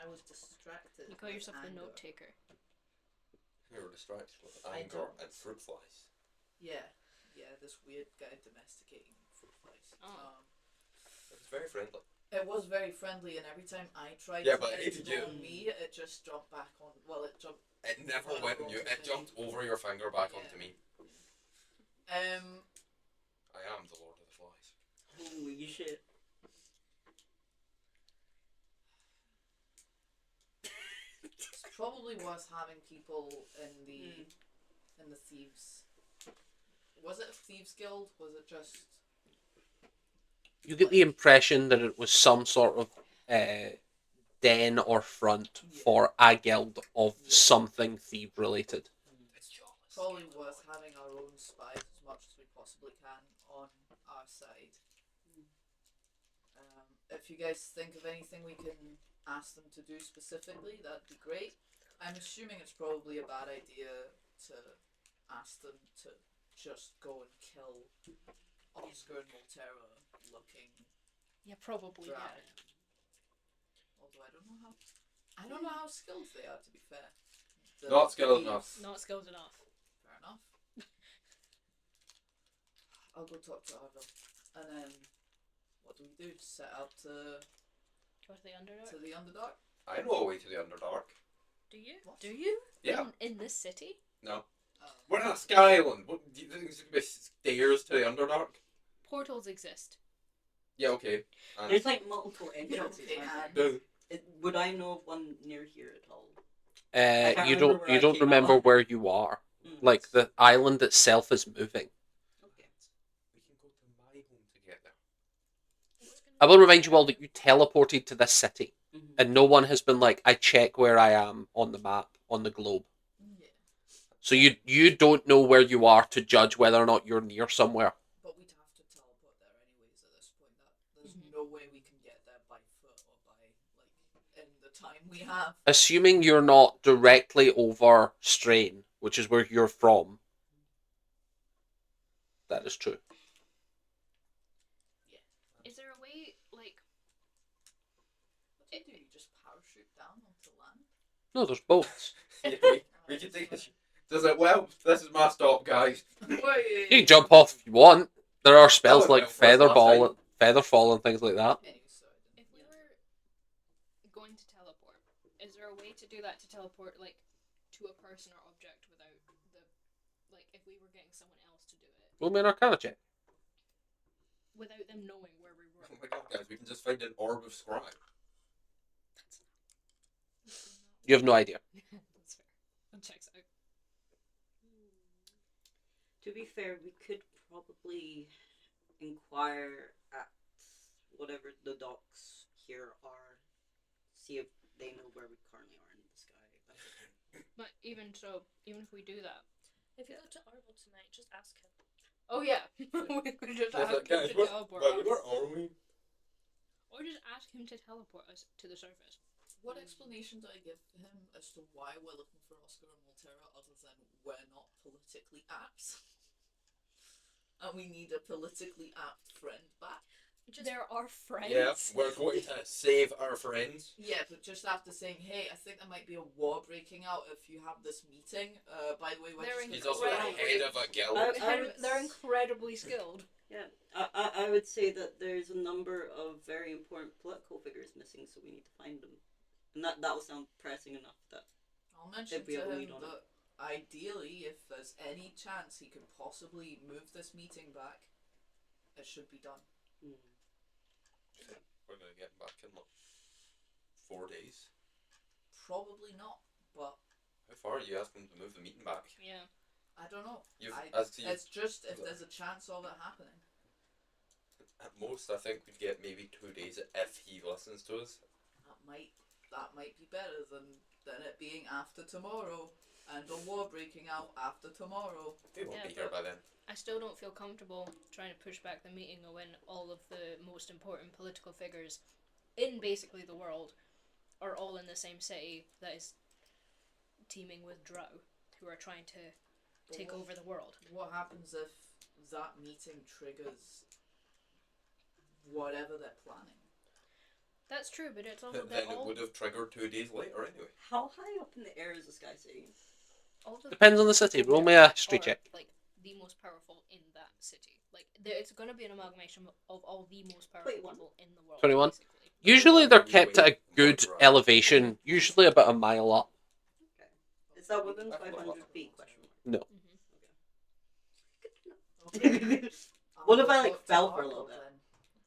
C: I was distracted.
D: You call
C: with
D: yourself the
C: anger.
D: note taker.
B: You were distracted with
C: I
B: anger
C: don't.
B: and fruit flies.
C: Yeah, this weird guy domesticating fruit flies.
D: Oh.
B: It was very friendly.
C: It was very friendly, and every time I tried
B: Yeah,
C: to
B: but
C: get
B: it
C: it to
B: hated
C: go
B: you.
C: on me, it just jumped back on. Well, it jumped.
B: It never
C: Well,
B: went on you. It
C: okay.
B: jumped over your finger back
C: Yeah.
B: onto me.
C: Um,
B: I am the Lord of the Flies.
E: Holy shit.
C: it's probably worth having people in the thieves. Was it a thieves guild? Was it just?
A: You get the impression that it was some sort of den or front
C: Yeah.
A: for a guild of
C: Yeah.
A: something thief related.
B: It's Jonas.
C: Probably worth having our own spies as much as we possibly can on our side. If you guys think of anything we can ask them to do specifically, that'd be great. I'm assuming it's probably a bad idea to ask them to just go and kill Oscar and Volterra looking
D: Yeah, probably.
C: drow.
D: Yeah.
C: Although I don't know how skilled they are, to be fair.
B: Not skilled
C: thieves.
B: enough.
D: Not skilled enough.
C: Fair enough. I'll go talk to Arvel. And then, what do we do? Set out to
D: Go to the Underdark.
C: the Underdark?
B: I know a way to the Underdark.
D: Do you?
C: What?
D: Do you?
B: Yeah.
D: In this city?
B: No.
C: Oh.
B: We're in a sky island. What, do you think there's going to be stairs to the Underdark?
D: Portals exist.
B: Yeah, okay. And
E: There's like multiple entrances.
C: Okay,
E: aren't there?
C: and
E: Would I know of one near here at all?
A: You
E: can't remember
A: don't
E: where I came
A: remember
E: out.
A: where you are.
E: Mm.
A: Like the island itself is moving.
E: Okay.
B: we can go to my home together.
A: I will remind you all that you teleported to this city,
E: Mhm.
A: and no one has been like, I check where I am on the map, on the globe.
C: yeah.
A: So you don't know where you are to judge whether or not you're near somewhere.
C: But we'd have to teleport there anyways at this point. There's
D: Mhm.
C: no way we can get there by foot or by in the time we have.
A: Assuming you're not directly over Strain, which is where you're from. That is true.
D: Is there a way, like,
C: What do you do? You just parachute down onto land?
A: No, there's boats.
B: Yeah, we can take a Does it? Well, this is my stop, guys.
A: You can jump off if you want. There are spells
B: Oh,
A: like
B: yeah, first last time.
A: Featherfall and things like that.
C: Anyway, sorry.
D: if we were going to teleport, is there a way to do that to teleport, like, to a person or object without the, like, if we were getting someone else to do it,
A: Roll me an Arcana check.
D: without them knowing where we were?
B: Oh my god, guys, we can just find an orb of scribe.
A: You have no idea.
D: That's fair. That checks out.
E: To be fair, we could probably inquire at whatever the docks here are, see if they know where we currently are in the sky.
D: But even so, even if we do that,
F: If you go to Arvel tonight, just ask him.
D: oh yeah, we could just
B: Yes,
D: ask him
B: guys,
D: to
B: where,
D: teleport
B: where,
D: us.
B: where are we?
D: Or just ask him to teleport us to the surface.
C: What explanation do I give to him as to why we're looking for Oscar and Volterra other than we're not politically apt? And we need a politically apt friend back?
D: There are friends.
B: Yeah, we're going to save our friends.
C: Yeah, but just after saying, hey, I think there might be a war breaking out if you have this meeting. By the way, we're
D: They're
C: just
B: He's
C: gonna
B: also the
D: Incredibly-
B: head of a guild.
D: They're incredibly skilled.
E: Yeah, I would say that there's a number of very important political figures missing, so we need to find them. And that will sound pressing enough that
C: I'll mention
E: if we
C: to
E: have a
C: him
E: lead on
C: that ideally, if there's any chance he could possibly move this meeting back, it should be done.
B: We're going to get back in like 4 days.
C: Probably not, but
B: How far are you asking to move the meeting back?
D: Yeah.
C: I don't know.
B: You've
C: I,
B: asked you.
C: it's just if there's a chance of it happening.
B: At most, I think we'd get maybe 2 days if he listens to us.
C: That might be better than it being after tomorrow and a war breaking out after tomorrow.
B: He won't
D: Yeah,
B: be here by then.
D: I still don't feel comfortable trying to push back the meeting when all of the most important political figures in basically the world are all in the same city that is teeming with drow who are trying to take over the world.
C: What happens if that meeting triggers whatever they're planning?
D: That's true, but it's also
B: Then it would have triggered 2 days later anyway.
E: How high up in the air is this guy saying?
D: all the
A: Depends on the city. Roll me a history
D: are,
A: check.
D: Like the most powerful in that city. Like it's going to be an amalgamation of all the most powerful
E: 21.
D: people in the world.
A: 21?
D: Basically.
A: Usually they're kept at a good elevation, usually about a mile up.
E: Is that within 500 feet? Question
A: No.
E: mark. What if I fell for a little bit?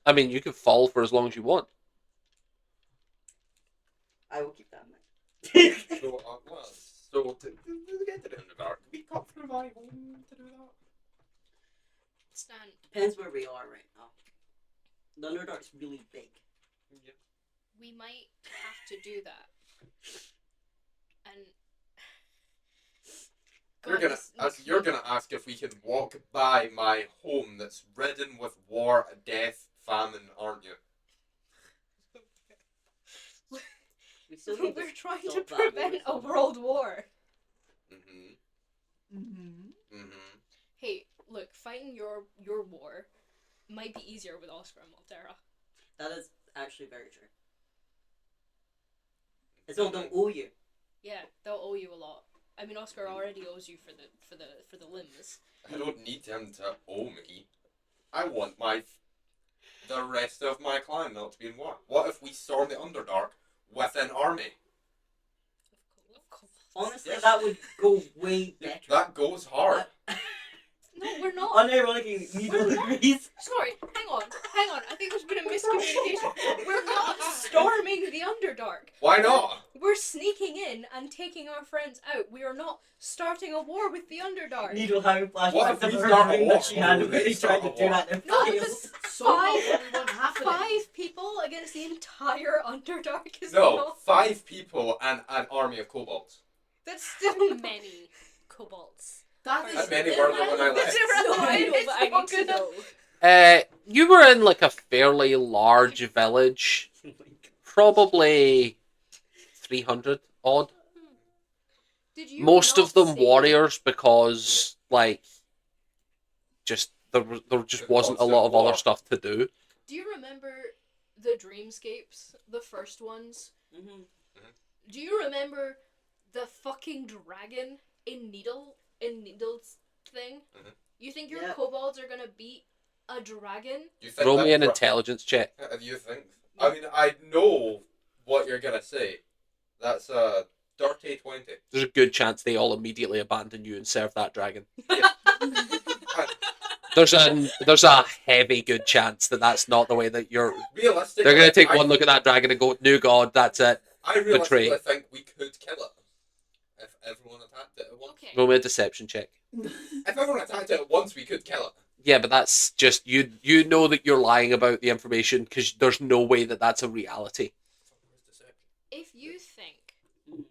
A: I mean, you can fall for as long as you want.
E: I will keep that in mind.
B: So to get to the Underdark, we got through my home to do that.
D: Stan,
E: Depends where we are right now. The Underdark's really big.
D: we might have to do that. And
B: You're gonna ask if we can walk by my home that's ridden with war, death, famine, aren't you?
E: We still need
D: we're trying to
E: stop that
D: prevent a
E: war.
D: world war. Hey, look, fighting your war might be easier with Oscar and Maltera.
E: That is actually very true. It's all don't owe you.
D: Yeah, they'll owe you a lot. I mean, Oscar already owes you for the limbs.
B: I don't need him to owe me. I want the rest of my clan not to be in war. What if we storm the Underdark with an army?
D: Of course.
E: Honestly,
B: Yes.
E: that would go way better.
B: That goes hard.
D: No, we're not.
E: Unironically, Needle agrees.
D: Sorry, hang on. I think there's been a miscommunication. We're not storming the Underdark.
B: Why not?
D: We're sneaking in and taking our friends out. We are not starting a war with the Underdark.
E: Needle having flashbacks
B: What if
E: of
B: we
E: her
B: start a
E: dream
B: war?
E: that she had
B: What if
E: when
B: we
E: she tried
B: start
E: to
B: a
E: do
B: war?
E: that and
D: No,
E: failed.
D: because
C: So
D: Five-
C: everyone happening.
D: 5 people against the entire Underdark is
B: No,
D: not...
B: 5 people and an army of kobolds.
D: That's still many kobolds.
C: That
B: How many were there when I left?
D: I need to know.
A: You were in like a fairly large village, probably 300 odd.
D: Did you
A: Most
D: not
A: of them
D: see-
A: warriors because like just there just wasn't a lot of other stuff to do.
D: Do you remember the Dreamscapes, the first ones?
E: Mhm.
D: Do you remember the fucking dragon in Needle's thing?
B: Mhm.
D: You think your
E: Yeah.
D: kobolds are gonna beat a dragon?
B: You think
A: Roll me
B: that
A: an
B: for-
A: intelligence check.
B: You think? I mean, I know what you're gonna say. That's a dirty 20.
A: There's a good chance they all immediately abandon you and serve that dragon. There's a heavy good chance that that's not the way that you're.
B: Realistically,
A: They're gonna take
B: I
A: one look at that dragon and go, "No God, that's it."
B: I realistically
A: betray.
B: think we could kill it if everyone attacked it at once.
D: Okay.
A: Roll me a deception check.
B: If everyone attacked it at once, we could kill it.
A: Yeah, but that's just you. You know that you're lying about the information because there's no way that that's a reality.
D: If you think
E: Mhm.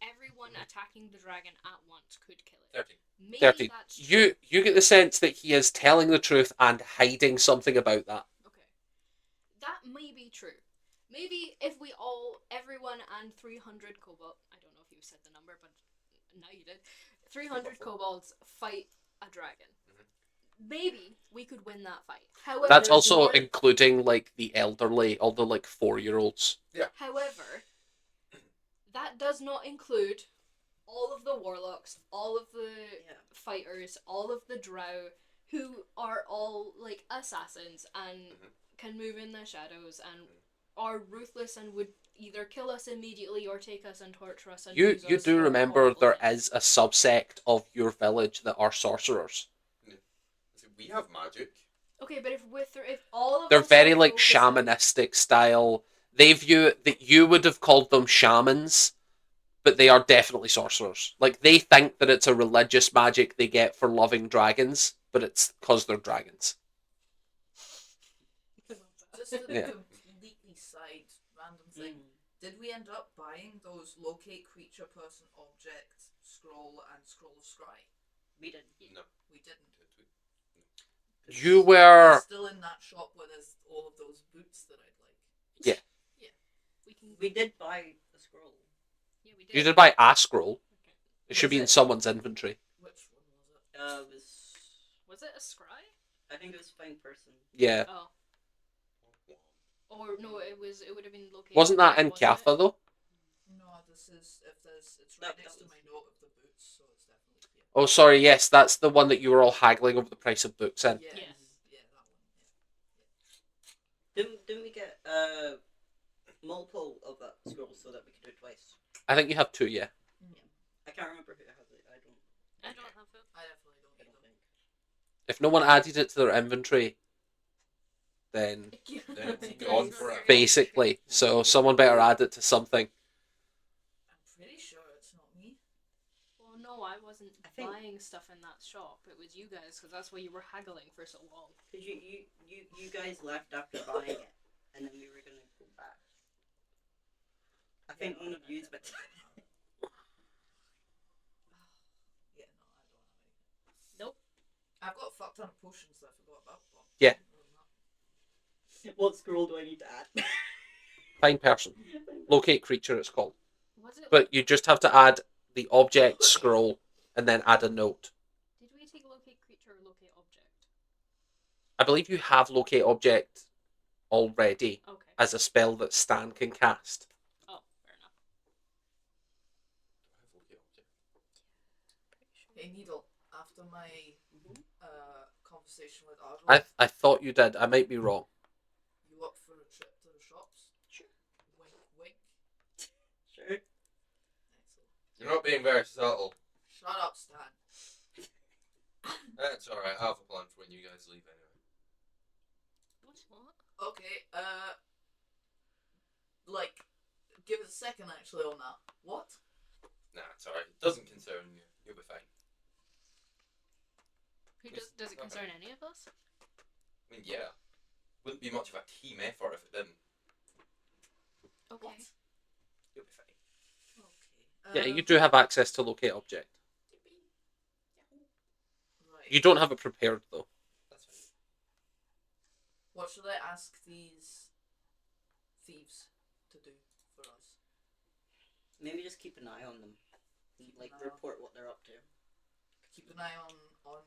D: everyone attacking the dragon at once could kill it,
B: 13.
D: maybe
A: 13.
D: that's
A: You get the sense that he is telling the truth and hiding something about that.
D: Okay. That may be true. Maybe if everyone and 300 kobolds, I don't know if you said the number, but now you did, 300 kobolds fight a dragon. Maybe we could win that fight. However,
A: That's also
D: more-
A: including like the elderly, all the like 4-year-olds.
D: However, that does not include all of the warlocks, all of the fighters, all of the drow, who are all like assassins and can move in the shadows and are ruthless and would either kill us immediately or take us and torture us. And
A: You
D: use us
A: do
D: for
A: remember
D: horrible
A: there
D: things.
A: is a subsect of your village that are sorcerers.
B: We have magic.
D: Okay, but if all of
A: They're
D: us
A: very
D: are
A: like
D: focusing-
A: shamanistic style. They view that you would have called them shamans, but they are definitely sorcerers. Like they think that it's a religious magic they get for loving dragons, but it's because they're dragons.
C: Just a
A: Yeah.
C: completely side random thing.
E: Mm.
C: Did we end up buying those locate creature, person, object, scroll, and scroll of scry?
E: We did.
B: No.
C: We didn't.
A: You
C: They're
A: were.
C: still in that shop where there's all of those boots that I'd like.
D: We can.
E: We did buy the scroll.
D: Yeah, we did.
A: You did buy a scroll.
D: Okay.
A: It should be in
C: Was it?
A: someone's inventory.
C: Which one was it?
E: It was.
D: Was it a scry?
E: I think it was find person.
A: Yeah.
D: Oh. Or no, it was. It would have been located.
A: Wasn't that in
D: wasn't it?
A: Katha though?
C: No, this is if there's. It's right
E: That
C: next to
E: was-
C: my note of the boots, so it's definitely here.
A: Oh, sorry. Yes, that's the one that you were all haggling over the price of books in.
C: Yes.
D: Yeah.
C: Yeah, that one.
E: Didn't we get multiple of that scroll so that we could do it twice?
A: I think you have two. Yeah.
E: I can't remember who has it. I don't.
D: I don't have it.
C: I definitely don't
E: I
C: need
E: don't
C: them.
E: think.
A: If no one added it to their inventory, then
B: Then it's gone forever.
A: basically, so someone better add it to something.
C: I'm pretty sure it's not me.
D: Well, no, I wasn't
E: I think-
D: buying stuff in that shop. It was you guys, because that's why you were haggling for so long.
E: Cause you guys left after buying it, and then we were gonna go back. I think one of you's but
C: Yeah, no, I don't have any.
D: Nope.
C: I've got a fuck ton of potions that I forgot about. But
A: Yeah.
E: what scroll do I need to add?
A: Find person. Locate creature, it's called.
D: Was it?
A: But you just have to add the object scroll and then add a note.
D: Did we take locate creature or locate object?
A: I believe you have locate object already
D: Okay.
A: as a spell that Stan can cast.
D: Oh, fair enough.
C: Hey, Needle, after my
E: Mhm.
C: conversation with Arvo,
A: I thought you did. I might be wrong.
C: you up for a trip to the shops?
E: Sure.
C: Wink, wink.
E: Sure.
C: Excellent.
B: You're not being very subtle.
C: Shut up, Stan.
B: That's alright. I have a plan for when you guys leave anyway.
D: What?
C: Okay, like, give us a second actually on that. What?
B: Nah, it's alright. It doesn't concern you. You'll be fine.
D: Does it concern any of us?
B: I mean, yeah. Wouldn't be much of a team effort if it didn't.
D: Okay.
C: What?
B: You'll be fine.
C: Okay.
A: Yeah, you do have access to locate object.
C: Right.
A: You don't have it prepared though.
B: That's fine.
C: What should I ask these thieves to do for us?
E: Maybe just keep an eye on them. Like
C: an eye on-
E: report what they're up to.
C: Keep an eye on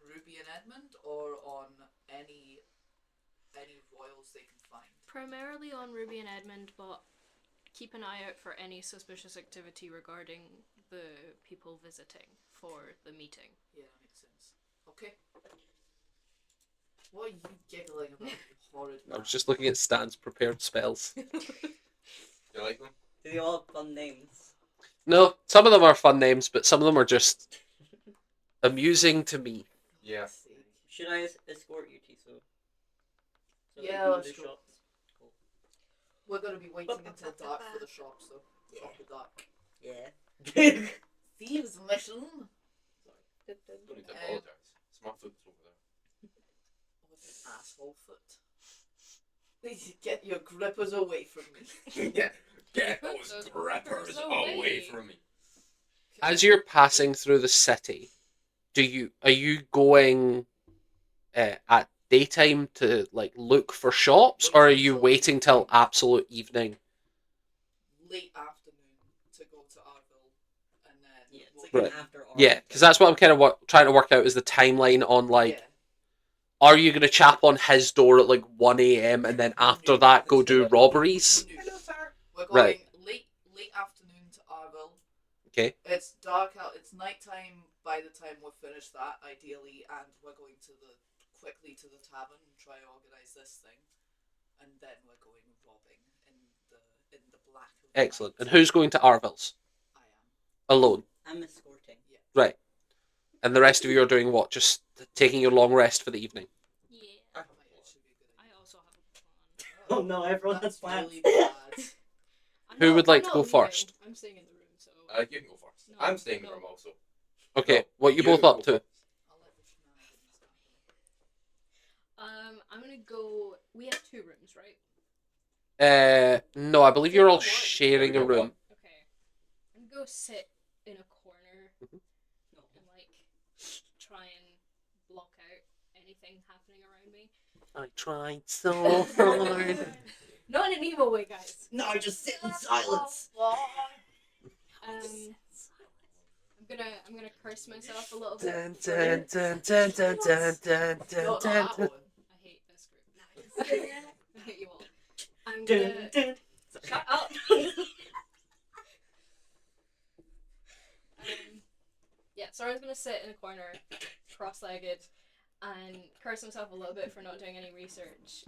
C: Ruby and Edmund, or on any royals they can find.
D: Primarily on Ruby and Edmund, but keep an eye out for any suspicious activity regarding the people visiting for the meeting.
C: Yeah, that makes sense. Okay. What are you giggling about, you horrid
A: I
C: man?
A: was just looking at Stan's prepared spells.
B: You like them?
E: They all have fun names.
A: No, some of them are fun names, but some of them are just amusing to me.
B: Yeah.
E: Should I escort you, Tiso? So
C: Yeah,
E: we can
C: let's
E: do
C: go.
E: shots? Cool.
C: We're gonna be waiting until dark for the shop, so
E: Yeah.
C: proper dark.
E: Yeah.
C: Thieves mission.
B: Don't need to apologise. Smart foot's over there.
C: With an asshole foot. Please get your grippers away from me.
B: Yeah. Get
D: those
B: those
D: grippers
B: grippers
D: away.
B: away from me.
A: As you're passing through the city, are you going at daytime to like look for shops, or are you waiting till absolute evening?
C: Late afternoon to go to Arville, and then
E: Yeah, it's
C: we'll
E: like
C: go-
E: an
A: Right.
E: after hour.
A: Yeah, because that's what I'm kind of trying to work out is the timeline on like,
C: yeah.
A: are you going to chap on his door at like 1 a.m. and then after that go do robberies?
C: Hello, sir. We're going
A: Right.
C: late afternoon to Arville.
A: Okay.
C: It's dark out. It's nighttime by the time we've finished that, ideally, and we're going quickly to the tavern and try to organize this thing, and then we're going robbing in the black. Of the
A: Excellent.
C: night.
A: And who's going to Arville's?
C: I am.
A: Alone.
E: I'm escorting.
A: Right. And the rest of you are doing what? Just taking your long rest for the evening?
D: Yeah.
C: That might actually be a good
D: I
C: idea.
D: also have a plan.
E: Oh no, everyone has
C: That's
E: plans.
C: really bad.
A: Who would like to
D: I'm
A: go
D: not leaving.
A: first?
D: I'm staying in the room, so.
B: You can go first.
D: No,
B: I'm staying in the
D: no.
B: room also.
A: Okay,
B: No,
A: what you both up
B: go
A: to?
B: first.
C: I'll let the shenanigans happen.
D: I'm gonna go. We have 2 rooms, right?
A: No, I believe you're all
D: Take a one.
A: sharing a room.
D: Okay. I'm gonna go sit in a corner
A: Mhm.
D: and like try and block out anything happening around me.
A: I tried so hard.
D: Not in an evil way, guys.
E: No, just sit in silence.
D: I'm gonna curse myself a little bit.
A: Dun,
D: for
A: dun,
D: it.
A: dun, dun, dun, dun, dun, dun,
C: Not
A: dun,
C: that
A: dun.
C: one.
D: I hate this group. I hate you all. I'm
E: Dun,
D: gonna
E: dun.
D: shut up. Yeah, so I was gonna sit in a corner, cross-legged, and curse myself a little bit for not doing any research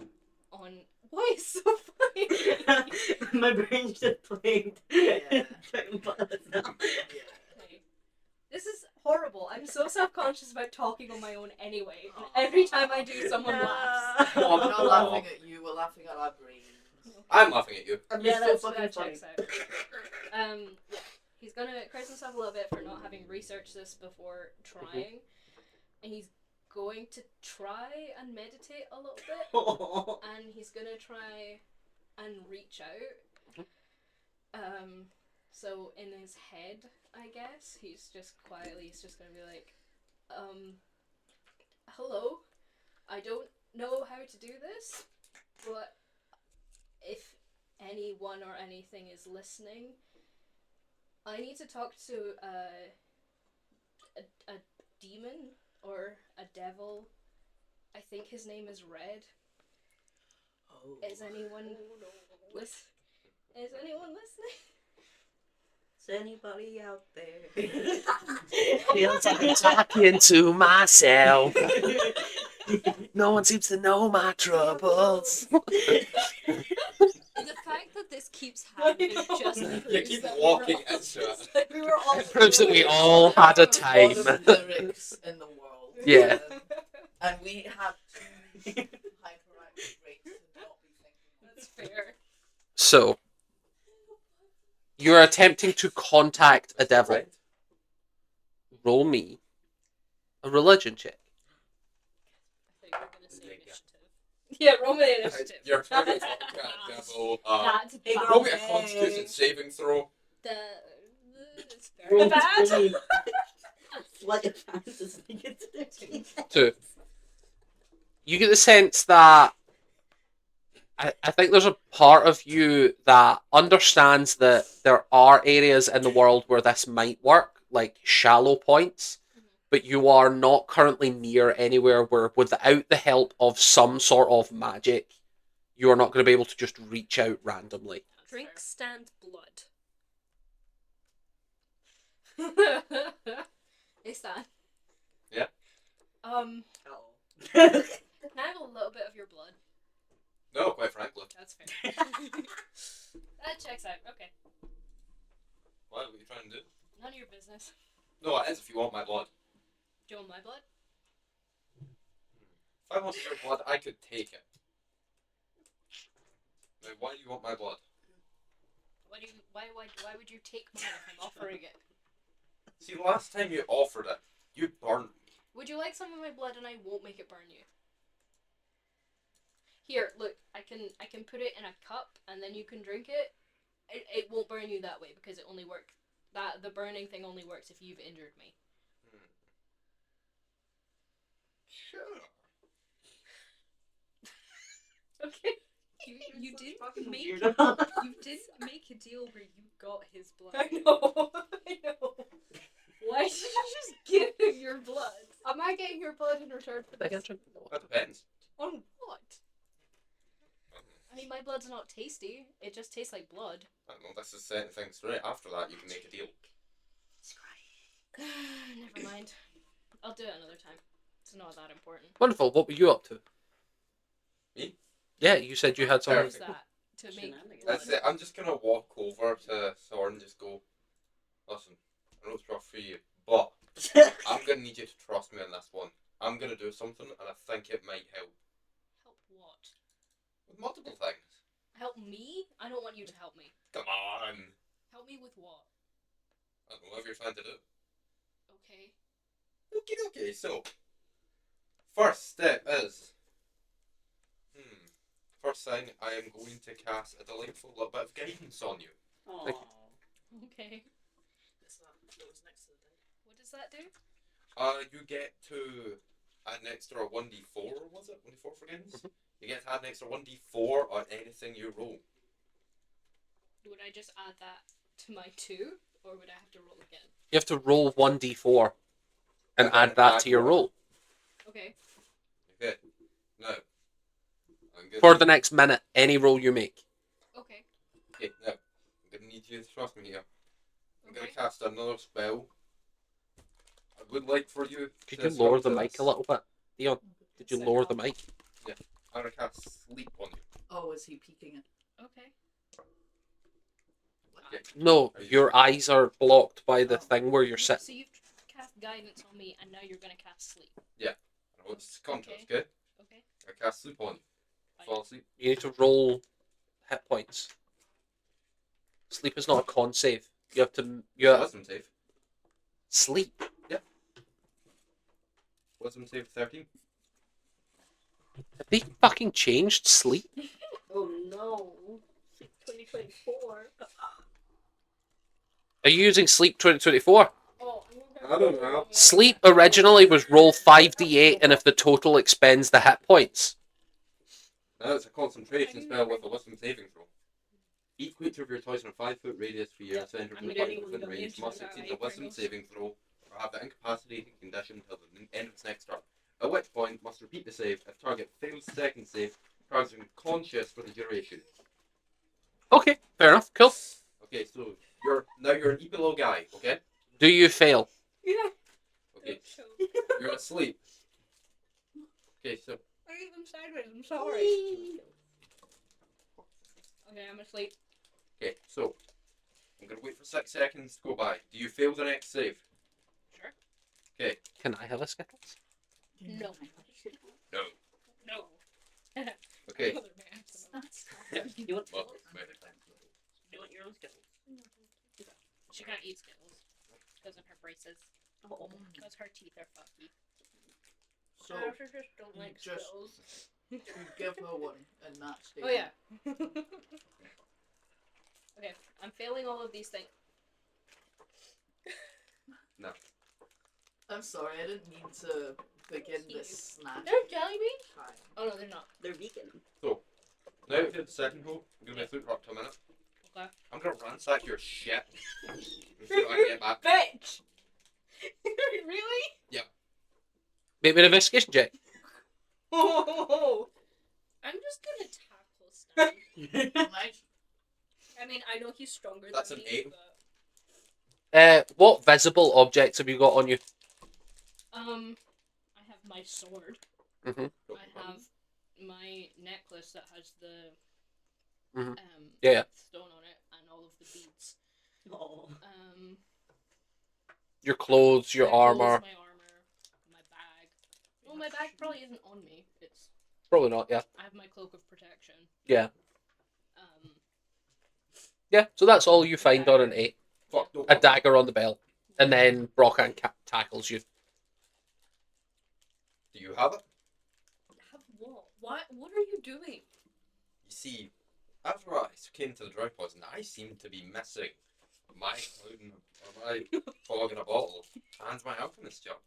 D: on why it's so funny.
E: My brain's just playing.
C: Yeah.
E: Dragon Ball now.
D: Okay. This is horrible. I'm so self-conscious about talking on my own anyway. And every time I do, someone laughs.
C: We're not laughing at you, we're laughing at our brains.
B: I'm laughing at you.
E: I'm
D: Yeah,
E: just so
D: that's
E: fucking
D: that
E: funny.
D: checks out. Yeah. He's gonna curse himself a little bit for not having researched this before trying. And he's going to try and meditate a little bit. And he's gonna try and reach out. So in his head, I guess, he's just gonna be like, hello, I don't know how to do this, but if anyone or anything is listening, I need to talk to a demon or a devil. I think his name is Red.
E: Oh.
D: Is anyone Is anyone listening?
E: Is anybody out there?
A: Feels like I'm talking to myself. No one seems to know my troubles.
F: The fact that this keeps happening just
B: You
F: proves
B: keep
F: that
B: walking
F: we were
B: into it.
F: all-
E: We were all.
A: It proves that we all had a time.
C: Bottom lyrics in the world.
A: Yeah.
C: And we have two hyperactive brains to not be thinking.
D: That's fair.
A: So, you're attempting to contact a devil.
B: Right.
A: Roll me a religion check.
F: I thought you were gonna say initiative.
D: Yeah, roll me the initiative.
B: You're trying to talk to a devil.
D: That's
E: Hey,
D: bad.
B: Roll me a constitution saving throw.
D: It's very bad.
E: Slight chance to sneak into their teeth.
A: 2. You get the sense that I think there's a part of you that understands that there are areas in the world where this might work, like shallow points, but you are not currently near anywhere where, without the help of some sort of magic, you are not going to be able to just reach out randomly.
F: Drink stand blood.
D: Hey, Stan.
B: Yeah?
D: Can
E: Oh.
D: I have a little bit of your blood?
B: No, quite frankly.
D: That's fair. That checks out. Okay.
B: What are you trying to do?
D: None of your business.
B: No, it is if you want my blood.
D: Do you want my blood?
B: If I wanted your blood, I could take it. Now, why do you want my blood?
D: Why would you take mine if I'm offering it?
B: See, last time you offered it, you burned me.
D: Would you like some of my blood and I won't make it burn you? Here, look, I can put it in a cup and then you can drink it. It won't burn you that way because it only works. The burning thing only works if you've injured me.
B: Sure.
F: Okay. You
E: so
F: did
E: fucking
F: make
E: weird.
F: you did make a deal where you got his blood.
D: I know. Why did you just give him your blood? Am I getting your blood in return for this?
B: That depends.
D: On what? I mean, my blood's not tasty. It just tastes like blood.
B: I don't know, this is setting things straight. After that, you can make a deal.
D: Never mind. I'll do it another time. It's not that important.
A: Wonderful. What were you up to?
B: Me?
A: Yeah, you said you had
D: What
A: something.
D: was that? To make
E: Shenanigans.
D: blood.
B: That's it. I'm just gonna walk over to Thor and just go, listen, I know it's rough for you, but I'm gonna need you to trust me on this one. I'm gonna do something and I think it might help.
D: Help what?
B: With multiple things.
D: Help me? I don't want you to help me.
B: Come on.
D: Help me with what?
B: I don't know what you're trying to do.
D: Okay.
B: Okay, so first step is first thing, I am going to cast a delightful little bit of guidance on you.
E: Aww.
D: Okay.
C: It's that goes next to the dead.
D: What does that do?
B: You get to add an extra 1d4, was it? 1d4 for guidance?
A: Mhm.
B: You get to add an extra 1d4 on anything you roll.
D: Would I just add that to my 2, or would I have to roll again?
A: You have to roll 1d4 and
B: And then
A: add that
B: add
A: to your
B: one.
A: roll
D: Okay.
B: Okay. Now, I'm gonna
A: for the next minute. Any roll you make.
D: Okay.
B: Okay, now, I'm gonna need you to trust me here. I'm gonna
D: Okay.
B: cast another spell. I would like for you
A: Could
B: to
A: you lower
B: swim
A: the
B: to
A: mic
B: this.
A: a little bit, Dion? Could you lower the mic?
B: I'm gonna cast sleep on you.
C: Oh, is he peeking it?
D: Okay.
B: Okay.
A: No,
B: Are you
A: your
B: sure?
A: eyes are blocked by the
C: Oh.
A: thing where you're sitting.
D: So you've cast guidance on me, and now you're gonna cast sleep.
B: I want this contrast, okay?
D: Okay.
B: I cast sleep on you.
D: Fine.
B: Fall asleep.
A: You need to roll hit points. Sleep is not a con save. You have to.
B: Wisdom save.
A: Sleep.
B: Wisdom save 13.
A: Have they fucking changed sleep?
F: Oh no. 2024.
A: Are you using Sleep 2024?
F: Oh,
B: I don't know.
A: Sleep originally was roll 5d8, and if the total expends the hit points.
B: Now it's a concentration
D: I do
B: spell
D: know.
B: with a wisdom saving throw. Each creature of your choice in a 5-foot radius for your
F: Yep,
B: center
F: I'm
B: from the
F: getting
B: button within
F: one
B: range
F: going
B: must
F: into
B: succeed
F: the
B: a wisdom
F: eye
B: saving throw or have the incapacitating condition until the end of its next turn. At which point must repeat the save. If target fails second save, target is unconscious for the duration.
A: Okay, fair enough. Cool.
B: Okay, so you're an Epilo guy, okay?
A: Do you fail?
F: Yeah.
B: Okay, you're asleep. Okay, so
D: I ate them sideways. I'm sorry. Okay, I'm asleep.
B: okay, so I'm gonna wait for 6 seconds to go by. Do you fail the next save?
D: Sure.
B: Okay.
A: Can I have a Skittles?
D: No.
B: No.
D: No.
B: Okay.
D: Other man.
E: You want
B: Well,
E: You want your own Skittles?
D: She can't eat Skittles because of her braces.
E: Oh.
D: Because her teeth are fucky.
C: So
D: I just don't
C: you
D: like
C: just-
D: Skittles.
C: you give her one in that state.
D: Oh yeah. Okay, I'm failing all of these things.
C: I'm sorry, I didn't mean to begin this snack
D: They're jelly beans?
C: time.
D: Oh no, they're not.
E: They're vegan.
B: now we did the second hole. I'm gonna be asleep for up to a minute.
D: Okay.
B: I'm gonna ransack your shit. Until I get back.
D: Bitch! Really?
A: Make me an investigation check.
D: Oh! I'm just gonna tackle Stan.
C: Nice.
D: I mean, I know he's stronger
B: That's
D: than
B: an
D: me,
B: 8.
D: but
A: What visible objects have you got on you?
D: I have my sword.
A: Mhm.
D: I have my necklace that has the
A: Mhm. Yeah.
D: stone on it and all of the beads.
E: Oh.
A: Your clothes, your
D: my clothes,
A: armor.
D: my armor, my bag. Well, my bag probably isn't on me. It's
A: Probably not. Yeah.
D: I have my cloak of protection.
A: Yeah.
D: Um,
A: Yeah. So that's all you find on an 8.
B: Fuck, no
A: A
B: problem.
A: dagger on the belt, and then Brockan tackles you.
B: Do you have it?
D: have what? What are you doing?
B: You see, after I came to the dry poison, I seem to be missing my cloud or my fog in a bottle and my alchemist job.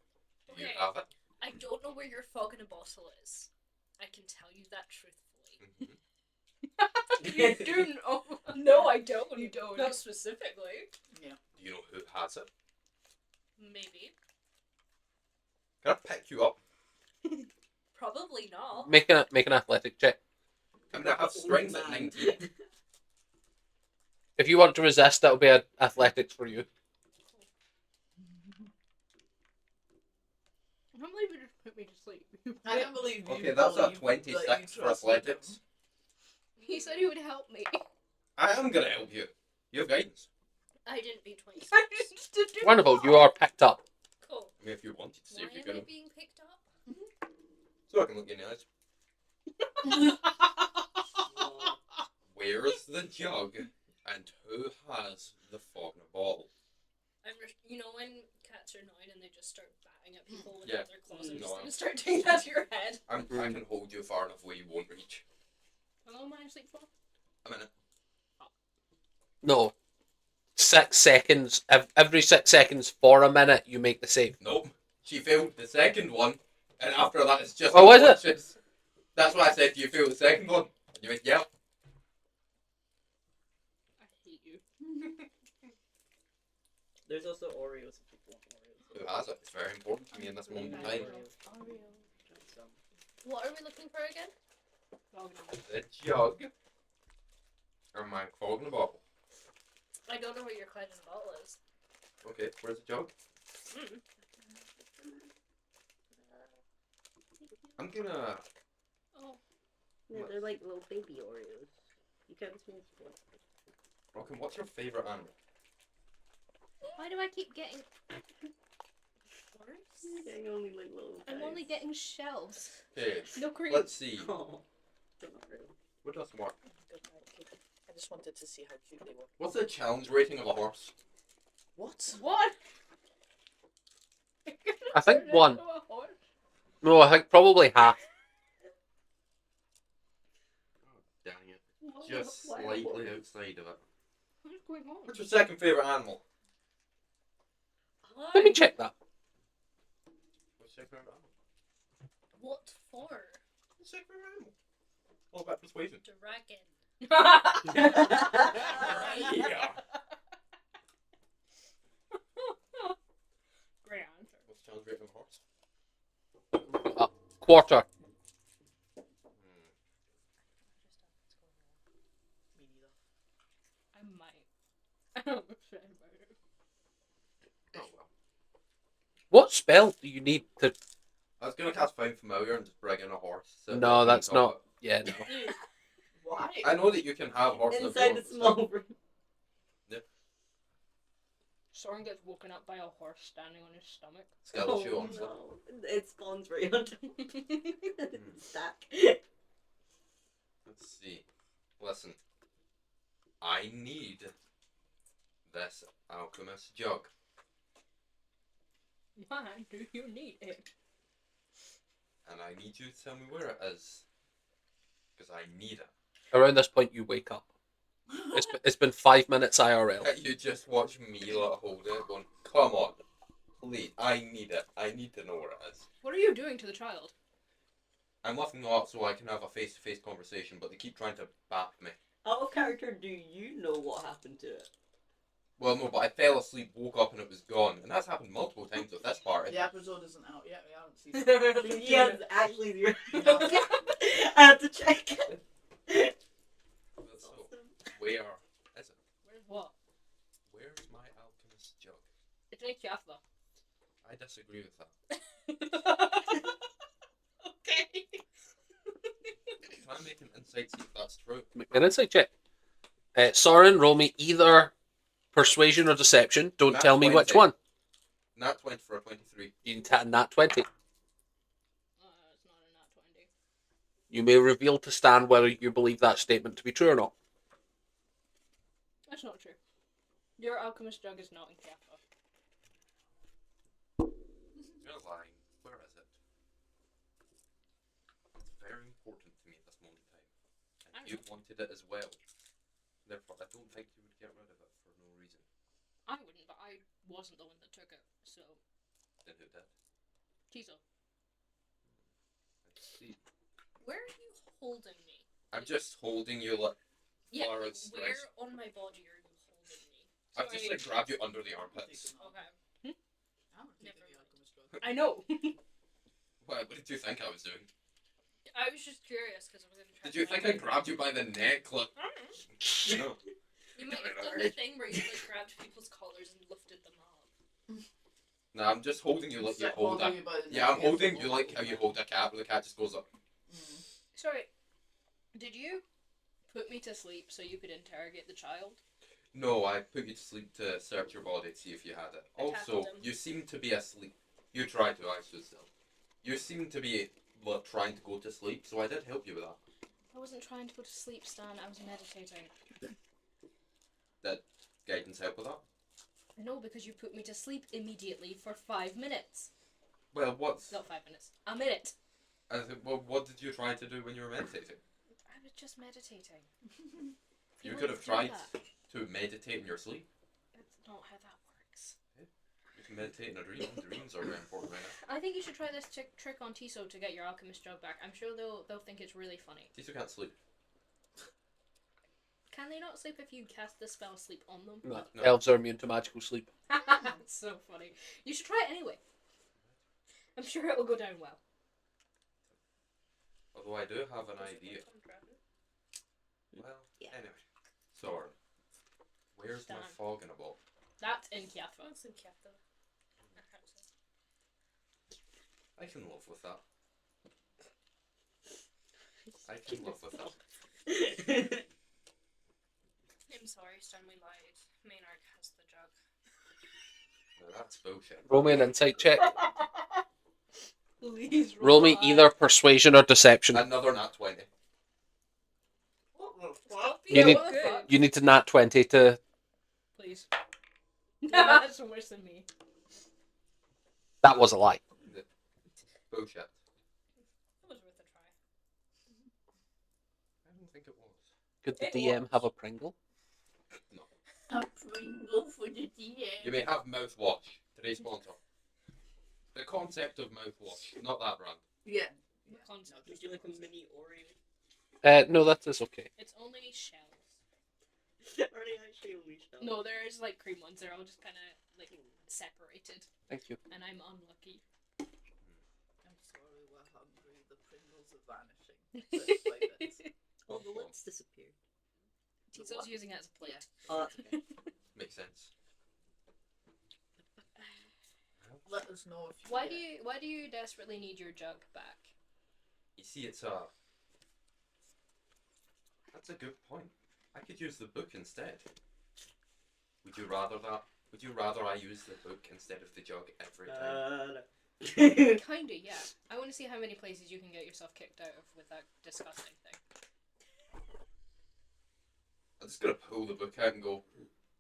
B: Do you
D: Okay.
B: have it?
D: I don't know where your fog in a bottle is. I can tell you that truthfully.
B: Mhm.
D: You do know.
F: No, I don't.
D: You don't.
F: Not specifically.
B: Do you know who has it?
D: Maybe.
B: Can I pick you up?
D: Probably not.
A: Make an athletic check.
B: I mean, I have strength at 19.
A: If you want to resist, that'll be athletics for you.
D: I can't believe you just put me to sleep.
C: I can't believe you.
B: Okay, that's a
C: believe that
B: 26
C: you
B: for
C: trust
B: athletics.
D: He said he would help me.
B: I am gonna help you. You have guidance.
D: I didn't be 26.
A: Wonderful. You are picked up.
D: Cool.
B: I mean, if you wanted to see
D: Why
B: if you
D: am I
B: could.
D: being picked up?
B: So I can look you in the eyes. Where's the jug and who has the fog in a bottle?
D: I'm just, you know when cats are annoyed and they just start batting at people with
B: Yeah.
D: their claws? I'm
B: No,
D: just
B: I'm-
D: gonna start doing that to your head.
B: I can hold you far enough where you won't reach.
D: How long am I asleep for?
B: A minute.
A: No. 6 seconds. Every 6 seconds for a minute, you make the save.
B: Nope. She failed the second one, and after that, it's just
A: Oh, is it?
B: unconscious. That's why I said, "Do you fail the second one?" And you went, "Yeah."
D: I hate you.
E: There's also Oreos if people want Oreos.
B: Who has it? It's very important to me in this moment in time.
D: What are we looking for again?
B: The jug. Or my clogging bottle.
D: I don't know where your cloud and bottle is.
B: Okay, where's the jug? I'm gonna.
D: Oh,
E: Yeah, they're like little baby Oreos. You can't change one.
B: Rocken, what's your favourite animal?
D: why do I keep getting?
E: You're getting only like little.
D: I'm only getting shells.
B: Okay,
D: No cream.
B: let's see.
E: Oh. They're not real.
B: What does work?
C: I just wanted to see how cute they were.
B: What's the challenge rating of a horse?
C: What?
D: What?
A: I think 1. No, I think probably half.
B: Dang it. Just slightly outside of it.
D: What's going on?
B: What's your second favourite animal?
A: Let me check that.
B: What's your favourite animal?
D: What for?
B: What's your favourite animal? All about persuasion.
D: Dragon.
B: Yeah.
D: Great answer.
B: What's the challenge rating of a horse?
A: Quarter.
C: Me neither.
D: I might. I'm upset about it.
B: Oh well.
A: What spell do you need to...
B: I was gonna cast Find Familiar and just bring in a horse. So
A: No,
B: we can
A: that's
B: talk
A: not...
B: about-
A: Yeah, no.
C: Why?
B: I know that you can have horses
E: Inside the small room.
D: Soren gets woken up by a horse standing on his stomach.
B: Skeletal shoe on.
E: No. It spawns right onto stack.
B: Let's see. Listen. I need this alchemist jug.
D: Why do you need it?
B: And I need you to tell me where it is. Because I need it.
A: Around this point, you wake up. It's been 5 minutes IRL.
B: You just watch me like hold it going, come on. Please, I need it. I need to know where it is.
D: What are you doing to the child?
B: I'm lifting it up so I can have a face-to-face conversation, but they keep trying to bap me.
E: Out of character, do you know what happened to it?
B: Well, no, but I fell asleep, woke up, and it was gone. And that's happened multiple times with this party.
C: The episode isn't out yet. We haven't seen it.
E: He has actually zero.
C: No.
E: I have to check.
B: So, where is it?
D: Where's what?
B: Where's my alchemist jug?
D: It's in Jaffa.
B: I disagree with that.
D: Okay.
B: Can I make an insight see if that's true?
A: Make an insight check. Soren, roll me either persuasion or deception. Don't
B: Nat
A: tell me
B: 20.
A: which one.
B: Nat 20 for a 23.
A: You can tap nat 20.
D: It's not a nat 20.
A: You may reveal to Stan whether you believe that statement to be true or not.
D: That's not true. Your alchemist jug is not in Jaffa.
B: You're lying. Where is it? It's very important to me at this moment in time. And you wanted it as well. Therefore, I don't think you would get rid of it for no reason.
D: I wouldn't, but I wasn't the one that took it, so.
B: Then who did?
D: Tiso.
B: I see.
D: Where are you holding me?
B: I'm just holding you like.
D: Yeah,
B: Or
D: like,
B: it's
D: where
B: nice.
D: on my body are you holding me?
B: I've just like grabbed you under the armpits.
D: Okay.
C: I haven't taken the alchemist drug.
D: I know.
B: What did you think I was doing?
D: I was just curious because I was going to try.
B: Did you think I grabbed you by the neck? Like, no.
D: You might have done the thing where you like grabbed people's collars and lifted them up.
B: Nah, I'm just holding you like you
C: Except
B: hold
C: holding
B: a.
C: you by the
B: Yeah, I'm
C: neck,
B: holding
C: yes.
B: you like how you hold a cat, where the cat just goes up.
D: Sorry, did you put me to sleep so you could interrogate the child?
B: No, I put you to sleep to search your body to see if you had it.
D: I
B: Also,
D: tackled him.
B: you seem to be asleep. You tried to, I stood still. You seem to be trying to go to sleep, so I did help you with that.
D: I wasn't trying to go to sleep, Stan. I was meditating.
B: Did guidance help with that?
D: No, because you put me to sleep immediately for 5 minutes.
B: Well, what's...
D: Not 5 minutes. A minute.
B: Well, what did you try to do when you were meditating?
D: I was just meditating. If
B: You
D: want
B: could have
D: to do
B: tried
D: that,
B: to meditate in your sleep.
D: that's not how that works.
B: You can meditate in a dream. Dreams are very important right now.
D: I think you should try this trick on Tiso to get your alchemist job back. I'm sure they'll think it's really funny.
B: Tiso can't sleep.
D: Can they not sleep if you cast the spell sleep on them?
A: No.
B: No.
A: Elves are immune to magical sleep.
D: That's so funny. You should try it anyway. I'm sure it will go down well.
B: Although I do have an idea. Well,
E: Yeah.
B: anyway. So, where's my
D: Done.
B: fog in a bottle?
D: That's in Kiatha.
F: That's in Kiatha.
B: I can live with that. I can live with that.
D: I'm sorry, Stan, we lied. Maynard has the jug.
B: No, that's bullshit.
A: Roll me an insight check.
E: Please
A: Roll me
E: high.
A: either persuasion or deception.
B: Another nat 20.
E: What the fuck?
A: You need-
E: what the fuck?
A: You need to nat 20 to...
D: Please. That's worse than me.
A: That was a lie.
B: Bullshit.
D: It was worth a try.
B: I don't think it was.
A: Could the
E: It
A: DM
E: was.
A: have a Pringle?
C: A Pringle for the DM.
B: You may have mouthwash. Today's sponsor. The concept of mouthwash, not that brand.
C: Yeah.
D: The concept.
E: Would you like a mini Oreo?
A: No, that is okay.
D: It's only shells.
E: Are they actually only shells?
D: No, there's like cream ones. They're all just kind of like separated,
A: Thank you.
D: and I'm unlucky.
C: I'm sorry, we're hungry. The Pringles are vanishing. Bit by bit.
E: Oh, the lips disappeared.
D: Tiso's using it as a plate.
E: Oh, that's okay.
B: Makes sense.
C: Let us know if you
D: Why
C: get-
D: do you desperately need your jug back?
B: You see, it's That's a good point. I could use the book instead. Would you rather that? Would you rather I use the book instead of the jug every time?
E: No.
D: Kinda, yeah. I want to see how many places you can get yourself kicked out of with that disgusting thing.
B: I'm just gonna pull the book out and go.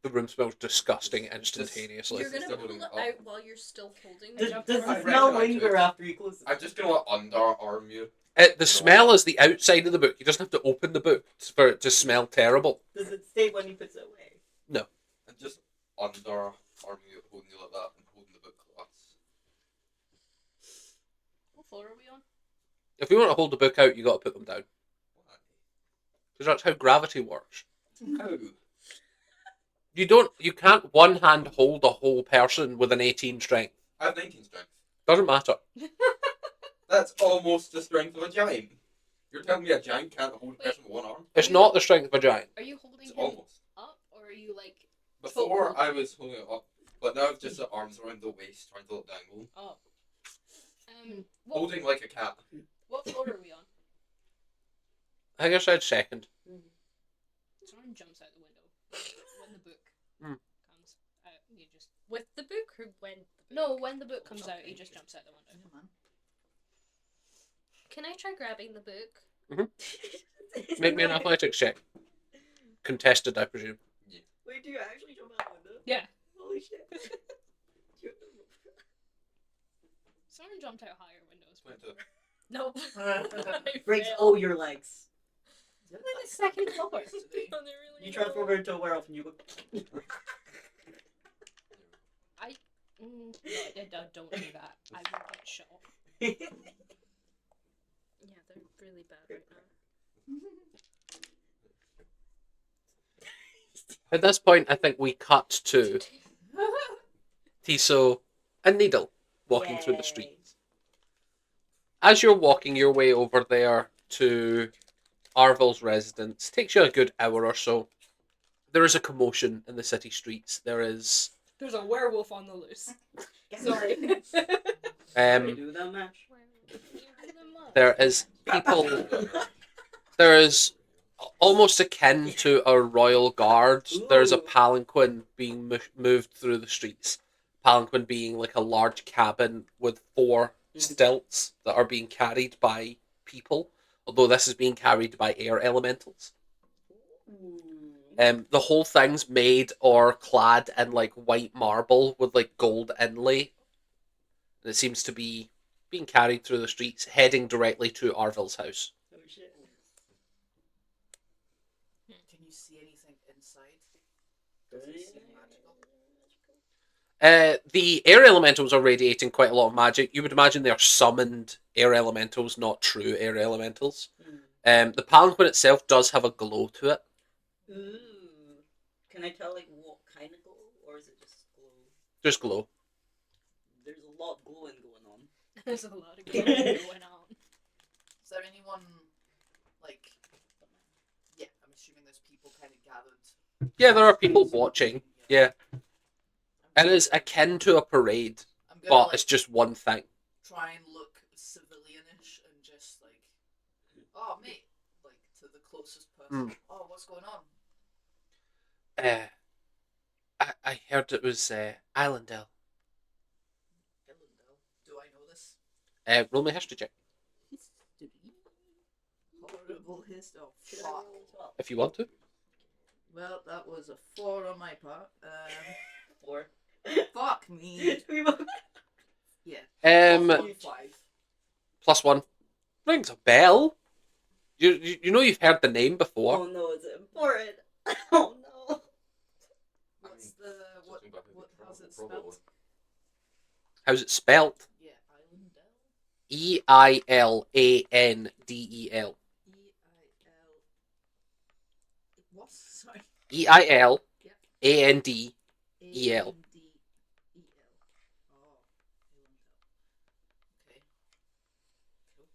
A: The room smells disgusting instantaneously.
F: You're gonna pull
B: doubling
F: it
B: up.
F: out while you're still holding the
E: Does,
F: jug.
E: does
F: for
E: the
B: I
F: it?
E: smell
B: reckon I
E: linger
B: could.
E: after you close it?
B: I'm just gonna underarm you.
A: The smell is the outside of the book. You just have to open the book for it to smell terrible.
E: Does it stay when you put it away?
B: And just underarm you, holding you like that, and holding the book close.
D: What floor are we on?
A: If you want to hold the book out, you got to put them down.
B: Why?
A: Because that's how gravity works.
B: How?
A: You can't one hand hold a whole person with an 18 strength.
B: I have 19 strength.
A: Doesn't matter.
B: That's almost the strength of a giant. You're telling me a giant can't hold a person with one arm?
A: It's not the strength of a giant.
D: Are you holding
B: It's
D: him
B: almost.
D: up, or are you like?
B: Before I was holding it up, but now I've just the arms around the waist, trying to look down.
D: Oh. What,
B: Holding like a cat.
D: what floor are we on?
A: I guess I'd second.
D: Someone jumps out the window when the book
A: Hmm.
D: comes out. You just
F: With the book or when?
D: no. When the book comes out, he just jumps out the window.
C: Yeah, man.
F: Can I try grabbing the book?
A: Make me an athletics check. Contested, I presume.
E: Wait, do you actually jump out the window?
D: Yeah.
E: Holy shit.
D: Someone jumped out higher windows.
B: Went to-
D: Nope.
E: Breaks
D: failed.
E: all your legs.
D: We're in the second floor.
F: No, they really
E: You transform her into a werewolf and you go.
D: No, don't do that. I will get shot.
F: Yeah, they're really bad right now.
A: At this point, I think we cut to Tiso and Needle walking through the
E: Yay.
A: streets. As you're walking your way over there to Arvil's residence, takes you a good hour or so. There is a commotion in the city streets. There's
D: There's a werewolf on the loose.
E: Sorry.
A: um,
E: Do that match.
A: there is people. There is almost akin to a royal guard. There's a
E: Ooh.
A: palanquin being moved through the streets. Palanquin being like a large cabin with four stilts that are being carried by people, although this is being carried by air elementals. The whole thing's made or clad in like white marble with like gold inlay. And it seems to be being carried through the streets, heading directly to Arvil's house.
E: Oh shit.
C: Does it seem magical?
A: The air elementals are radiating quite a lot of magic. You would imagine they are summoned air elementals, not true air elementals. The palanquin itself does have a glow to it.
E: Ooh. Can I tell like what kind of glow, or is it just glow?
A: Just glow.
E: There's a lot of glowing going on.
D: There's a lot of going on.
C: Is there anyone like? Yeah, I'm assuming there's people kind of gathered.
A: Yeah, there are people watching. Yeah. It is akin to a parade,
C: I'm gonna,
A: but
C: like,
A: it's just one thing.
C: try and look civilianish and just like, oh mate, like to the closest person. Oh, what's going on?
A: I heard it was Islandel.
C: Hillendale. Do I know this?
A: Roll me a history check
C: History. Horrible history. Oh
E: Should I
C: fuck.
E: roll as well?
A: if you want to.
C: Well, that was a 4 on my part.
E: 4.
C: Fuck me.
E: We both.
C: Yeah.
A: Um,
C: +1, 5.
A: +1 rings a bell. You know you've heard the name before.
E: Oh no, is it important? Oh no.
C: What's the what? How's it spelled?
A: How's it spelt?
C: Yeah, Islandel.
A: Eilandel.
C: E-I-L. What? Sorry.
A: Eilandel.
C: Yep.
A: A-N-D-E-L.
C: A-N-D-E-L. Oh, Hillendale. Okay. Cool.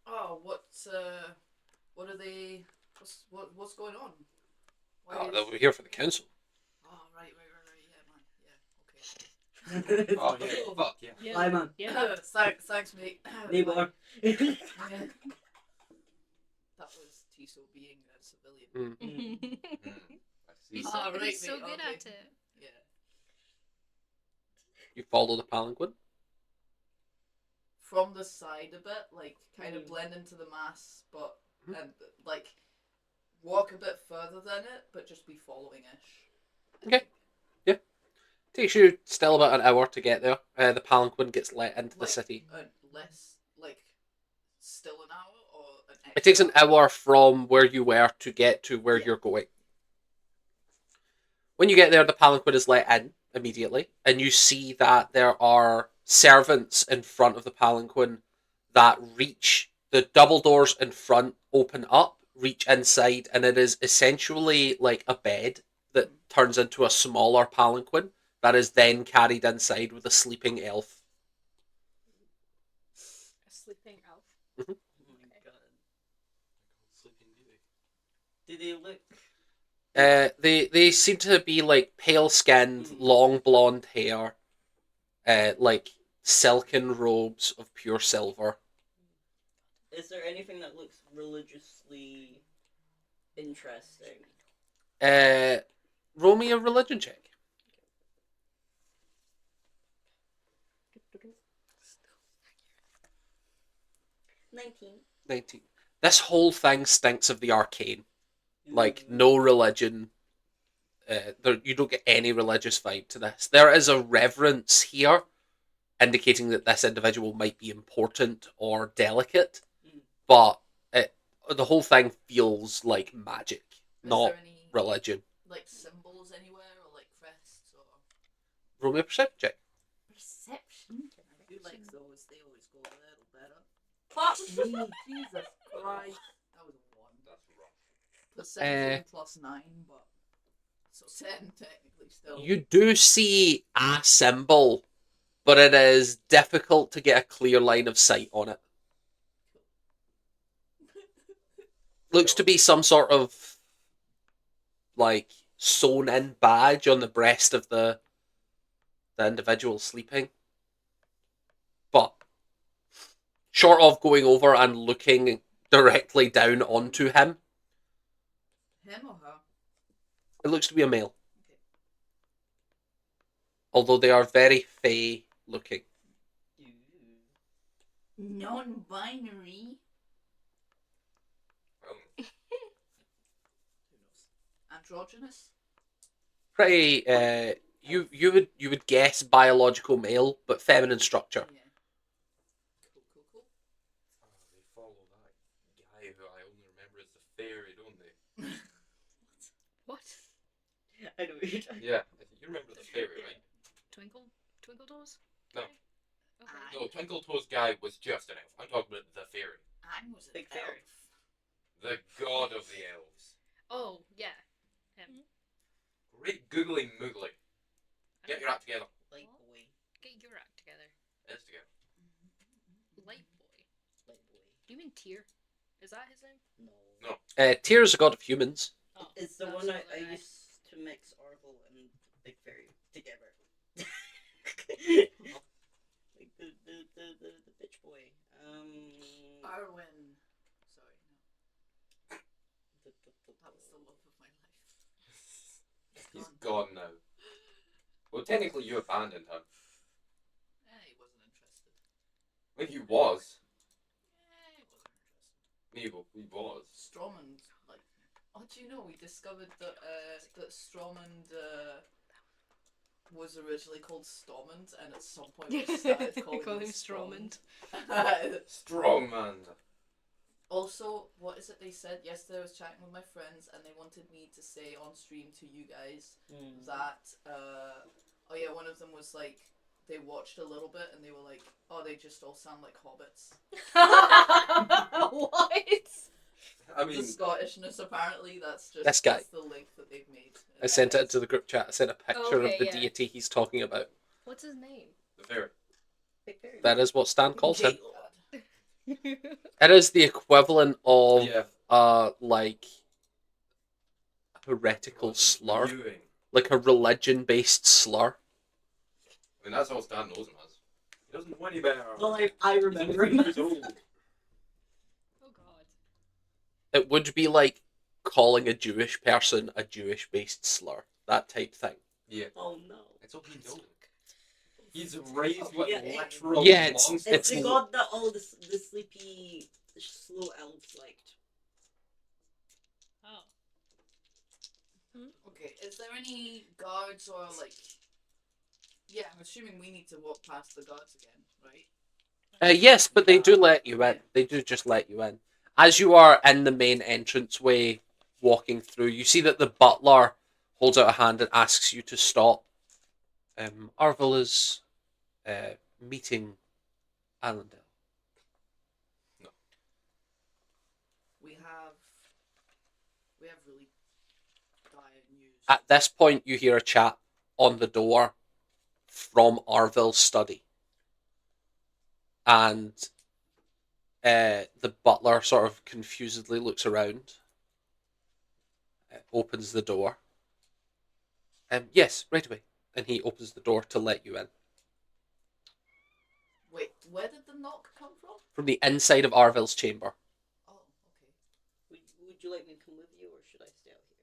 C: Oh, what are they? What's going on? Why
A: Oh,
C: is-
A: they were here for the council.
C: Oh, right, yeah, man, yeah, okay.
B: Oh yeah, fuck yeah.
E: Bye, man.
D: Yeah.
C: Thanks, mate.
E: Neighbor.
C: Yeah. That was Tiso being a civilian.
B: I see.
D: He's
C: Oh,
D: so,
C: right,
D: he's so
C: mate,
D: good
C: okay.
D: at it.
C: Yeah.
A: You follow the palanquin.
C: From the side a bit, like kind of blend into the mass, but and like walk a bit further than it, but just be following ish.
A: Okay. Takes you still about an hour to get there. The palanquin gets let into the
C: Like,
A: city.
C: Less like still an hour or an extra
A: It takes an hour from where you were to get to where
C: Yeah.
A: you're going. When you get there, the palanquin is let in immediately, and you see that there are servants in front of the palanquin that reach the double doors in front, open up, reach inside, and it is essentially like a bed that turns into a smaller palanquin that is then carried inside with a sleeping elf.
F: A sleeping elf.
E: Oh my god. Do they look?
A: They seem to be like pale skinned, long blonde hair, like silken robes of pure silver.
E: Is there anything that looks religiously interesting?
A: Roll me a religion check.
E: 19.
A: 19. This whole thing stinks of the arcane. Like, no religion. You don't get any religious vibe to this. There is a reverence here, indicating that this individual might be important or delicate, but the whole thing feels like magic,
C: Is
A: not
C: there any
A: religion.
C: like symbols anywhere or like crests or
A: Roll me a perception check.
C: perception? I do like those. They always go a little better. Fuck me, Jesus Christ. That was a 1.
B: That's rough.
C: Perception plus 9, but so 10 technically still.
A: You do see a symbol, but it is difficult to get a clear line of sight on it. Looks to be some sort of like sewn in badge on the breast of the individual sleeping. But short of going over and looking directly down onto him,
C: Him or her?
A: it looks to be a male.
C: Okay.
A: Although they are very fey looking.
C: Non-binary. Who knows? Androgynous?
A: Pretty you would guess biological male, but feminine structure.
C: Yeah. Cool.
B: They follow that guy who I only remember as the fairy, don't they?
E: I know what you're talking
B: Yeah, you remember the fairy, right?
D: Twinkle Toes?
B: No.
D: Okay.
B: No, Twinkle Toes guy was just an elf. I'm talking about the fairy.
C: I was
E: Big
C: an
E: fairy.
C: elf.
B: The god of the elves.
D: Oh, yeah. Him.
B: Great googly moogly. Get your act together.
E: Light boy.
D: Get your act together.
B: It's together.
D: Light boy.
E: Light boy.
D: Do you mean Tyr? Is that his name?
E: No.
A: Tyr is a god of humans.
D: Oh,
E: It's the
D: that's
E: one I
D: another guy.
E: used to mix Orville and Big Fairy together. Like the bitch boy.
C: Arwen. Sorry, no.
E: The,
C: That was the love of my life.
B: He's gone now. Well, technically, you abandoned him.
C: He wasn't interested.
B: I mean, he was.
C: He wasn't interested.
B: He was.
C: Stromund, like, oh, do you know we discovered that that Stromund was originally called Stormund, and at some point we started calling
D: Call him
C: him
D: Stromund.
B: Strong man.
C: Also, what is it they said yesterday? I was chatting with my friends, and they wanted me to say on stream to you guys that oh yeah, one of them was like they watched a little bit and they were like, oh, they just all sound like hobbits.
D: What?
B: I
C: The
B: mean,
C: Scottishness, apparently, that's just
A: This guy.
C: That's the link that they've made.
A: I sent it into the group chat. I sent a picture
D: Okay,
A: of the
D: yeah.
A: deity he's talking about.
D: What's his name?
B: the fairy.
E: Big Fairy.
A: That is what Stan calls him.
C: Gaylord.
A: It is the equivalent of
B: Yeah.
A: like heretical slur,
B: Viewing.
A: like a religion-based slur.
B: I mean, that's all Stan knows him as. He doesn't know any better.
E: Well, I remember him.
B: He's old.
D: Oh god.
A: It would be like calling a Jewish person a Jewish-based slur, that type thing.
B: Yeah.
E: Oh no.
B: That's all he knows. He's raised with
E: Yeah,
B: literal
A: Yeah, it's-
B: monsters.
E: It's the god that all the sleepy, slow elves liked.
D: Oh.
C: Okay, is there any guards or like? Yeah, I'm assuming we need to walk past the guards again, right?
A: Yes, but they do let you in. They do just let you in. As you are in the main entranceway, walking through, you see that the butler holds out a hand and asks you to stop. Arvel is meeting Allendale.
C: We have really dire news.
A: At this point, you hear a chat on the door from Arvil's study. And the butler sort of confusedly looks around, opens the door. Yes, right away. And he opens the door to let you in.
C: Wait, where did the knock come from?
A: From the inside of Arvil's chamber.
C: Oh, okay.
E: Would you like me to come with you, or should I stay out here?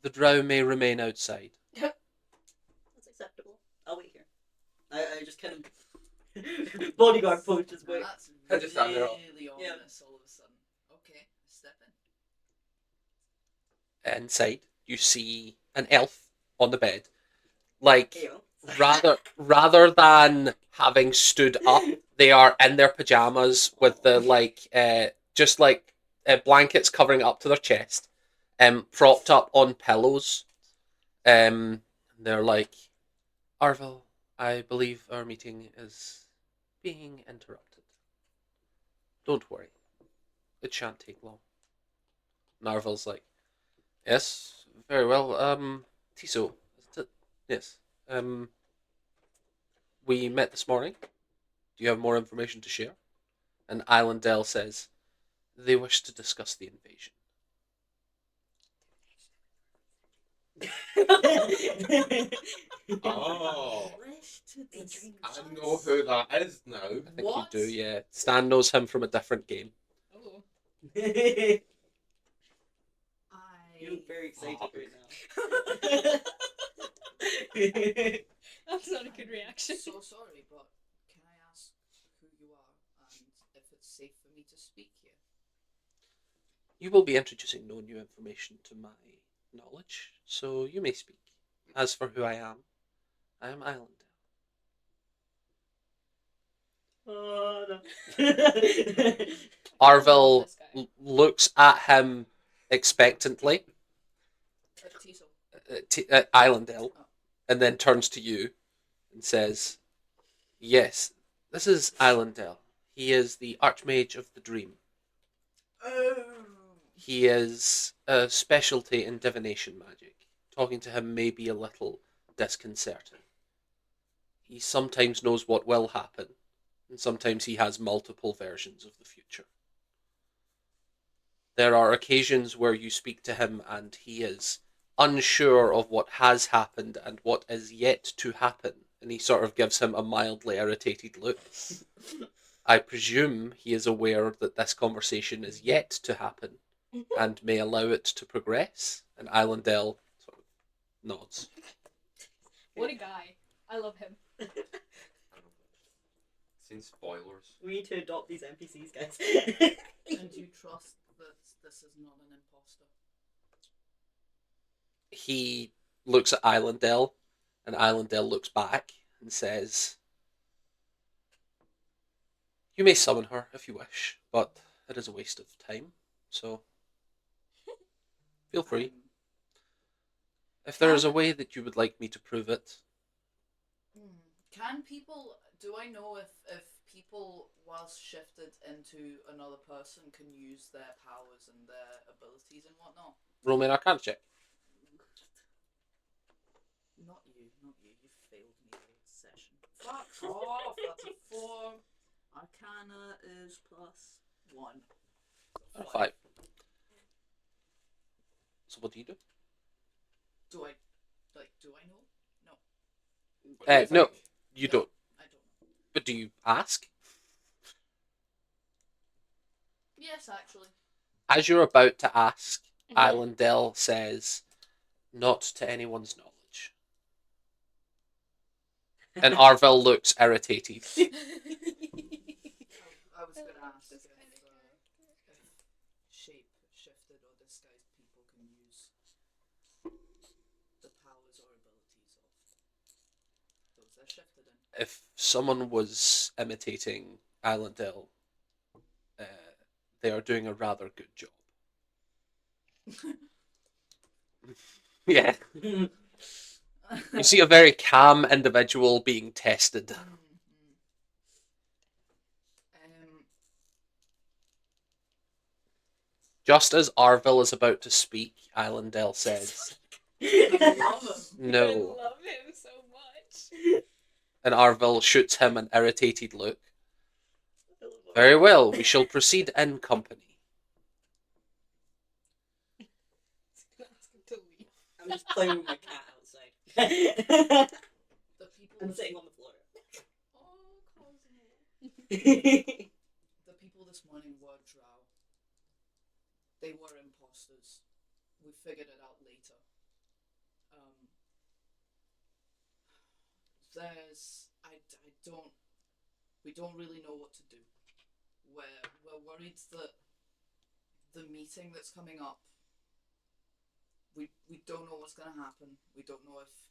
A: The drow may remain outside.
E: That's acceptable. I'll wait here. I just kind of bodyguard pose just
C: Now
E: wait.
C: that's
B: I just stand there.
C: really ominous all of a sudden. Okay, step in.
A: Inside, you see an elf on the bed. Like,
E: Hey, yo.
A: rather than having stood up, they are in their pajamas with the just blankets covering up to their chest, propped up on pillows. They're like, Arvel, I believe our meeting is being interrupted. Don't worry, it shan't take long. And Arvel's like, yes, very well. Tiso, is it? Yes. We met this morning. Do you have more information to share? And Islandale says, they wish to discuss the invasion.
B: Oh.
E: They drink
B: I know who that is now.
A: I think
C: What?
A: you do, yeah. Stan knows him from a different game.
D: Oh.
E: You
C: I
E: look very excited
B: Fuck.
E: right now.
D: That's not a good reaction.
C: so sorry, but can I ask who you are and if it's safe for me to speak here?
A: You will be introducing no new information to my knowledge, so you may speak. As for who I am Islandale.
E: Oh, no.
A: Arvel
D: This guy.
A: looks at him expectantly.
C: Tiso,
A: Islandel, and then turns to you and says, "Yes, this is Islandel. He is the Archmage of the Dream. He is a specialty in divination magic. Talking to him may be a little disconcerting. He sometimes knows what will happen, and sometimes he has multiple versions of the future. There are occasions where you speak to him and he is unsure of what has happened and what is yet to happen, and he sort of gives him a mildly irritated look. I presume he is aware that this conversation is yet to happen and may allow it to progress." And Islandel sort of nods.
F: What a guy. I love him.
B: Seen spoilers.
E: We need to adopt these NPCs, guys.
C: And you trust that this is not an imposter?
A: He looks at Islandel, and Islandel looks back and says, "You may summon her if you wish, but it is a waste of time, so feel free. If there is a way that you would like me to prove it."
C: Can people? Do I know if people, whilst shifted into another person, can use their powers and their abilities and whatnot?
A: Roll me an Arcana check.
C: Not you. You failed me this session. Fuck off. That's a 4. Arcana is +1.
A: Or a 5. So what do you do?
C: Do I know?
A: No, you
C: No.
A: don't.
C: I don't know.
A: But do you ask?
C: Yes, actually.
A: As you're about to ask, Islandel says, "Not to anyone's knowledge." And Arvel looks irritated.
C: I was going to ask if shape-shifted or disguised people can use the powers or abilities of those they're shifted in.
A: If someone was imitating Islandel, they are doing a rather good job. Yeah. You see a very calm individual being tested. Just as Arvel is about to speak, Islandel says,
C: I love him.
A: "No."
F: I love him so much.
A: And Arvel shoots him an irritated look. "Very well, we shall proceed in company."
E: I'm just playing with my cat outside.
C: The people.
E: I'm sitting on the floor.
C: Oh, Cosmo.
E: The
C: The people this morning were drow. They were imposters. We figured it out later. We don't really know what to do. We're worried that the meeting that's coming up, we don't know what's gonna happen. We don't know if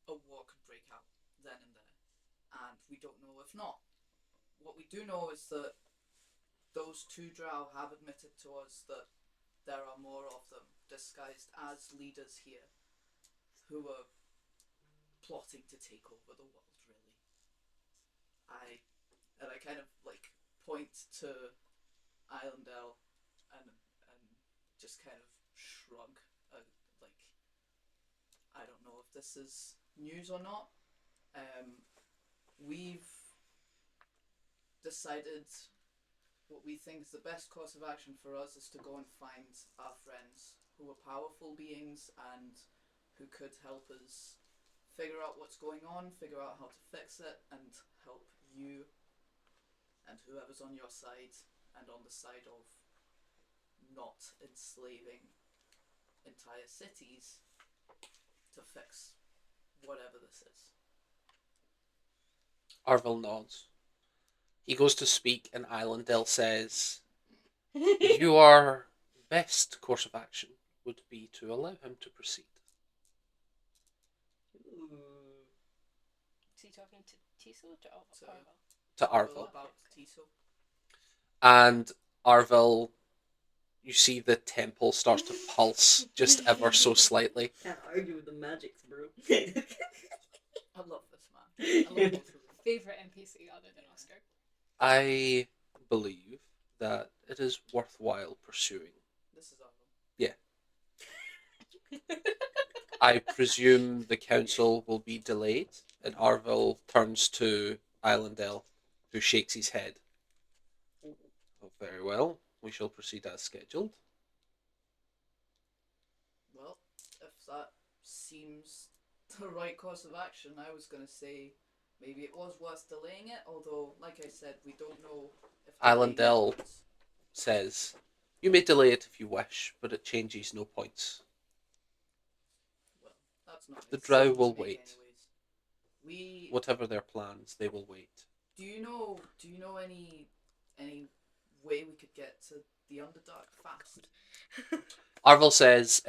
C: a war could break out then and there. And we don't know if not. What we do know is that those two drow have admitted to us that there are more of them disguised as leaders here who are plotting to take over the world, really. I kind of like point to Islandel and just kind of shrug, like, I don't know if this is news or not. We've decided what we think is the best course of action for us is to go and find our friends who are powerful beings and who could help us figure out what's going on, figure out how to fix it, and help you and whoever's on your side and on the side of not enslaving entire cities to fix whatever this is.
A: Arvel nods. He goes to speak, and Islandel says, "Your best course of action would be to allow him to proceed."
F: Is he talking to Tiso or to Arvel?
A: To Arvel.
C: About Tiso.
A: And Arvel, You see the temple starts to pulse just ever so slightly.
E: Can't argue with the magics, bro.
C: I love this man. I love both of them.
F: Favorite NPC other than Oscar?
A: I believe that it is worthwhile pursuing.
C: This is awesome.
A: I presume the council will be delayed, and Arville turns to Islandel, who shakes his head. Oh, very well. We shall proceed as scheduled.
C: Well, if that seems the right course of action, I was going to say maybe it was worth delaying it, although, like I said, we don't know if
A: Islandel
C: delaying it was-
A: says, "You may delay it if you wish, but it changes no points.
C: Well, that's not
A: The
C: a
A: drow
C: decision to
A: will
C: make
A: wait.
C: anyways. We
A: Whatever their plans, they will wait."
C: do you know any way we could get to the Underdark fast?
A: Arville says,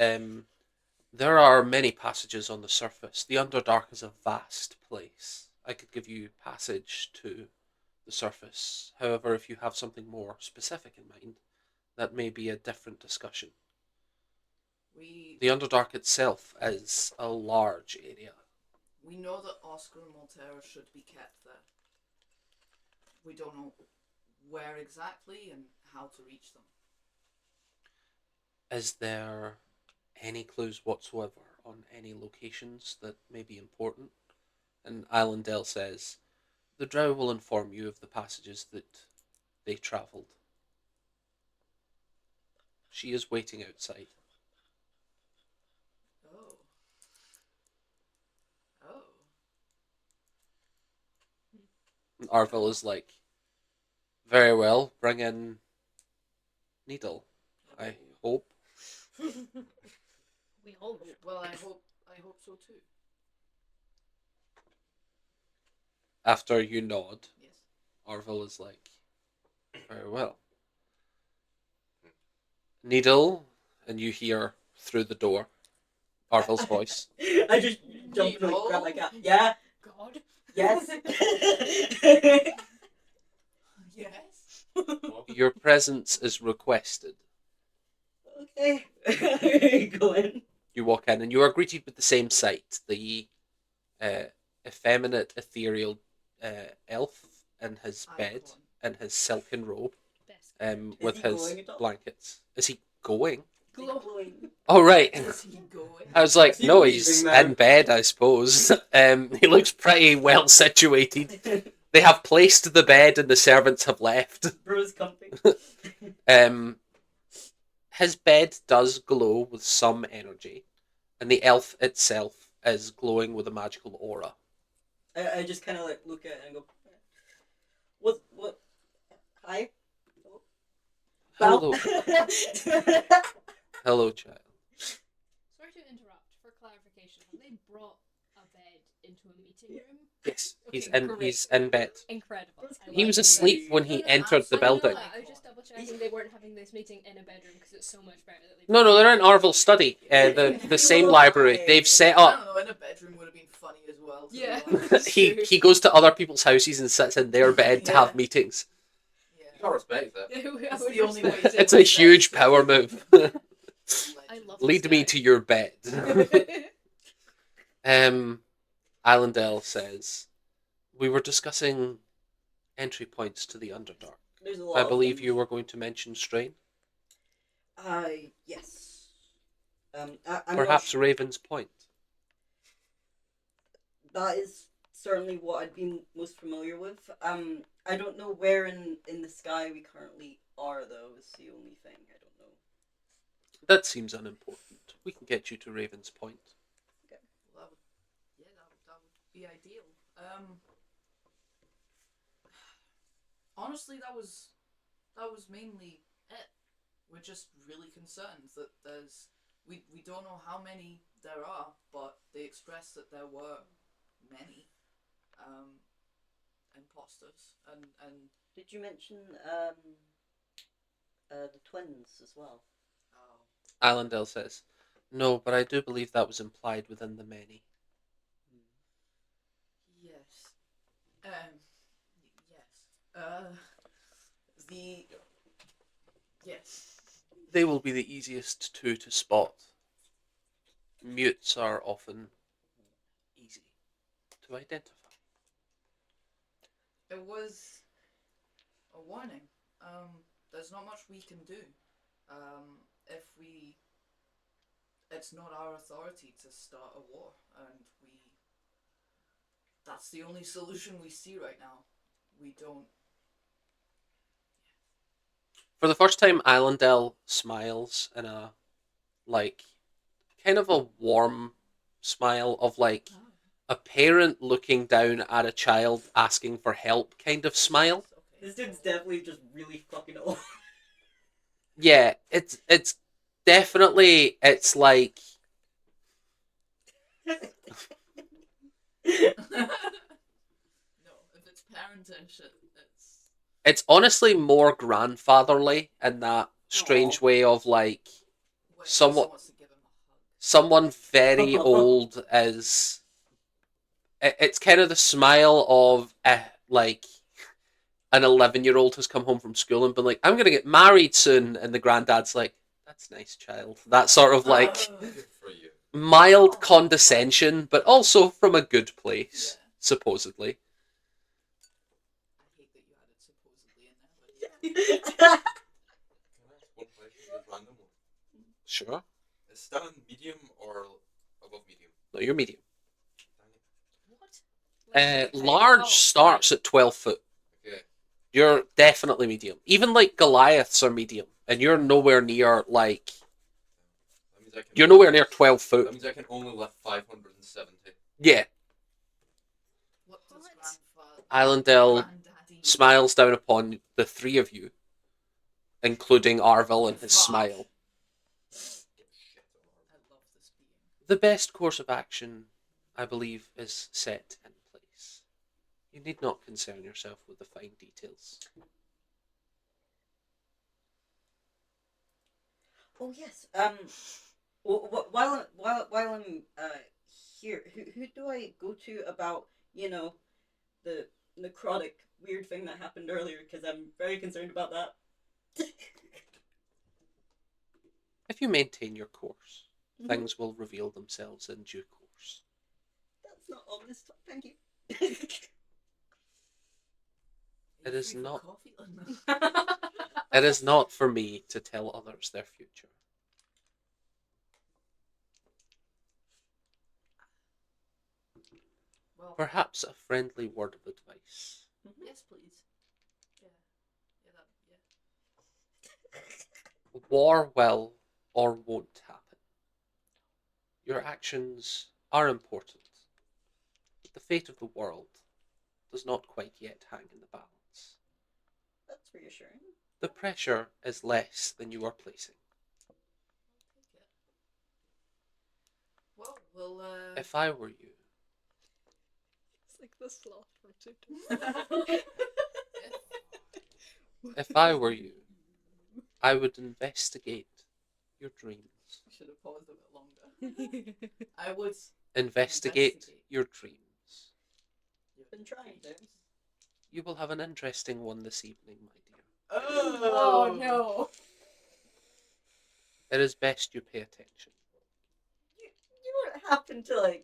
A: "There are many passages on the surface. The Underdark is a vast place. I could give you passage to the surface. However, if you have something more specific in mind, that may be a different discussion.
C: We
A: The Underdark itself is a large area.
C: know that Oscar and Maltera should be kept there. We don't know where exactly and how to reach them.
A: Is there any clues whatsoever on any locations that may be important?" And Islandel says, "The drow will inform you of the passages that they travelled." She is waiting outside.
C: Oh. Oh.
A: And Arville is like, "Very well, bring in Needle, I hope."
F: We all hope.
C: Well, I hope so too.
A: After you nod,
C: Yes.
A: Arville is like, "Very well." Needle, and you hear through the door Arville's voice.
E: I just jump and like, grab my cat. Yeah,
F: God.
E: yes.
C: Yes.
A: "Your presence is requested."
E: Okay. Go in.
A: You walk in, and you are greeted with the same sight: the effeminate, ethereal elf in his bed,
C: Icon.
A: in his silken robe,
F: Best.
A: with
E: he
A: his
E: going at all?
A: blankets. Is he going?
E: Glowing.
A: Oh, right.
C: Is he going?
A: I was like,
B: Is he
A: no,
B: leaving
A: he's
B: now?
A: in bed, I suppose. He looks pretty well situated. They have placed the bed, and the servants have left.
E: Bro's comfy.
A: His bed does glow with some energy, and the elf itself is glowing with a magical aura.
E: I just kind of like look at it and go, what? Hi.
A: Hello, hello, child.
F: Sorry to interrupt. For clarification, have they brought a bed into a meeting room?
A: Yes, he's
F: Okay,
A: in.
F: great.
A: He's in bed.
F: Incredible. I
A: He
F: like
A: was
F: it.
A: asleep when he entered the
F: I know
A: building.
F: that. I was just double checking they weren't having this meeting in a bedroom because it's so much better that they.
A: No, they're in Arville's study, the same
E: Oh,
A: library.
E: hi.
A: They've set
C: I
A: up.
C: don't know. In a bedroom would have been funny as well. to be
F: Yeah.
C: honest.
A: He goes to other people's houses and sits in their bed to have meetings.
B: You
C: Yeah.
B: can't respect that.
C: That's the only way to
A: It's a huge power move.
F: I love.
A: Lead
F: this
A: me
F: guy.
A: to your bed. Islandel says, "We were discussing entry points to the Underdark.
E: There's a lot
A: I
E: of
A: believe
E: them.
A: you were going to mention Strain.
E: Yes. I'm not
A: Perhaps Raven's Point.
E: That is certainly what I'd be most familiar with. I don't know where in the sky we currently are, though. Is the only thing I don't know.
A: That seems unimportant. We can get you to Raven's Point."
C: Well, that would be ideal. Honestly, that was mainly it. We're just really concerned that we don't know how many there are, but they expressed that there were many imposters and
E: Did you mention the twins as well?
C: oh,
A: Islandel says, "No, but I do believe that was implied within the many."
C: yes, yes, the yes,
A: They will be the easiest two to spot. Mutes are often easy to identify.
C: It was a warning. There's not much we can do. If we, it's not our authority to start a war, and that's the only solution we see right now. We don't.
A: For the first time, Islandel smiles in a, like, kind of a warm smile of, like, a parent looking down at a child asking for help kind of smile.
E: This dude's definitely just really fucking old.
A: Yeah, it's definitely, it's like,
C: No, if it's parentish,
A: it's honestly more grandfatherly in that strange way of, like, somewhat,
C: wants to give him a hug.
A: someone very old is, it's kind of the smile of, like, an 11-year-old has come home from school and been like, I'm going to get married soon, and the granddad's like, that's nice, child. That sort of, like,
B: Good for you.
A: mild condescension, but also from a good place, supposedly.
C: I hate that you added supposedly in there, but
B: Can I ask one question, just random one?
A: Sure.
B: Is Stan medium or above medium?
A: No, you're medium.
D: What?
A: Large starts at 12 foot.
B: Okay.
A: You're definitely medium. Even, like, Goliaths are medium, and you're nowhere near, like,
B: That means I can
A: you're nowhere near 12
B: That
A: foot.
B: means I can only lift 570.
A: Yeah.
C: what does
D: What?
A: Islandel
C: Granddaddy
A: smiles down upon the three of you, including Arvil and his
C: Fuck.
A: smile.
B: Get shit on.
C: I love this being.
A: The best course of action, I believe, is set in place. You need not concern yourself with the fine details.
E: Oh yes. While I'm here, who do I go to about the necrotic weird thing that happened earlier? Because I'm very concerned about that.
A: If you maintain your course,
E: Mhm.
A: things will reveal themselves in due course.
E: That's not ominous. Thank you.
A: It is not.
C: Coffee,
A: It is not for me to tell others their future.
C: well,
A: Perhaps a friendly word of advice.
C: yes, please. Yeah, yeah.
A: War will or won't happen. Your actions are important. But the fate of the world does not quite yet hang in the balance.
E: That's reassuring.
A: The pressure is less than you are placing.
C: Well, we'll.
A: If I were you,
F: It's like the sloth from Zootopia.
A: if I were you, I would investigate your dreams.
C: Should have paused a bit longer. I would.
A: Investigate your dreams.
E: You've been trying to.
A: You will have an interesting one this evening, my dear.
C: Oh no!
A: It is best you pay attention.
E: You don't happen to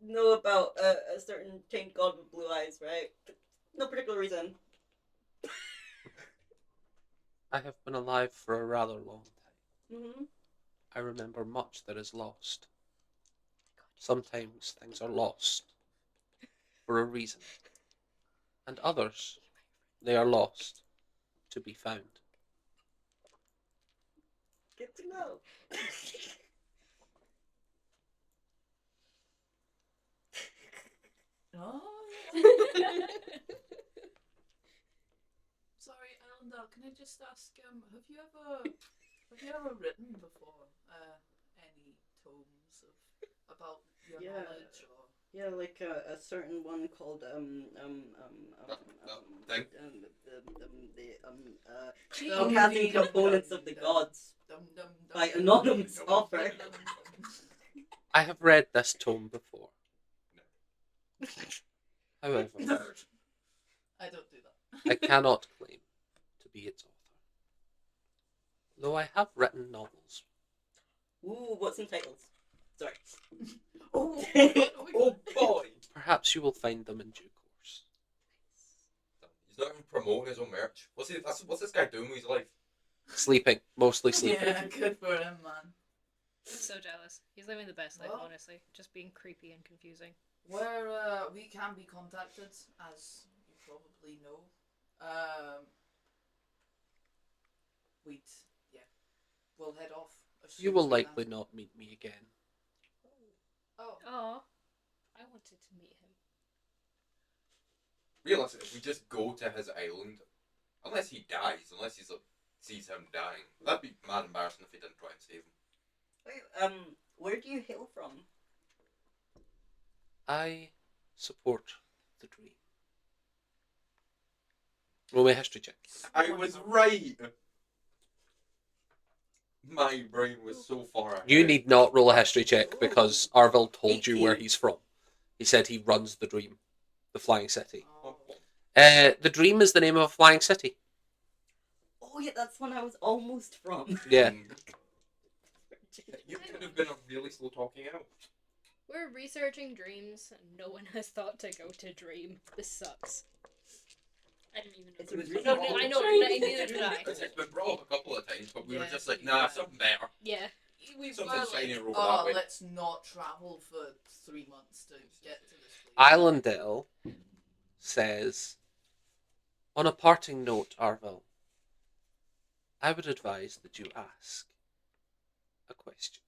E: know about a certain taint god with blue eyes, right? No particular reason.
A: I have been alive for a rather long time.
E: Mm-hmm.
A: I remember much that is lost. Sometimes things are lost for a reason, and others, they are lost to be found.
E: Good to know.
C: Oh. Sorry, Elendar. Can I just ask? Have you ever written before any tomes about your
E: Yeah.
C: knowledge or?
E: Yeah, like a certain one called
B: Thing.
E: Forecasting Components of the Gods by anonymous author.
A: I have read this tome before. However,
C: I don't do that.
A: I cannot claim to be its author. Though I have written novels.
E: Ooh, what's in titles? Sorry.
C: Oh,
B: Oh boy!
A: Perhaps you will find them in due course.
B: He's not even promoting his own merch. What's this guy doing with his life?
A: Sleeping. Mostly sleeping.
C: yeah, good for him, man.
D: I'm so jealous. He's living the best life,
C: Well.
D: honestly. Just being creepy and confusing.
C: Where we can be contacted, as you probably know. We'll head off. As soon
A: You will
C: as we
A: likely
C: land.
A: not meet me again.
C: Oh,
D: Oh, I wanted to meet him.
B: Realistically, if we just go to his island, unless he dies, unless he sees him dying, that'd be mad embarrassing if he didn't try and save him.
E: Wait, where do you hail from?
A: I support the dream. Roll me a history check.
B: I was right! My brain was so far ahead.
A: You need not roll a history check because Arvil told you where he's from. He said he runs the dream, the flying city.
C: oh.
A: The dream is the name of a flying city.
E: Oh yeah, that's one I was almost from.
A: Yeah.
B: You could have been a really slow talking out.
D: We're researching dreams, and no one has thought to go to Dream. This sucks. I didn't even know.
E: It's
D: there was-
E: really
D: No,
E: hard.
D: I know, neither did I.
B: It's been brought up a couple of times, but we were
C: Yeah,
B: just like,
C: you
B: nah,
C: had-
B: something better.
D: Yeah.
C: We've
B: Something
C: got
B: shiny
C: like,
B: over that way.
C: let's not travel for 3 months to get to this place.
A: Islandale says, on a parting note, Arvil, I would advise that you ask a question.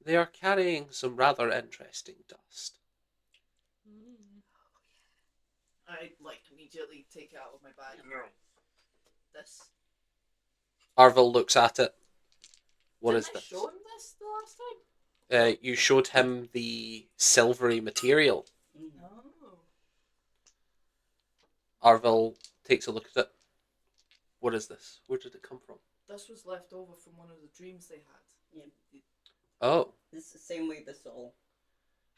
A: They are carrying some rather interesting dust.
C: I like immediately take out of my bag this.
A: Arvil looks at it. What
C: Didn't
A: is
C: I
A: this?
C: show him this the last time?
A: You showed him the silvery material.
C: No.
A: Arvil takes a look at it. What is this? Where did it come from?
C: This was left over from one of the dreams they had.
E: Yeah.
A: Oh,
E: This is the same way this all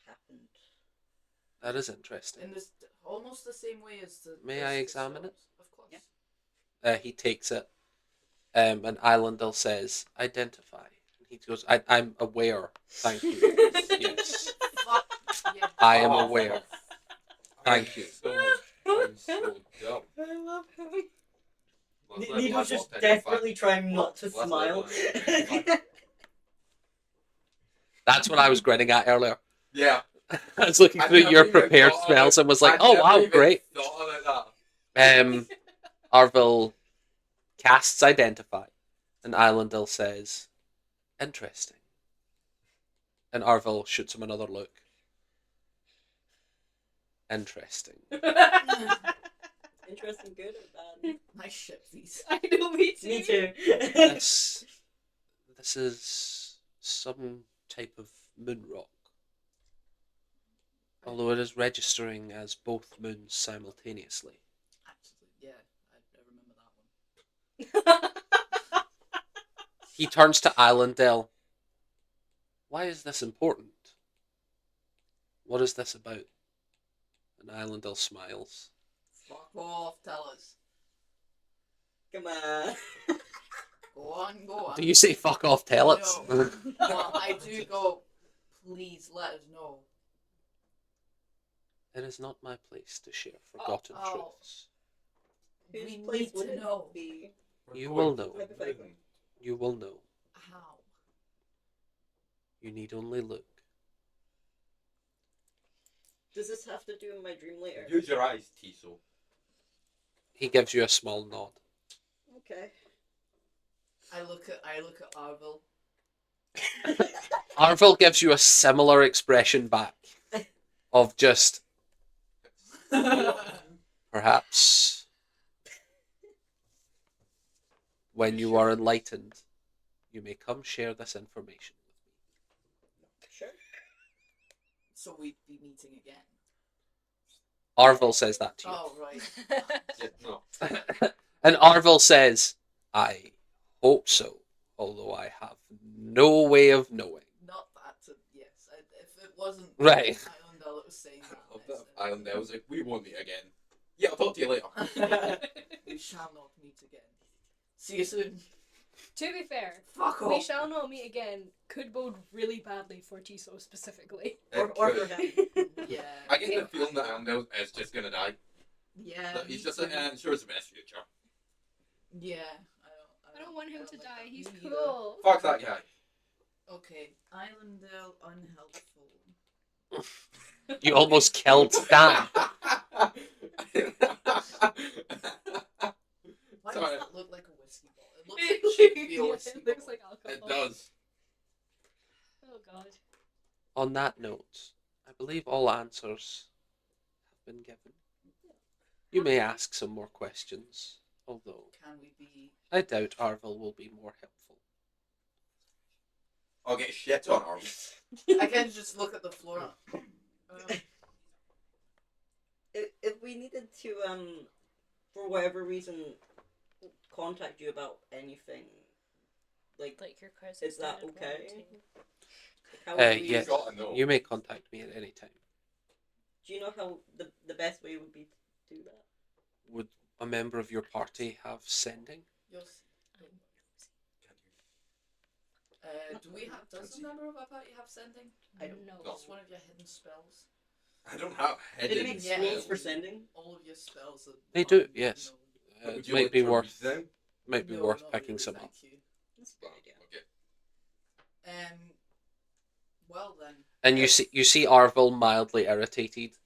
E: happened.
A: that is interesting.
C: In this, almost the same way as the.
A: May
C: as
A: I
C: the
A: examine it?
C: stones. Of course.
E: Yeah.
A: He takes it. And Islandale says, identify. And he goes, I'm aware. Thank you. Yes.
C: Fuck, yeah.
A: I am
B: Oh,
A: aware. Thank you.
B: I'm so dumb.
E: I love him.
B: Let's let
E: Needle's
B: Black
E: just
B: Bolt
E: desperately trying not to
B: Let's let
E: smile.
B: Black
A: That's what I was grinning at earlier.
B: Yeah.
A: I was looking
B: I
A: through
B: never
A: your
B: even
A: prepared
B: thought
A: spells and was like,
B: I
A: oh
B: never
A: wow,
B: even
A: great.
B: Thought about that.
A: Arvil casts identify. And Islandale says, interesting. And Arvil shoots him another look. Interesting.
E: Interesting, good or bad?
C: Nice ship these.
D: I know, me too.
E: Me too.
A: This is some type of moon rock. Although it is registering as both moons simultaneously.
C: Absolutely, yeah. I remember that one.
A: He turns to Islandale. Why is this important? What is this about? And Islandale smiles.
C: Fuck off, tell us.
E: Come on.
C: Go on, go on.
A: Do you say fuck off, tell us?
C: No. Well, I do go, please let us know.
A: It is not my place to share forgotten
C: Oh.
A: truths.
E: Whose
C: We
E: place
C: need
E: would
C: to
E: it
C: know.
E: be?
A: You will know.
E: Hypothetically.
A: You will know.
C: How?
A: You need only look.
E: Does this have to do with my dream later?
B: Use your eyes, Tiso.
A: He gives you a small nod.
E: Okay.
C: I look at Arvil.
A: Arvil gives you a similar expression back of just perhaps when you are enlightened, you may come share this information with
E: Sure.
C: So we'd be meeting again.
A: me. Arvil says that to you.
C: Oh right.
B: Yeah, no.
A: And Arvil says, I hope so, although I have no way of knowing.
C: Not that. Yes. If it wasn't
A: Right.
C: Islandale that was saying
B: I love
C: that.
B: that island there. I was like, we won't meet again. Yeah, I'll talk to you later.
C: We shall not meet again. See you soon.
F: To be fair,
C: Fuck
F: we
C: off.
F: shall not meet again could bode really badly for Tiso specifically.
E: Or for him.
C: Yeah.
B: I get the feeling that Amdale is just gonna die.
C: Yeah.
B: That
C: me
B: he's just
C: too.
B: like, sure it's the best future.
C: Yeah.
F: I don't want him
C: don't
F: to
C: like
F: die.
C: that.
F: He's
C: Me neither.
F: cool.
B: Fuck that guy.
C: Okay. Islandale unhelpful.
A: You almost killed Dan.
C: Why
B: Sorry.
C: does that look like a whiskey bottle? It looks like it should be a
F: Yeah,
C: whiskey
F: it looks
C: bottle.
F: like alcohol.
B: It does.
F: Oh god.
A: On that note, I believe all answers have been given. You may ask some more questions, although
C: Can we be?
A: I doubt Arvel will be more helpful.
B: I'll get shit on arm.
C: I can just look at the floor.
E: If we needed to, for whatever reason, contact you about anything, like,
D: Like your cousin.
E: is that okay? How
A: Uh,
E: would we,
A: yes,
B: gotta know.
A: you may contact me at any time.
E: Do you know how the best way would be to do that?
A: Would a member of your party have sending?
C: You'll see. Do we have? Does a member of our party have sending? I don't know.
D: No.
C: It's one of your hidden spells.
B: I don't have
E: Did
B: hidden
E: it make
C: Yeah.
E: rules for sending?
C: All of your spells. Are
A: They do,
C: on,
A: yes.
B: Would
A: It
B: you
A: might
B: like
A: be
B: to
A: worth
B: read them?
A: might be
C: No,
A: worth
C: not
A: picking
C: really,
A: some up.
C: thank you.
E: That's a good idea.
B: Okay.
C: Well then.
A: And you see Arvel mildly irritated,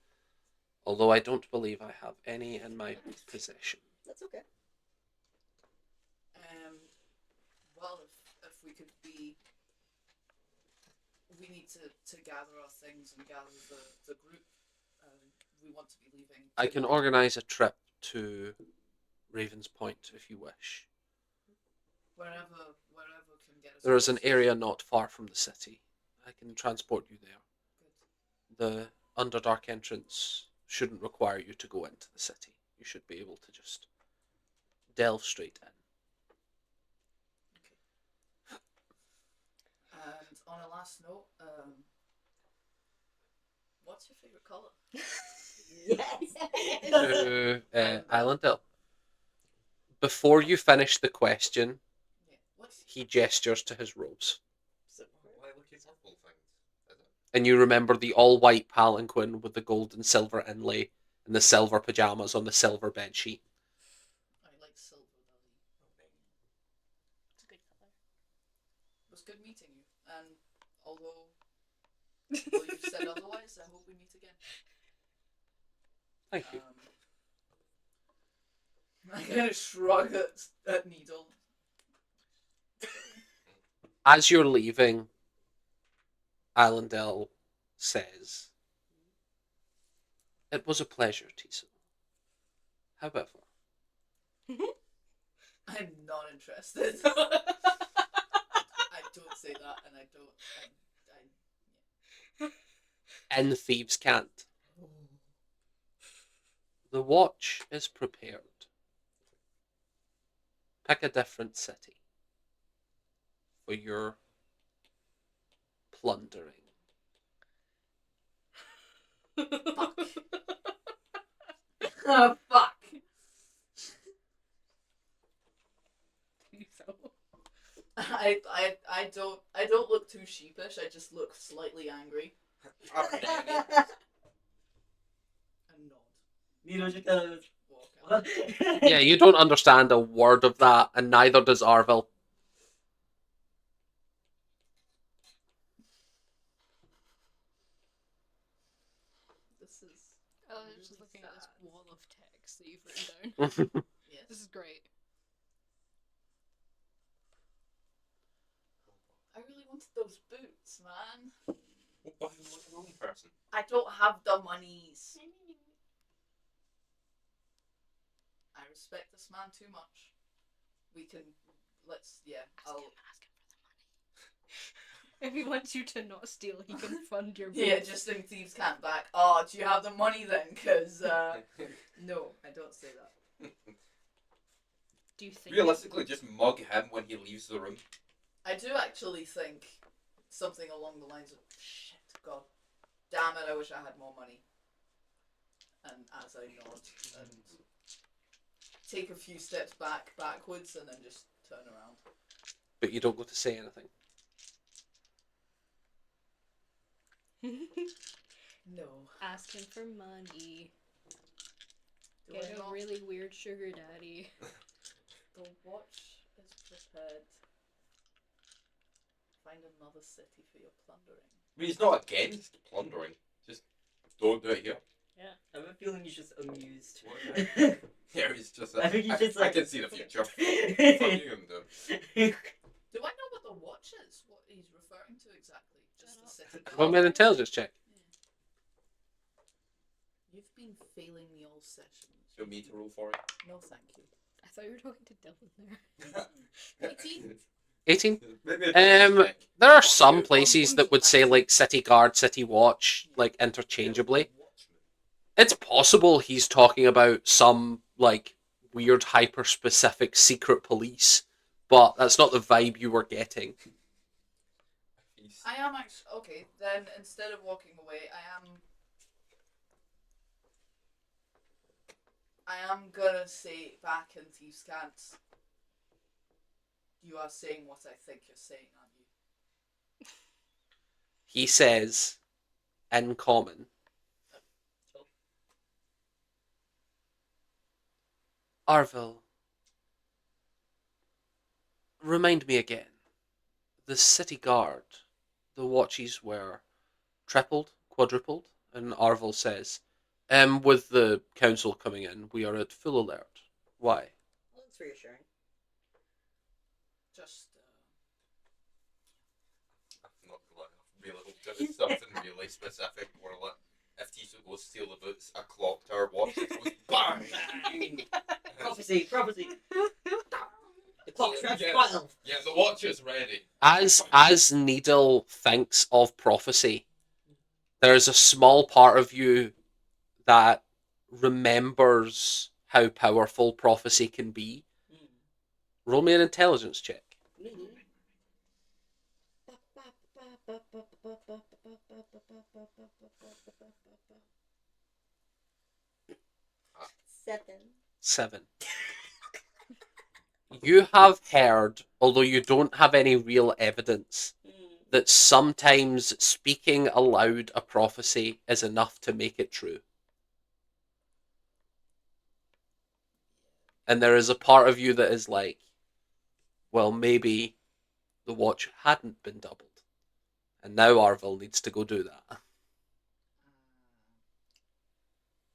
A: although I don't believe I have any in my possession.
E: That's okay.
C: Well, if we could be, we need to gather our things and gather the group. We want to be leaving.
A: I can
C: tonight.
A: organise a trip to Ravens Point if you wish.
C: Wherever can get us.
A: There is an
C: close.
A: area not far from the city. I can transport you there.
C: Good.
A: The Underdark entrance shouldn't require you to go into the city. You should be able to just delve straight in.
C: And on a last note, what's your favorite color?
E: Yes.
A: To Islandale. Before you finish the question,
C: Yeah. What's
A: he gestures to his robes.
B: Why look at purple things? Is it?
A: And you remember the all-white palanquin with the gold and silver inlay and the silver pajamas on the silver bed sheet.
C: I like silver, Dolly.
D: It's a good color.
C: It was good meeting you, and although you've said otherwise, I hope we meet again.
A: Thank you.
C: I kind of shrug at Needle.
A: As you're leaving, Islandale says, "It was a pleasure, Tiso. However,
C: I'm not interested. I don't say that, and I don't.
A: in Thieves' Cant, the watch is prepared. Pick a different city for your plundering."
C: Oh fuck! I don't look too sheepish. I just look slightly angry and nod.
E: Needle just kind of
C: Walk out.
A: Yeah, you don't understand a word of that, and neither does Arvel.
C: This is.
F: I was just
C: really
F: looking at this
C: sad.
F: wall of text that you've written down.
C: Yes.
F: This is great.
C: I really wanted those boots, man.
B: Well, buy them like a normal person.
C: I don't have the monies. I respect this man too much. We can. I'll.
F: If he wants you to not steal, he can fund your
C: Yeah,
F: boots.
C: just in Thieves' Camp back. Oh, do you have the money then? Because, no, I don't say that.
F: Do you think?
B: Realistically, just mug him when he leaves the room.
C: I do actually think something along the lines of, shit, God damn it, I wish I had more money. And as I nod and take a few steps backwards and then just turn around.
A: but you don't go to say anything.
C: No.
F: Asking for money.
C: Do
F: Get
C: I
F: a
C: not?
F: really weird sugar daddy.
C: The watch is prepared. Find another city for your plundering.
B: I mean, he's not against plundering. Just don't do it here.
F: Yeah.
E: I have a feeling he's just amused.
B: Yeah, he's just.
E: I think he's just
B: I
E: like-
B: can see the future. Fuck you and them.
C: Do I know what the watch is? What he's referring to exactly? Just the city.
A: Roll me an intelligence check.
C: You've been failing me all session.
B: Do you want me to roll for it?
C: No, thank you.
F: I thought you were talking to Dylan there.
C: 18.
A: 18.
B: Maybe a check.
A: There are some places that would say like city guard, city watch, like interchangeably. It's possible he's talking about some like weird hyper specific secret police, but that's not the vibe you were getting.
C: I am actually okay. Then instead of walking away, I am gonna say back in Thieves' Cant. You are saying what I think you're saying, aren't you?
A: He says, in common, Arville, remind me again. The city guard, the watches were tripled, quadrupled, and Arville says, with the council coming in, we are at full alert. Why?
E: Well, that's reassuring.
C: Just
B: I'm not gonna really hope to do something really specific where like if Tiso goes steal the boots, a clock tower watch just goes bang!
E: Prophecy. The clock strikes
B: Yeah.
E: 12.
B: Yeah, the watch is ready.
A: As Needle thinks of prophecy, there's a small part of you that remembers how powerful prophecy can be. Roll me an intelligence check. Seven. You have heard, although you don't have any real evidence, that sometimes speaking aloud a prophecy is enough to make it true. And there is a part of you that is like, well, maybe the watch hadn't been doubled. And now Arville needs to go do that.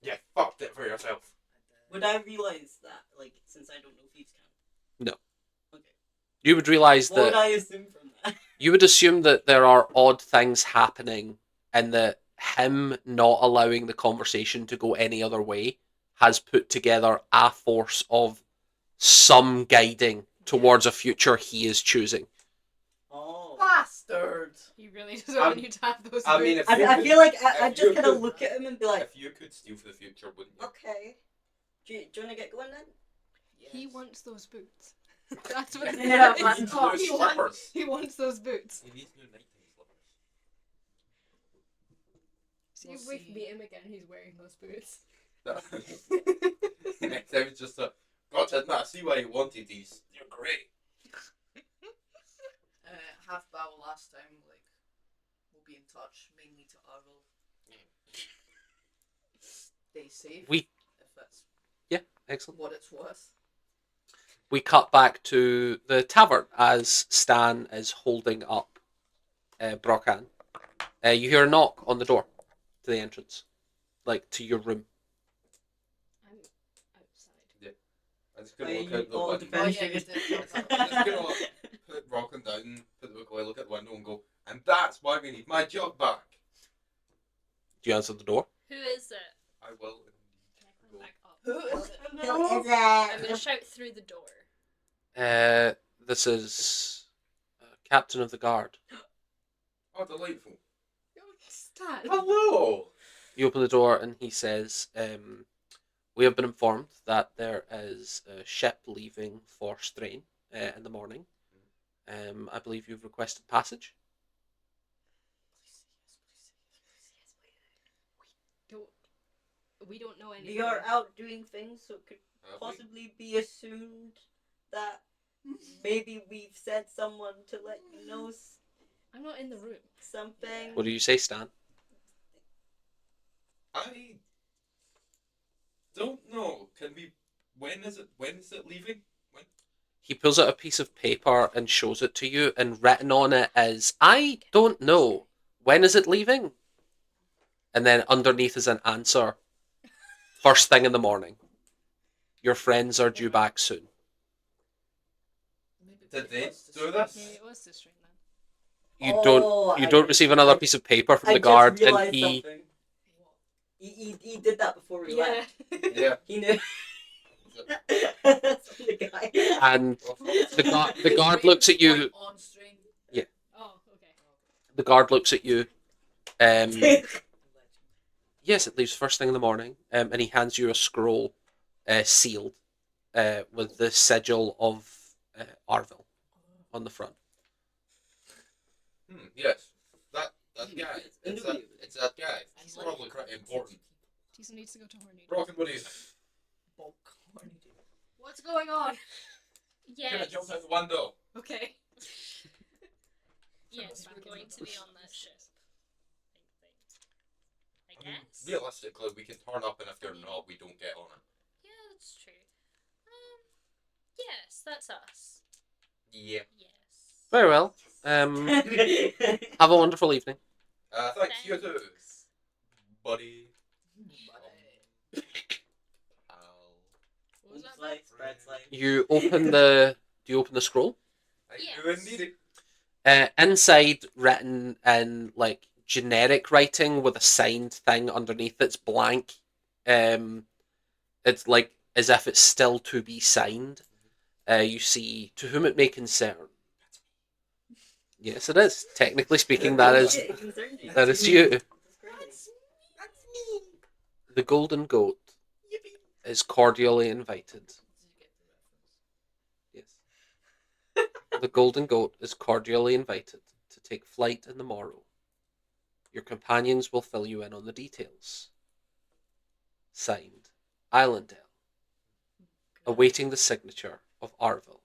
B: Yeah, fucked it for yourself.
E: Would I realise that, like, since I don't know Thieves' Cant?
A: No.
E: Okay.
A: You would realise
E: What would
A: that
E: I assume from that?
A: you would assume that there are odd things happening and that him not allowing the conversation to go any other way has put together a force of some guiding towards a future he is choosing.
E: Oh.
C: bastard.
F: He really doesn't want you to have those
B: I mean,
F: boots.
B: if you
E: I
B: could-
E: feel like
B: if
E: I
B: you
E: just kind of
B: could-
E: look at him and be like,
B: If you could steal for the future, wouldn't you?
E: okay. Do you want to get going then?
F: He wants those boots. That's what
E: Yeah,
B: He
E: but-
B: needs
C: Oh,
B: new
F: he
B: slippers.
F: he wants those boots.
B: He needs new nighttime
F: See,
C: We'll
F: if we
C: see.
F: meet him again, he's wearing those boots.
B: slippers. Next time it's just a, God to admit, I see why you wanted these. You're great.
C: Half battle last time, like, we'll be in touch, mainly to Arvel. Stay safe.
A: We-
C: If that's
A: Excellent.
C: what it's worth.
A: We cut back to the tavern as Stan is holding up Brokan. You hear a knock on the door to the entrance, like to your room.
F: I'm outside.
B: I'm just gonna
E: Are
B: look
E: you
B: out the
E: all
B: window.
E: defending
C: Oh, yeah, you
E: it?
C: did jump out.
B: I'm just gonna put Rockin down, put the book away, look at the window and go, and that's why we need my job back.
A: Do you answer the door?
D: Who is it?
B: I will.
F: Can I climb back up?
C: Who is it?
E: Who is
D: I'm gonna
E: it?
D: shout through the door.
A: This is Captain of the Guard.
B: Oh, delightful.
F: Stan.
B: Hello.
A: You open the door and he says, we have been informed that there is a ship leaving for Strain in the morning. I believe you've requested passage.
F: We don't know anything.
E: We are out doing things, so it could
B: Have we?
E: possibly be assumed that maybe we've sent someone to let you know
F: I'm not in the room.
E: something.
A: What do you say, Stan?
B: I don't know. Can we? When is it? When is it leaving? When?
A: He pulls out a piece of paper and shows it to you, and written on it is, I don't know. When is it leaving? And then underneath is an answer. First thing in the morning. Your friends are due back soon.
C: Maybe
B: Did they
C: was
B: do
C: distressed.
B: this?
F: Maybe it was Sister then.
A: You
E: Oh,
A: don't receive another piece of paper from the guard, and
E: realized
A: he
E: something. He did that before we left.
B: Yeah.
E: He knew. That's from the guy.
A: and the guard looks at you.
C: On string.
F: Oh, okay.
A: The guard looks at you. Yes, it leaves first thing in the morning. And he hands you a scroll, sealed, with the sigil of Arville on the front.
B: Yes. That guy. It's that guy. He's probably quite important.
F: Tiso needs to go to Horny.
B: Broken buddies.
C: Bulk horny.
F: What's going on?
B: Gonna
D: Yes.
B: jump out the window.
F: Okay.
D: Yes, I'm going to be on that ship. I guess.
B: Realistically, we can turn up, and if they're not, we don't get on it.
D: Yeah, that's true. Yes, that's us.
B: Yeah.
D: Yes.
A: Very well. Have a wonderful evening.
B: Thanks. You too, buddy.
F: What was that?
E: Like, spreads like.
A: You open the. Do you open the scroll?
B: I
D: Yes.
B: do indeed.
A: Inside, written in like generic writing with a signed thing underneath, it's blank. It's like as if it's still to be signed. You see, to whom it may concern. Yes, it is. Technically speaking, that is
E: It concerns you.
A: that is you.
E: That's great.
A: The Golden Goat is cordially invited.
C: Did you get the reference?
A: Yes. The Golden Goat is cordially invited to take flight in the morrow. Your companions will fill you in on the details. Signed, Islandale. Awaiting the signature of Arville.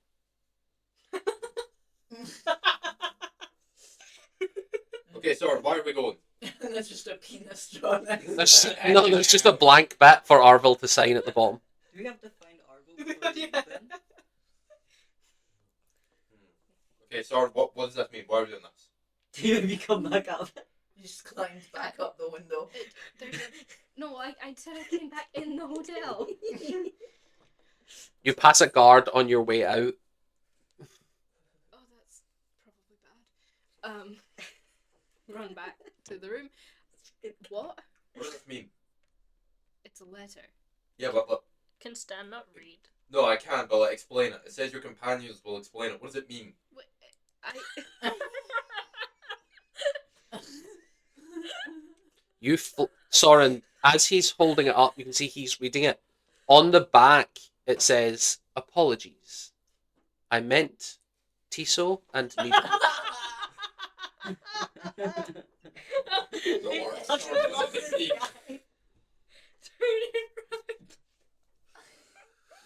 B: Okay, sorry. Why are we going?
C: That's just a penis drawn next.
A: There's just a blank bit for Arville to sign at the bottom.
E: Do we have to find Arvo before we
C: Yeah.
E: then?
B: Okay, sorry. What does that mean? Why are we doing this?
E: Do we come back up?
C: He just climbs back up the window.
F: No, I said I came back in the hotel.
A: You pass a guard on your way out.
F: Oh, that's probably bad. Run back to the room. What?
B: What does this mean?
F: It's a letter.
B: Yeah, but
D: Can Stan not read?
B: no, I can't. But like, explain it. It says your companions will explain it. What does it mean?
A: Soren, as he's holding it up, you can see he's reading it. On the back, it says, apologies. I meant Tiso and Needle.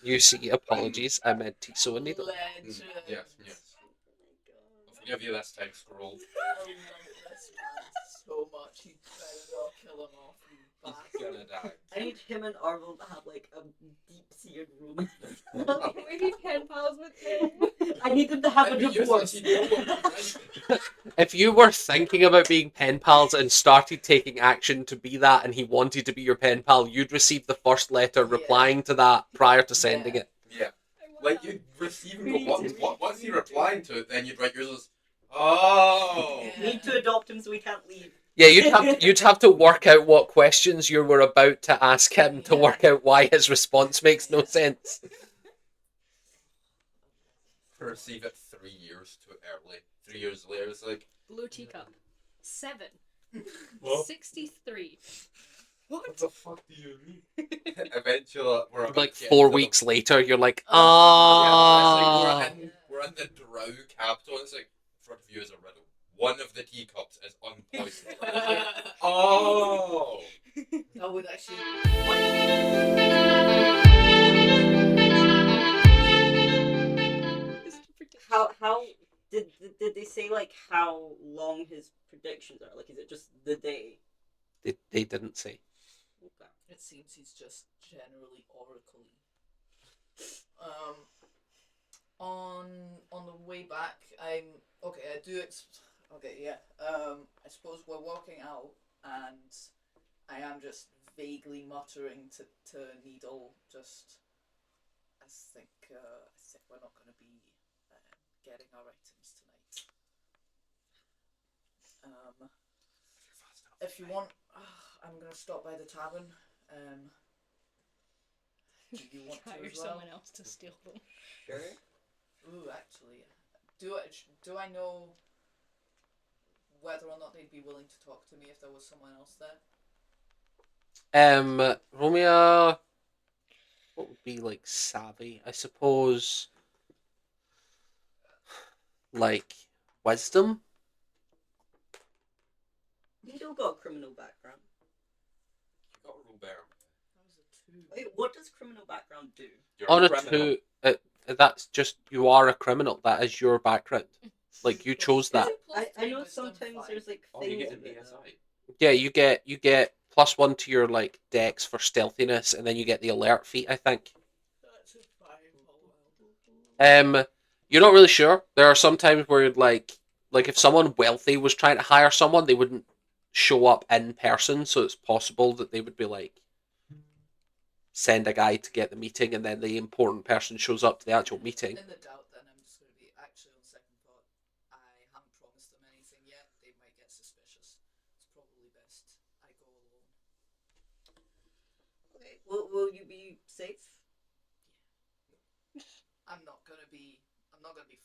A: You see, apologies. I meant Tiso and Needle.
C: Legend.
B: Yes, yes. I'll forgive you this time, Scroll.
C: I love this man so much. He better not kill him off, you
B: He's
C: bastard.
B: gonna die.
E: I need him and Arvo to have like a deep-seated room.
F: We be pen pals with him.
E: I need them to have a
B: That'd be
E: divorce.
B: useless, you don't want to
A: If you were thinking about being pen pals and started taking action to be that, and he wanted to be your pen pal, you'd receive the first letter replying to that prior to sending it.
B: Yeah. Like, you'd receive and go, what's he replying to? Then you'd write yours as, oh.
C: Yeah.
E: Need to adopt him so we can't leave.
A: Yeah, you'd have to work out what questions you were about to ask him to work out why his response makes no sense.
B: To receive it 3 years too early. 3 years later, it's like,
F: Blue teacup. 7.
B: What?
F: 63.
B: what the fuck do you mean? Eventually, we're about
A: Like
B: to get
A: 4
B: into the-
A: weeks later, you're like,
B: Yeah,
A: ah.
B: it's like we're in the Drow capital. It's like, in front of you is a riddle. One of the teacups is unpoisoned. Oh!
C: That would actually.
F: It's
E: say like how long his predictions are? Like, is it just the day?
A: They didn't say.
E: Okay.
C: It seems he's just generally oracle-y. On the way back, I'm okay. Okay, yeah. I suppose we're walking out, and I am just vaguely muttering to Needle. Just, I think we're not going to be getting our items tonight. If you want, I'm going to stop by the tavern. Do you want to
D: Hire
C: as well?
D: someone else to steal them.
E: Sure.
C: Ooh, actually, do I know whether or not they'd be willing to talk to me if there was someone else there?
A: Romeo, what would be like savvy? I suppose, like wisdom.
E: Needle got a criminal background.
B: You got a rule bear.
C: That was a 2.
E: Wait, what does criminal background do?
B: You're
A: On a
B: criminal.
A: 2, that's just you are a criminal. That is your background. Like you chose that.
E: I know sometimes there's like
B: Oh, you
E: things
B: get an
E: of it, though.
B: ASI.
A: Yeah, you get +1 to your like dex for stealthiness, and then you get the alert feat. I think.
C: That's a 5.
A: You're not really sure. There are some times where like if someone wealthy was trying to hire someone, they wouldn't show up in person, so it's possible that they would be like send a guy to get the meeting, and then the important person shows up to the actual meeting.
C: In the doubt, then I'm just going to be actually on second thought. I haven't promised them anything yet. They might get suspicious. It's probably best I go alone.
E: Okay. Will you be safe?
C: I'm not gonna be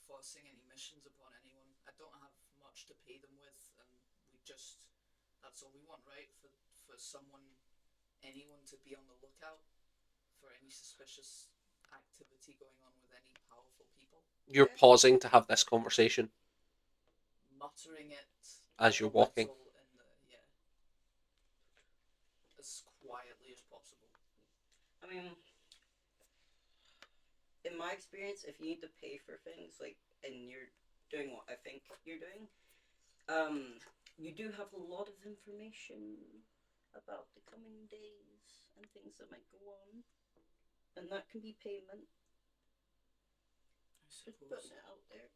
C: forcing any missions upon anyone. I don't have much to pay them with, and that's all we want, right? For anyone to be on the lookout for any suspicious activity going on with any powerful people.
A: You're pausing to have this conversation
C: Muttering it
A: as you're
C: a
A: walking.
C: little as quietly as possible.
E: I mean, in my experience, if you need to pay for things, like, and you're doing what I think you're doing, you do have a lot of information about the coming days and things that might go on, and that can be payment.
C: I
E: Just
C: suppose
E: putting it out there.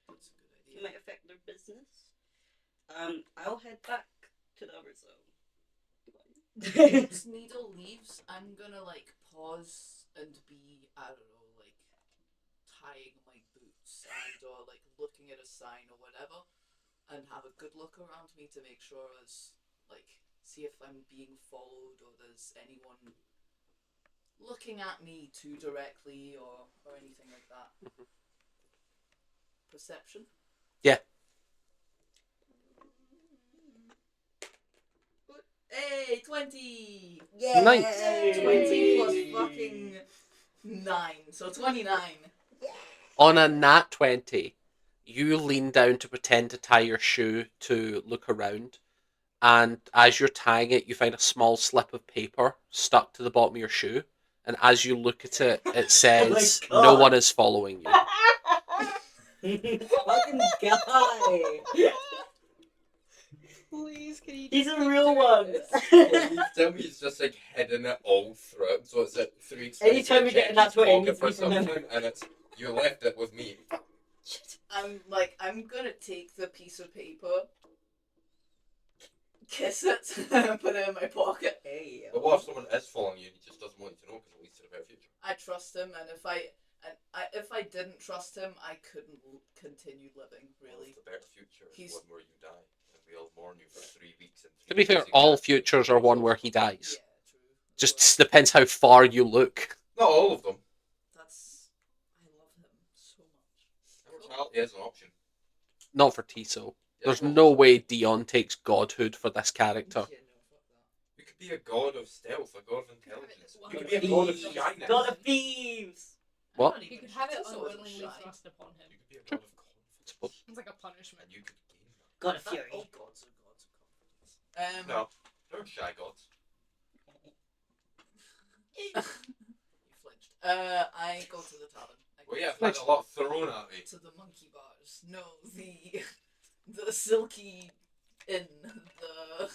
C: that's a good
E: It
C: idea.
E: might affect their business. I'll head back to the other zone.
C: Once Needle leaves, I'm gonna like pause and be, I don't know, like tying my boots and or like looking at a sign or whatever, and have a good look around me to make sure see if I'm being followed or there's anyone looking at me too directly or anything like that. Perception.
A: Yeah.
C: Hey, 20!
E: Yeah.
A: Nice.
C: 20 plus fucking 9, so 29.
A: On a nat 20, you lean down to pretend to tie your shoe to look around, and as you're tying it, you find a small slip of paper stuck to the bottom of your shoe, and as you look at it, it says,
E: God.
A: "No one is following you."
E: Fucking guy.
F: Please, can you?
E: He's
F: just
E: a
F: keep
E: real
F: doing
E: one.
F: this?
B: You tell me he's just like hidden it all through it, so it's at 3
E: Anytime you get in that
B: he's
E: way, it
B: pocket
E: needs to
B: for
E: be from him.
B: something, and it's you left it with me.
C: I'm gonna take the piece of paper, kiss it, and put it in my pocket.
E: Hey.
B: But what if someone is following you and he just doesn't want you to know because it leads to the better future?
C: I trust him, and if I didn't trust him, I couldn't continue living.
B: What
C: Really,
B: if the better future is
C: He's-
B: one where you die and we'll mourn you for 3 weeks and 3
A: To be fair,
B: days
A: all
B: exactly.
A: futures are one where he dies.
C: yeah, true.
A: Just depends how far you look.
B: Not all of them.
C: I love him so much.
B: Immortality is an option.
A: Not for Tiso.
B: Yeah,
A: There's
B: well,
A: no way Dion takes godhood for this character.
C: Yeah, no, fuck that.
B: You could be a god of stealth, a god of intelligence.
F: Well,
B: You could
F: God
B: be a
F: of
B: god of
F: thieves.
B: shyness.
E: God of thieves.
A: What?
C: I'm not
F: You
C: even
F: could have it
C: Tiso isn't
F: unwillingly
C: shy.
F: thrust upon him.
B: You could be a god of confidence.
F: It's like a punishment.
B: And you could gain that.
E: God of fury.
C: All gods are gods of confidence.
B: No, they're shy gods.
C: You flinched. I go to the tavern. I go
B: Well, yeah,
C: to,
B: I've had a lot thrown at me.
C: to the monkey bars. bars. No, the silky in the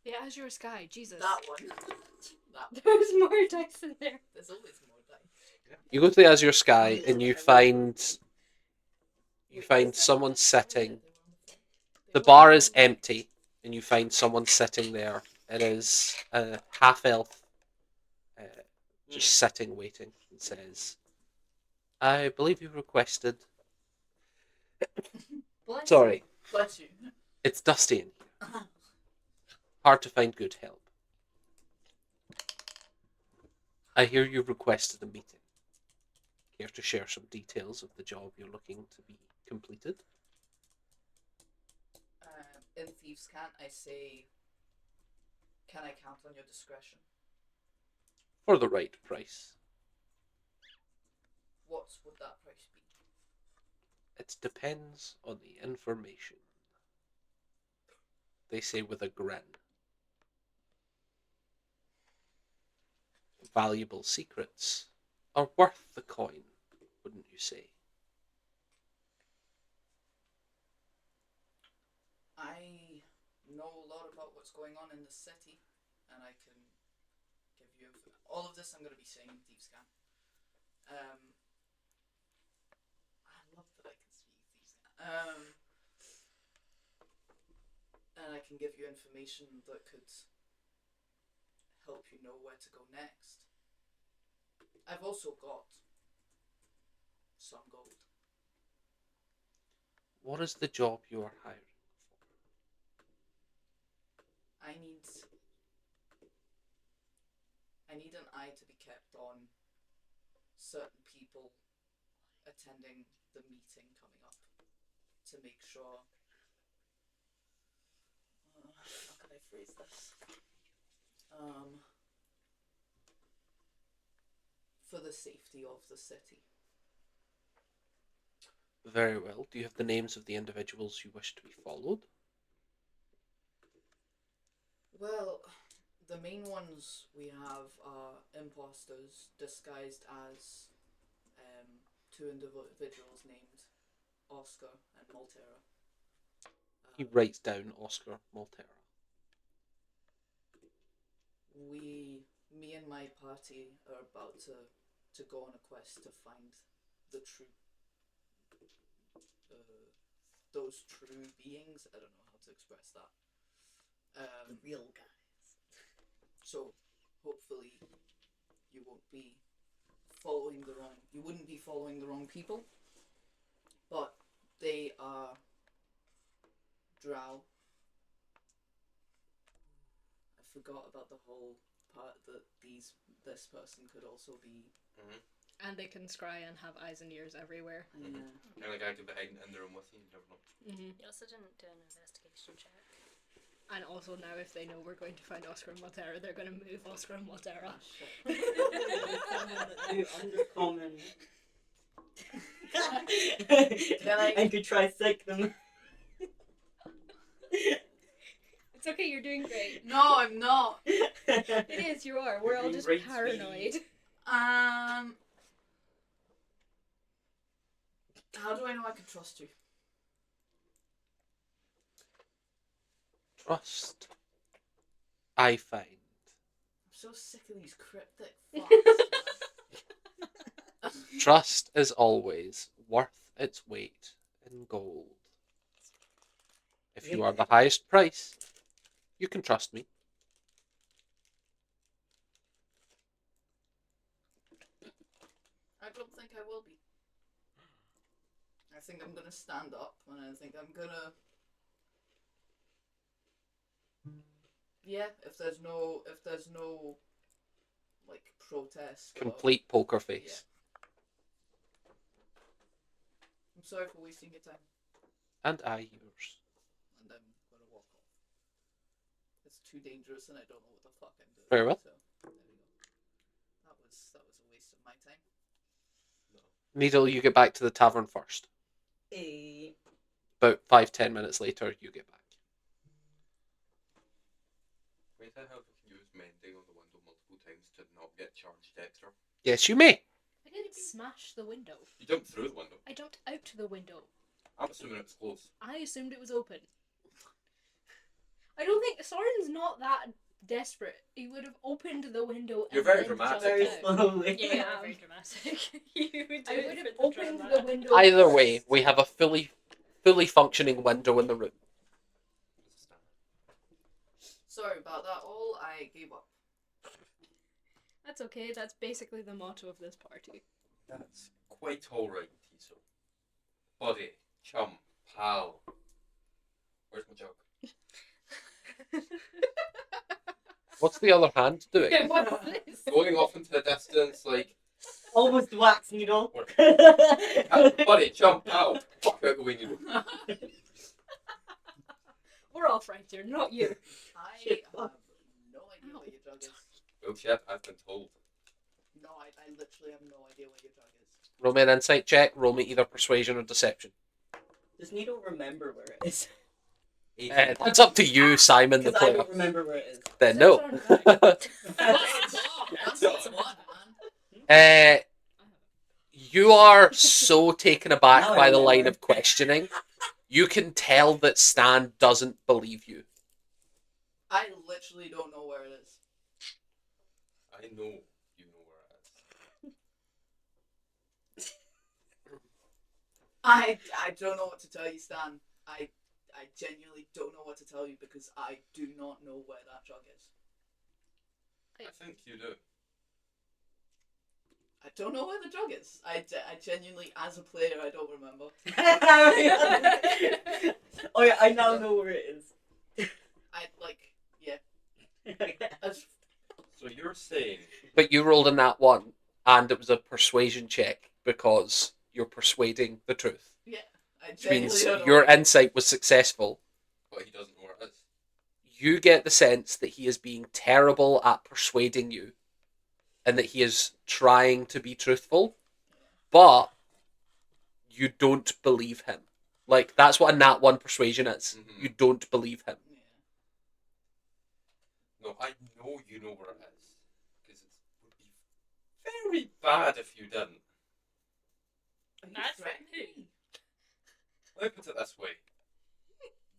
F: The Azure Sky, Jesus.
C: that one. That one.
F: There's more dice in there.
C: There's always more dice.
A: You go to the Azure Sky and you find someone sitting. The bar is empty, and you find someone sitting there. It is a half elf, just sitting waiting. And says, "I believe you requested."
F: Bless
A: Sorry,
C: Bless you.
A: it's dusty in here. Hard to find good help. I hear you requested a meeting. Care to share some details of the job you're looking to be completed?
C: In Thieves' Cant, I say, can I count on your discretion?
A: For the right price.
C: What would that price be?
A: It depends on the information. They say with a grin. Valuable secrets are worth the coin, wouldn't you say?
C: I know a lot about what's going on in the city, and I can give you all of this. I'm going to be saying in Thieves' Cant. I love that I can speak Thieves' Cant. And I can give you information that could help you know where to go next. I've also got some gold.
A: What is the job you are hiring for?
C: I need an eye to be kept on certain people attending the meeting coming up to make sure. How can I phrase this? For the safety of the city.
A: Very well. Do you have the names of the individuals you wish to be followed?
C: Well, the main ones we have are imposters disguised as two individuals named Oscar and Maltera.
A: He writes down Oscar Maltera.
C: Me and my party are about to go on a quest to find the true, those true beings. I don't know how to express that.
E: The real guys.
C: So, hopefully, you wouldn't be following the wrong people. But they are drow. I forgot about the whole part that this person could also be.
F: And they can scry and have eyes and ears everywhere.
B: And like I could be hiding in the room with you, you never know.
D: You also didn't do an investigation check.
F: And also now if they know we're going to find Oscar and Maltera, they're going to move Oscar and Maltera.
E: Undercommon.
C: Can I-
E: I could try sick them.
F: It's okay, you're doing great.
C: No, I'm not.
F: It is, you are. We're all
B: doing
F: just
B: great,
F: paranoid.
C: How do I know I can trust you?
A: Trust, I find.
C: I'm so sick of these cryptic fucks.
A: Trust is always worth its weight in gold. If you are the highest price, you can trust me.
C: I don't think I will be. I think I'm gonna stand up, and I think I'm gonna. Yeah, if there's no like protest.
A: Complete poker face.
C: I'm sorry for wasting your time,
A: And I yours.
C: and I'm gonna walk off. It's too dangerous, and I don't know what the fuck I'm doing.
A: Very well.
C: So, there we go. That was a waste of my time.
A: Needle, you get back to the tavern first. About 5-10 minutes later, you get back.
B: Wait, I have used mending on the window multiple times to not get charged extra.
A: Yes, you may.
F: I didn't smash the window.
B: You jumped through the window.
F: I jumped out the window.
B: I'm assuming it was close.
D: I assumed it was open. I don't think Soren's not that desperate. He would have opened the window.
B: You're
D: and
B: very
D: then
B: dramatic.
E: Very
D: jumped out.
E: slowly.
D: Yeah,
F: Yeah,
D: I'm
F: very dramatic. You would do
D: I
F: it
D: would
F: for
D: have
F: the
D: opened
F: drama.
D: the window.
A: Either way,
D: first.
A: we have a fully functioning window in the room.
C: Sorry about that all. I gave up.
F: That's okay. That's basically the motto of this party.
B: That's quite alright, Tiso. Buddy, chum, pal. Where's my jug?
A: What's the other hand doing?
F: What's this?
B: Going off into the distance, like,
E: Almost wax needle.
B: buddy, chum, pal. Fuck out the way, you know.
F: We're all friends here, not you.
C: I
E: Shit.
C: have no idea what your jug is.
B: Oh shit, I've been told.
C: No, I literally have no idea what your jug is.
A: Roll me an insight check. Roll me either persuasion or deception.
E: Does Needle remember where it is?
A: That's up to you, Simon, the
E: Because I
A: player.
E: don't remember where it is.
A: Then no.
C: That's one, man.
A: You are so taken aback
E: Now I
A: by the line
E: remember.
A: of questioning. You can tell that Stan doesn't believe you.
C: I literally don't know where it is.
B: I know you know where it is.
C: I don't know what to tell you, Stan. I genuinely don't know what to tell you because I do not know where that jug is.
B: I think you do.
C: I don't know where the jug is. I genuinely, as a player, I don't remember.
E: Oh yeah, I now know where it is.
C: As
B: So you're saying
A: But you rolled a nat 1, and it was a persuasion check because you're persuading the truth.
C: I
A: Which
C: genuinely
A: means
C: don't know.
A: your insight was successful.
B: but he doesn't know where it is.
A: You get the sense that he is being terrible at persuading you and that he is trying to be truthful, but you don't believe him. Like, that's what a nat 1 persuasion is.
B: Mhm.
A: You don't believe him.
C: Yeah.
B: No, I know you know where it is. Because it would be very bad if you didn't.
C: Are you
F: That's
C: threatening
F: it.
C: me?
B: Let me put it this way.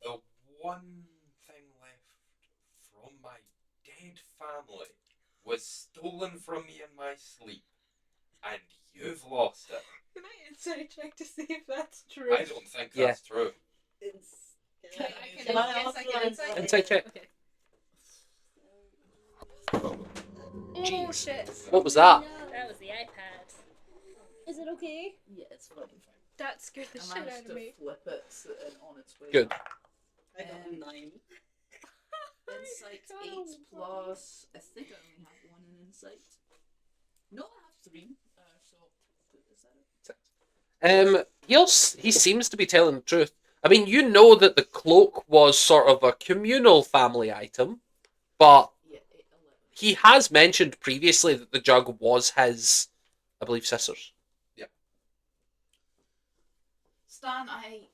B: The one thing left from my dead family was stolen from me in my sleep. And you've lost it.
F: Can I insight check to see if that's true?
B: I don't think that's true.
E: It's.
F: Can
E: Can I
F: yes,
E: also
F: I can insight.
A: Insight check.
F: Okay.
D: Oh
A: Jeez.
D: shit.
A: What was that?
F: That was the iPad.
D: Is it okay?
C: Yeah, it's fine.
D: That scared the
C: I
D: shit
C: managed
D: out of
C: to
D: me.
C: flip it on its way.
A: Good.
E: I got a 9.
C: Insight 8 plus. I think I only have 1 in insight. No, I have 3. So is that it?
A: He seems to be telling the truth. I mean, you know that the cloak was sort of a communal family item, but
C: Yeah, 8, 11.
A: he has mentioned previously that the jug was his, I believe, sister's.
C: Stan, I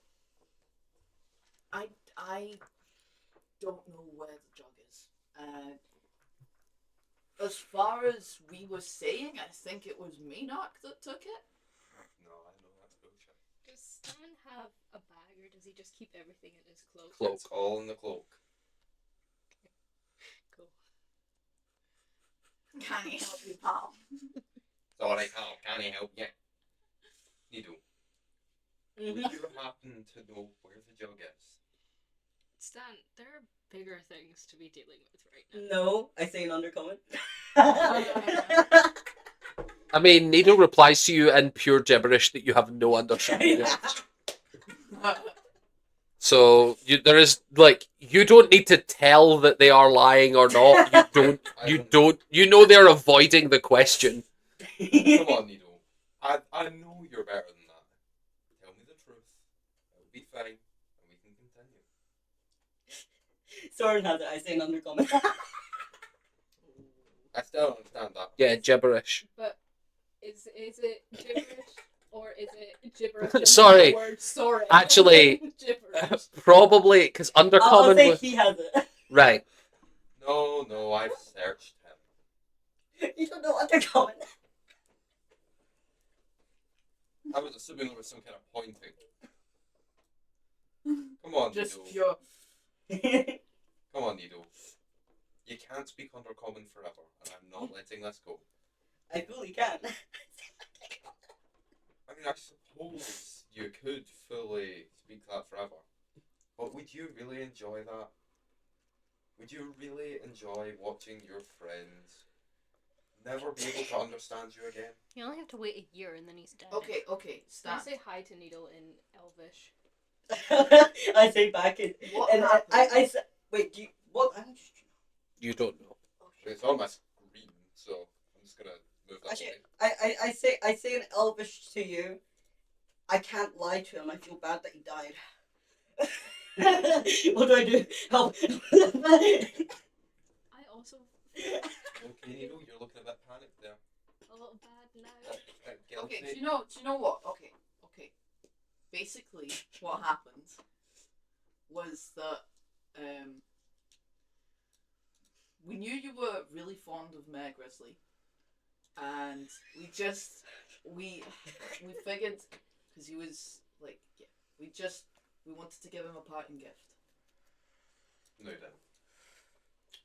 C: don't know where the jug is. As far as we were saying, I think it was Maynard that took it.
B: No, I know that's bullshit.
D: Does Stan have a bag or does he just keep everything in his cloak?
A: Cloak.
B: It's all in the cloak.
D: Cool.
C: Can he help you, pal?
B: Sorry, pal, can I help you? Needle,
E: Mhm.
B: would you happen to know where the jug is?
F: Stan, there are bigger things to be dealing with right now.
E: No, I say an undercommon.
A: I mean, Needle replies to you in pure gibberish that you have no understanding of. So there is you don't need to tell that they are lying or not. You know they're avoiding the question.
B: Come on, Needle. I know you're better than that. Tell me the truth. It'll be fine, and we can continue.
E: Soren has it, I say an undercommon.
B: I still don't understand that.
A: Yeah, gibberish.
F: But is it gibberish or is it gibberish? in
A: Sorry.
F: the word sorry.
A: Actually,
F: gibberish.
A: Probably because
E: I'll
A: undercommon
E: say
A: was
E: he has it.
A: right.
B: No, I've searched him.
E: You don't know undercommon.
B: I was assuming there was some kind of pointing. Come on,
C: Just
B: Needle.
C: pure.
B: Come on, Needle. You can't speak under common forever, and I'm not letting this go.
E: I fully can.
B: I mean, I suppose you could fully speak that forever. But would you really enjoy that? Would you really enjoy watching your friends never be able to understand you again?
G: You only have to wait a year and then he's dead.
C: Okay,
F: Can I
C: stand.
F: say hi to Needle in Elvish?
E: I say back in.
C: What
E: And
C: happened?
E: I say, wait, do you. What?
A: You don't know.
B: It's on my screen, so I'm just gonna move that
E: Actually,
B: away.
E: I say in Elvish to you. I can't lie to him. I feel bad that he died. What do I do? Help!
F: I also
B: Okay, Needle, you're looking a bit panicked there.
F: a little bad now.
B: Guilty.
C: Okay, do you know what? Okay. Basically, what happened was that we knew you were really fond of Mayor Grizzly, and we figured because he was like, yeah, we wanted to give him a parting gift.
B: No, then.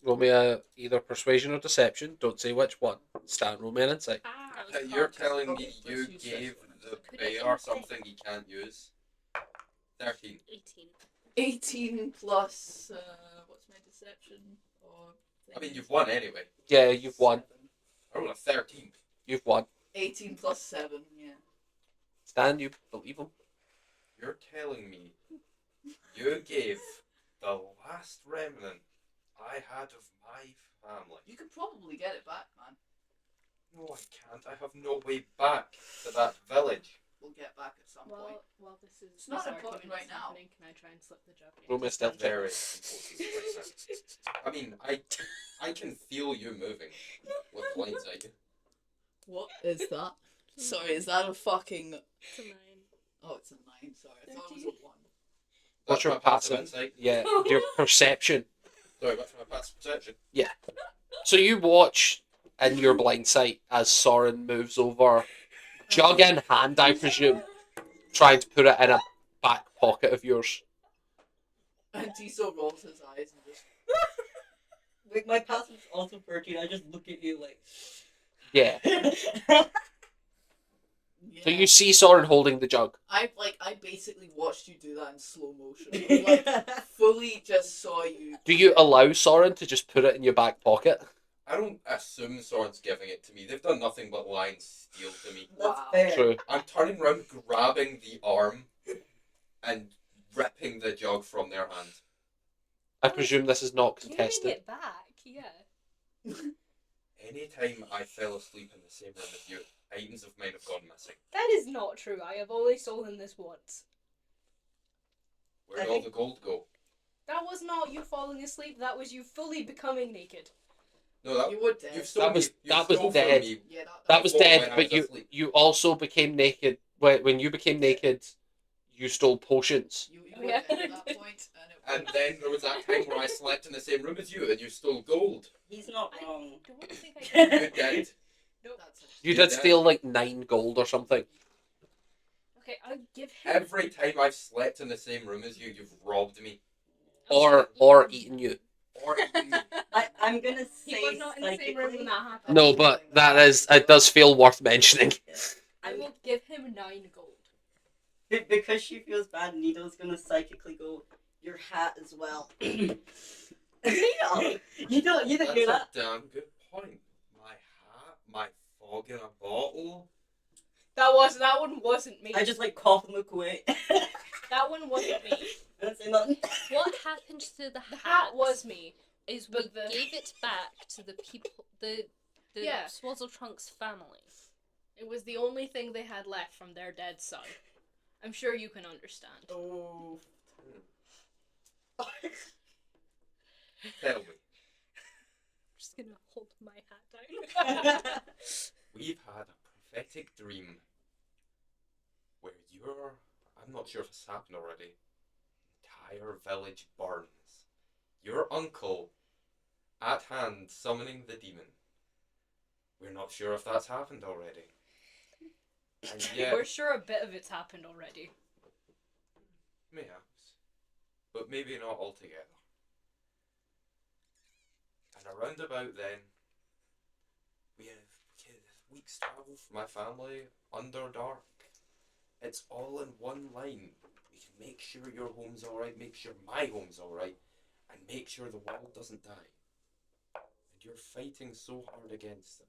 A: Roll me either persuasion or deception. Don't say which one. Stan, roll me an insight.
G: That was
B: You're
G: hard.
B: telling
C: Okay,
B: me
C: let's
B: you
C: use
B: gave
C: this
B: the
G: Could I
B: bear
G: say-
B: something he can't use? 13.
G: 18.
C: 18 plus what's my deception or?
B: I mean, you've won anyway.
A: Yeah, you've won.
B: I rolled a 13.
A: You've won.
C: 18 plus 7, yeah.
A: Stan, you believe him?
B: You're telling me you gave the last remnant I had of my family.
C: You could probably get it back, man.
B: No, I can't. I have no way back to that village.
C: We'll get back at some point.
F: While this is
C: It's not
F: this
C: important
F: argument
C: right
F: is
C: now.
F: happening, can I try and slip the jug in?
A: Roll me a stealth check.
B: Very important right now. I mean, I can feel you moving with blindsight.
C: What is that? Sorry, is that a fucking?
G: It's a 9.
C: Oh, it's a 9. Sorry, I thought it was a 1.
A: What's your
B: my passive
A: passive?
B: insight?
A: Yeah, your perception.
B: Sorry, what's my passive perception?
A: So you watch in your blind sight as Soren moves over, jug in hand, I presume, trying to put it in a back pocket of yours.
C: And Tiso rolls his eyes and just.
E: Like, my passive's also 13. I just look at you like.
A: Yeah.
C: Yeah.
A: So you see Soren holding the jug.
C: I basically watched you do that in slow motion. I, fully just saw you.
A: Do you allow Soren to just put it in your back pocket?
B: I don't assume Soren's giving it to me. They've done nothing but lie and steal to me.
E: That's
C: Wow.
E: fair.
A: True.
B: I'm turning around, grabbing the arm, and ripping the jug from their hand.
A: I presume this is not
F: Giving
A: contested.
F: it back, yeah.
B: Anytime I fell asleep in the same room as you, items of mine have gone missing.
F: That is not true. I have only stolen this once.
B: Where did all the gold go?
F: That was not you falling asleep. That was you fully becoming naked.
B: No, that
C: You would dead.
B: you've stolen
A: was-
B: me. You've
A: that was
B: stole from
A: dead.
B: me.
C: Yeah,
A: That was
B: Before
A: dead,
B: when I
A: but
B: was asleep.
A: you also became naked. When you became naked, you stole potions.
C: You
F: Oh,
C: were
F: yeah.
C: dead at that point,
B: And then there was that time where I slept in the same room as you, and you stole gold.
E: He's not wrong.
F: Don't think I
B: You
F: did.
B: did.
C: That's it.
A: You
B: You
A: did
B: did.
A: steal like 9 gold or something.
F: Okay, I'll give him.
B: Every time I've slept in the same room as you, you've robbed me.
A: Or eaten you.
B: Or eaten me.
E: I'm gonna say
F: He was not in the same room when that happened.
A: No, but it does feel worth mentioning.
F: I will give him 9 gold.
E: Because she feels bad, Needle's gonna psychically go, your hat as well. Needle! You didn't hear that?
B: That's a damn good point. My hat, my fog in a bottle.
F: That one wasn't me.
E: I just like cough and look away.
F: That one wasn't me.
E: I don't say nothing.
G: What happened to the
F: The
G: hat?
F: hat was me.
G: Is we
F: but the-
G: gave it back to the people, the
F: Yeah.
G: Swazzle Trunks family.
F: It was the only thing they had left from their dead son. I'm sure you can understand.
C: Oh.
B: Tell me,
G: I'm just gonna hold my hat down.
B: we've had a prophetic dream where I'm not sure if it's happened already, entire village burns. Your uncle at hand summoning the demon. We're not sure if that's happened already. And yet,
F: We're sure a bit of it's happened already.
B: perhaps. but maybe not altogether. And around about then, we have a week's travel for my family under dark. It's all in one line. We can make sure your home's alright, make sure my home's alright, and make sure the world doesn't die. And you're fighting so hard against them.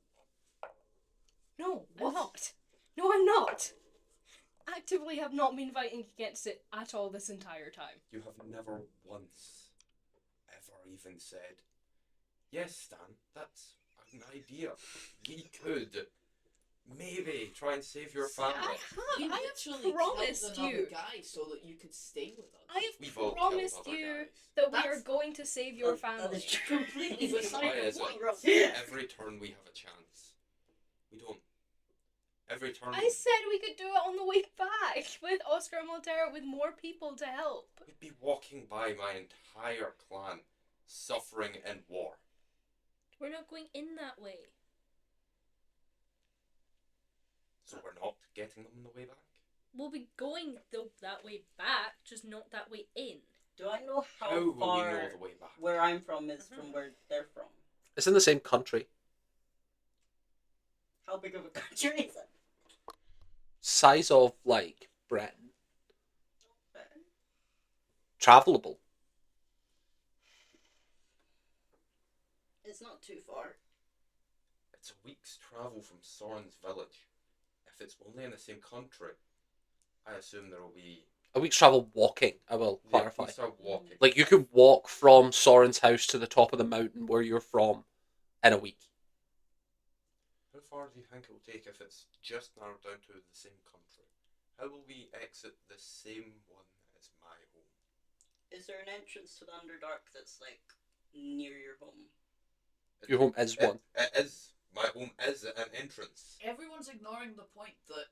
G: No, I'm not. No, I'm not. Actively have not been fighting against it at all this entire time.
B: You have never once ever even said, yes, Stan, that's an idea. We could maybe try and save your family.
C: We
G: I
C: literally
G: have promised
C: killed
G: you.
C: another guy so that you could stay with us.
G: I
B: We've
G: have
B: all killed
G: promised
B: other
G: you
B: guys.
G: that we are
C: That's-
G: going to save your
E: That
G: family.
E: is true.
C: Completely
B: Why
C: beside
B: is
C: the point.
B: it every turn we have a chance? We don't. Every turn
G: I said we could do it on the way back with Oscar and Maltera with more people to help.
B: we'd be walking by my entire clan suffering in war.
G: We're not going in that way.
B: So we're not getting them on the way back?
G: We'll be going that way back, just not that way in.
E: Do I know
B: How
E: how
B: will we
E: far
B: know the way back?
E: where I'm from is from where they're from?
A: It's in the same country.
E: How big of a country is it?
A: Size of, like, Britain. Travelable.
E: It's not too far.
B: It's a week's travel from Soren's village. If it's only in the same country, I assume there will be...
A: A week's travel walking, I will
B: Yeah,
A: clarify.
B: we start walking.
A: Like, you could walk from Soren's house to the top of the mountain where you're from in a week.
B: How far do you think it will take if it's just narrowed down to the same country? How will we exit the same one as my home?
E: Is there an entrance to the Underdark that's like near your home?
A: Your home is one.
B: It is. My home is an entrance.
C: Everyone's ignoring the point that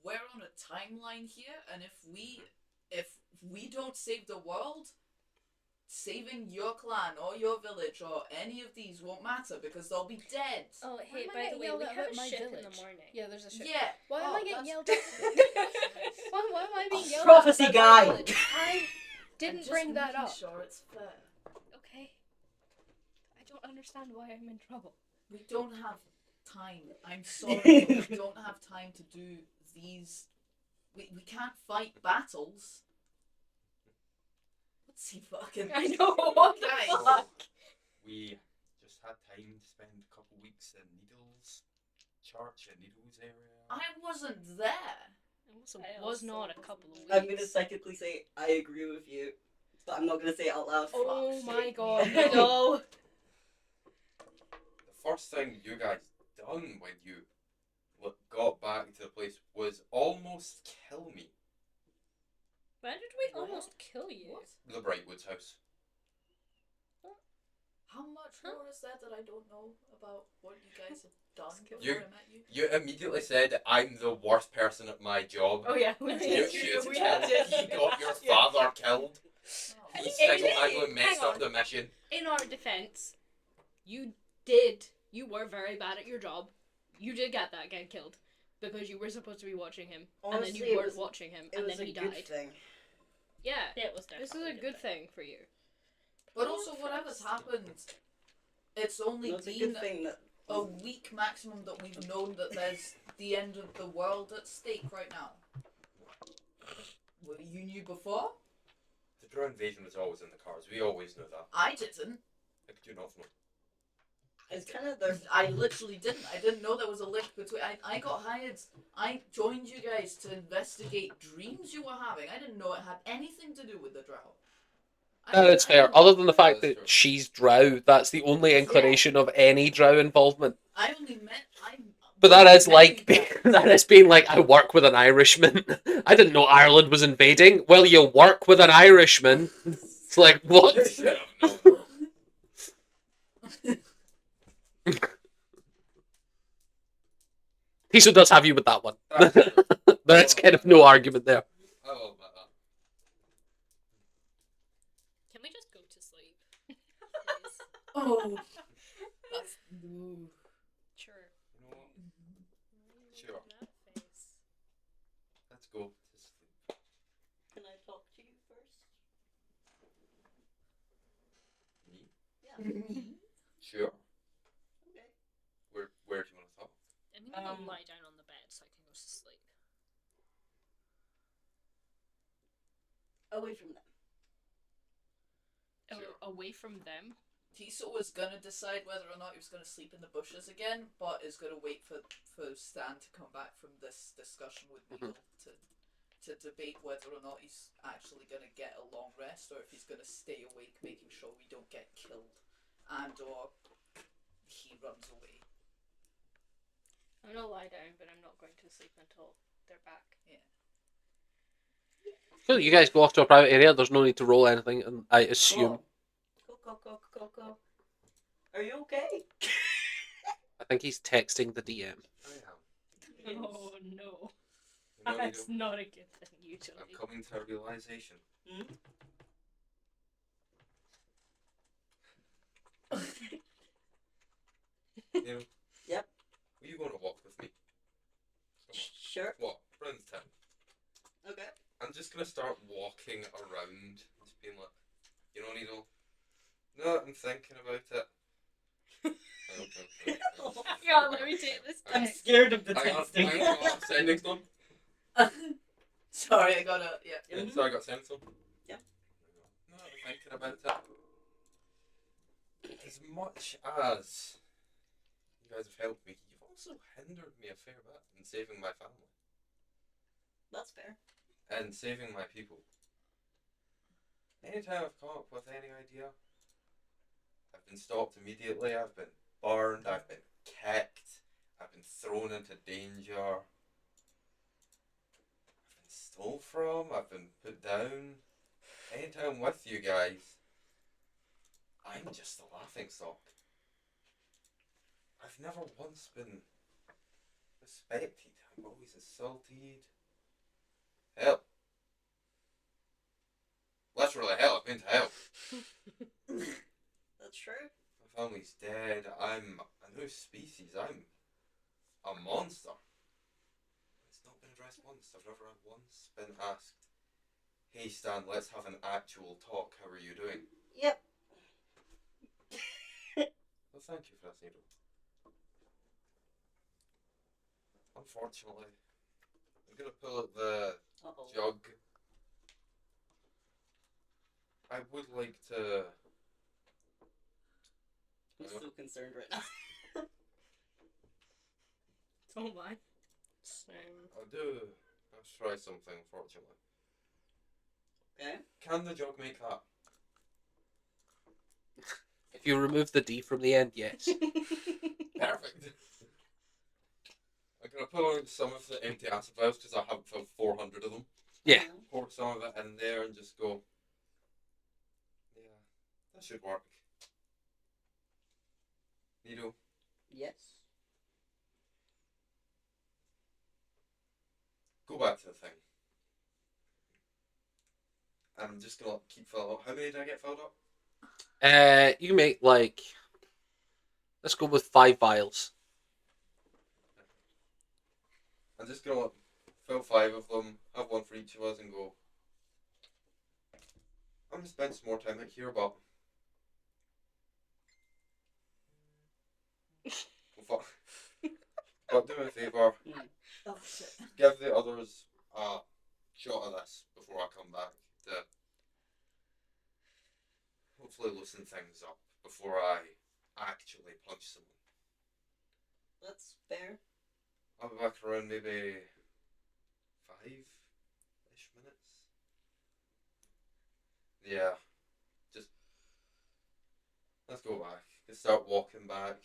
C: we're on a timeline here, and if we don't save the world, saving your clan or your village or any of these won't matter because they'll be dead.
G: Oh,
D: Why
G: hey,
D: am I
G: by the
D: getting
G: way,
D: yelled
G: we
D: at
G: have
D: about
G: a
D: my
G: ship in
D: village?
G: the morning.
F: Yeah, there's a ship.
C: Yeah.
G: Why am I getting
C: that's-
G: yelled at? Why am I being yelled
E: Prophecy
G: at?
E: guy.
G: I
C: I'm
G: didn't
C: just
G: bring that
C: making
G: up.
C: Sure, it's fair.
G: Okay. I don't understand why I'm in trouble.
C: We don't have time. I'm sorry, but we don't have time to do these. We can't fight battles. What's he fucking?
G: I know, what the
C: Guys.
G: fuck?
B: We just had time to spend a couple weeks in Needles Church in Needles area.
C: I wasn't there.
G: It also
D: I
G: was
D: also
G: not a
D: wasn't
G: couple of weeks.
E: I'm gonna psychically say I agree with you, but I'm not gonna say it out loud.
G: Oh
C: Fuck's
G: my
C: sake,
G: god,
C: no.
G: no.
B: The first thing you guys done when you got back to the place was almost kill me.
G: Why did we
C: What?
G: almost kill you?
C: What?
B: The Brightwoods house.
C: How much more is there that I don't know about what you guys have done before
B: You-
C: I met you?
B: You immediately said I'm the worst person at my job.
G: Oh yeah, we
B: You
G: did.
B: should
G: We
B: kill.
G: did.
B: He got your father killed.
C: Oh.
B: He
G: Hey,
B: single-handedly
G: hang
B: messed up
G: on.
B: the mission.
G: In our defense, you were very bad at your job. You did get that guy killed because you were supposed to be watching him,
E: Honestly,
G: and then
E: it
G: you weren't
E: was-
G: watching him,
E: It
G: and
E: was
G: then
E: a
G: he
E: good
G: died.
E: thing.
G: Yeah,
D: It was
G: this is
D: definitely
G: a good thing for you.
C: But also, whatever's happened, it's only
E: It was a
C: been
E: good thing that
C: a week maximum that we've known that there's the end of the world at stake right now. Well, you knew before?
B: The drone invasion was always in the cards. We always knew that.
C: I didn't.
B: How could you not know?
E: it's kind of their.
C: I literally didn't. I didn't know there was a link between. I got hired. I joined you guys to investigate dreams you were having. I didn't know it had anything to do with the drow.
A: That's fair. Other than the fact
B: That's
A: that
B: true.
A: she's drow, that's the only inclination of any drow involvement.
C: I only met.
A: But that is
C: met
A: like
C: you guys.
A: that is being like, I work with an Irishman. I didn't know Ireland was invading. Well, you work with an Irishman. It's like, what?
B: You should have known.
A: Tiso does have you with that one.
B: That's true.
A: There's kind of no argument there.
B: I will admit that.
G: Can we just go to sleep?
C: Oh, that's. Ooh.
G: Sure.
B: You know what? Sure.
G: That face.
B: Let's go to sleep.
E: Can I talk to you first?
B: Sure.
E: Okay.
B: Where do you want to talk?
G: I mean, I'll lie down on the bed so I can go to sleep.
E: Away from them.
B: Sure.
G: Away from them.
C: Tiso was gonna decide whether or not he was gonna sleep in the bushes again, but is gonna wait for Stan to come back from this discussion with Needle to debate whether or not he's actually gonna get a long rest or if he's gonna stay awake, making sure we don't get killed, and or he runs away.
G: I'm gonna lie down, but I'm not going to sleep until they're back.
C: Yeah.
A: So you guys go off to a private area. There's no need to roll anything, and I assume.
E: Go. Are you okay?
A: I think he's texting the DM.
B: I am.
G: Oh no.
B: You know,
G: That's not a good thing usually.
B: I'm coming to a realization. You know,
E: Yep.
B: Are you going to walk with me?
E: Sure.
B: What? Around town.
E: Okay.
B: I'm just gonna start walking around, just being like, you know, Needle. No, I'm thinking about it. Okay.
G: Hang on, let me take this
E: I'm
G: text.
E: scared of the
B: I got
E: texting.
B: sending some.
C: Sorry, I gotta. Yeah.
B: Yeah, so I got sent some.
E: Yep.
B: No, I'm thinking about it. As much as you guys have helped me, you've also hindered me a fair bit in saving my family.
E: That's fair.
B: And saving my people. Anytime I've come up with any idea, I've been stopped immediately, I've been burned, I've been kicked, I've been thrown into danger, I've been stole from, I've been put down. Anytime I'm with you guys, I'm just a laughing stock. I've never once been respected. I'm always insulted. Hell. Literally hell, I've been to hell.
E: That's true.
B: My family's dead. I'm a new species. I'm a monster. It's not been addressed once. I've never once been asked, hey Stan, let's have an actual talk. How are you doing?
E: Yep.
B: Well, thank you for that, Needle. Unfortunately, I'm going to pull out the
E: Uh-oh.
B: jug. I would like to...
E: I'm so concerned right now.
G: So am I. Same.
B: Let's try something, unfortunately.
E: Okay.
B: Can the jug make that?
A: If you remove the D from the end, yes.
B: Perfect. I'm going to pull out some of the empty acid vials because I have 400 of them.
A: Yeah.
B: Pour some of it in there and just go, yeah, that should work. Needle,
E: Yes.
B: go back to the thing. I'm just going to keep filling up. How many did I get filled up?
A: You can make like. Let's go with 5 vials.
B: I'm just going to fill 5 of them, have one for each of us and go, I'm going to spend some more time out here, but... But do me a favour,
C: Oh shit.
B: give the others a shot of this before I come back to hopefully loosen things up before I actually punch someone.
E: That's fair.
B: I'll be back around maybe 5-ish minutes. Yeah, just let's go back. Let's start walking back.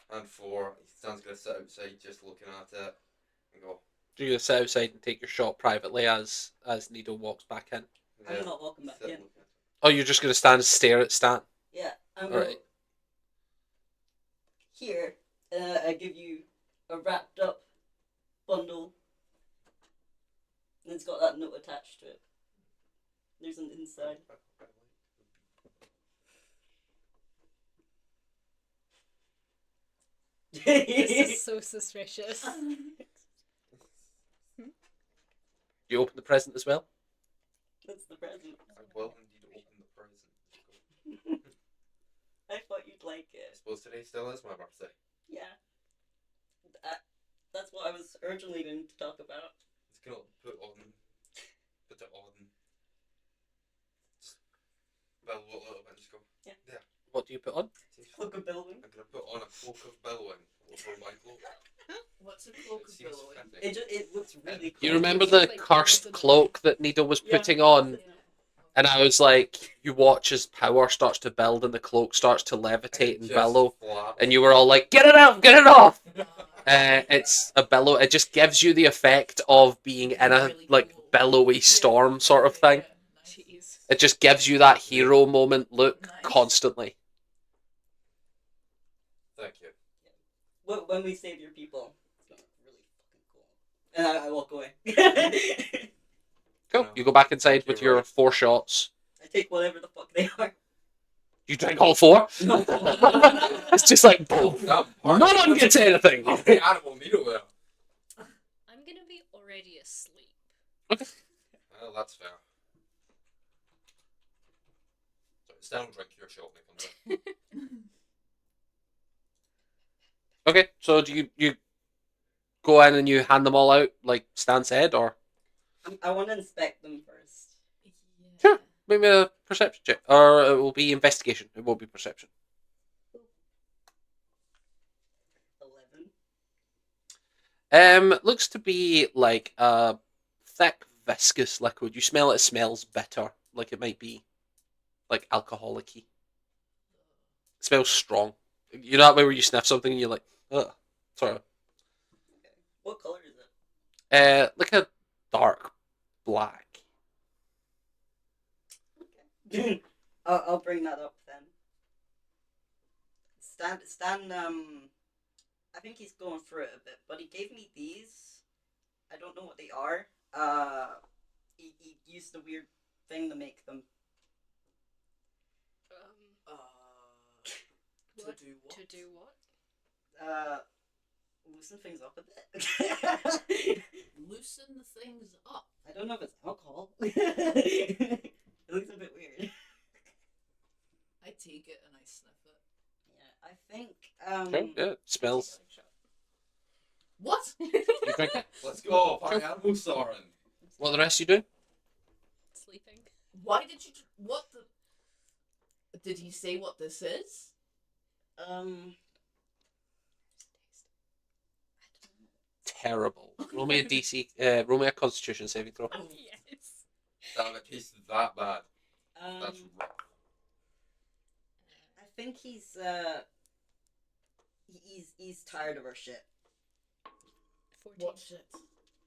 B: And 4, Stan's gonna sit outside just looking at it and go.
A: So you're gonna sit outside and take your shot privately as Needle walks back in.
B: Yeah,
E: I'm not walking back
B: sit
E: in.
B: looking at it.
A: Oh, you're just gonna stand and stare at Stan.
E: Yeah, I'm
A: All
E: gonna...
A: right.
E: Here, I give you a wrapped up bundle. And it's got that note attached to it. There's an inside.
G: This is so suspicious.
A: You open the present as well.
E: That's the present.
B: I will indeed open the present.
E: I thought
B: suppose today still is my birthday.
E: Yeah. That's what I was originally going to talk about.
B: It's gonna put it on. Just bellow a little bit and just go.
E: Yeah.
B: Yeah.
A: What do you put on?
E: Cloak of billowing.
B: I'm gonna put on a cloak of billowing over my cloak.
C: What's a cloak
B: It
C: of
B: seems
C: billowing?
B: fitting.
E: It looks really cool.
A: You remember the cursed cloak that Needle was
E: Yeah.
A: putting on?
G: Yeah.
A: And I was like, you watch as power starts to build and the cloak starts to levitate and
B: Just
A: bellow.
B: flaps.
A: And you were all like, get it off, get it off!
C: Uh,
A: It's a bellow. It just gives you the effect of being in a
C: Really
A: like
C: cool.
A: billowy storm sort of thing.
C: Nice.
G: Jeez.
A: It just gives you that hero moment look
C: Nice.
A: constantly.
B: Thank you.
E: When we save your people, it's gonna look really fucking cool. And I walk away.
A: Cool.
B: No,
A: You go back inside
B: you're
A: with your
B: right.
A: 4 shots.
E: I take whatever the fuck they are.
A: You drink all 4. It's just like boom.
B: That
A: None of them gets anything.
B: The animal needle there.
G: I'm gonna be already asleep.
B: Well, that's fair. So Stan will drink your shot when it comes in.
A: Okay, so do you go in and you hand them all out like Stan said, or
E: I want to inspect them first.
A: Sure. maybe a perception check, or it will be investigation. It won't be perception.
E: 11.
A: Looks to be like a thick, viscous liquid. You smell it smells bitter, like it might be like alcoholic-y. It smells strong. You know that way where you sniff something and you're like, ugh. Sort of.
E: Okay. What color is it?
A: Like a dark black.
E: Okay. I'll bring that up then. Stan, I think he's going through it a bit, but he gave me these. I don't know what they are. He used the weird thing to make them.
C: To
G: What?
C: do what?
G: To do what?
E: Loosen things up a bit.
C: Loosen things up.
E: I don't know if it's alcohol. It looks a bit weird.
C: I take it and I sniff it.
E: Yeah, I think.
A: Okay, yeah, it smells.
C: What?
A: You drink it?
B: Let's go. Find animal Soren.
A: What are the rest you do?
G: Sleeping.
C: Why did you? What the? Did he say what this is?
A: Terrible. Roll me a DC. Roll me a Constitution saving throw.
G: Yes.
B: Damn, it tastes that bad. That's rough.
E: I think he's tired of our shit.
G: 14.
C: What shit?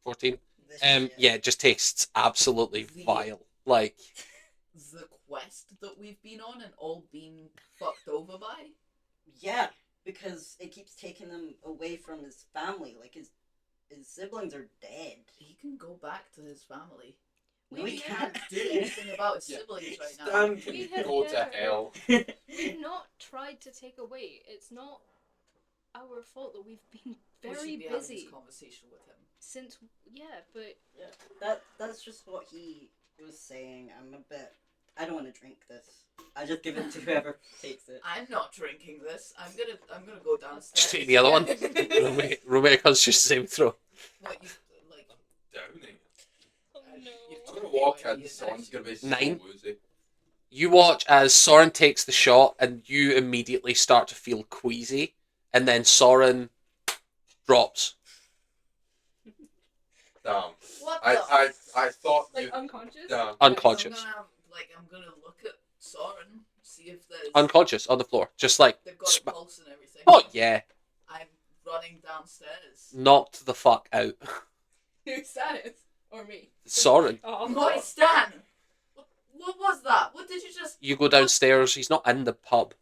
A: 14.
E: This shit.
A: Yeah, it just tastes absolutely vile. Like,
C: The quest that we've been on and all been fucked over by?
E: Yeah, because it keeps taking him away from his family. Like his siblings are dead.
C: He can go back to his family.
E: No,
C: We
E: he
C: can't
E: can't.
C: do anything about his
B: Yeah.
C: siblings right now.
B: Stan
G: We
B: can
G: have
B: go to
G: never-
B: hell.
G: We've not tried to take away. It's not our fault that we've been
C: We
G: very
C: should be having
G: busy
C: this conversation with him.
G: since. Yeah, but
E: That's just what he was saying. I don't want to drink this. I just give it to whoever takes it.
C: I'm not drinking this. I'm gonna go downstairs.
A: just take the other one. Roll me a Constitution saving throw.
C: What you like?
B: Downing.
G: oh no.
B: I'm gonna walk in, Soren's gonna be so
A: 9.
B: woozy.
A: You watch as Soren takes the shot and you immediately start to feel queasy, and then Soren drops.
B: Damn.
C: What the?
B: I thought
G: Like
B: you.
G: unconscious.
B: Damn.
A: Unconscious.
C: I'm gonna look at Soren, see if there's
A: Unconscious on the floor. Just like,
C: they've got a
A: sma-
C: pulse and everything.
A: oh yeah,
C: I'm running downstairs.
A: knocked the fuck out.
G: Who's that is? Or me?
A: Soren.
G: Oh.
C: Boy, Stan! What was that? What did you just...
A: You go downstairs, he's not in the pub.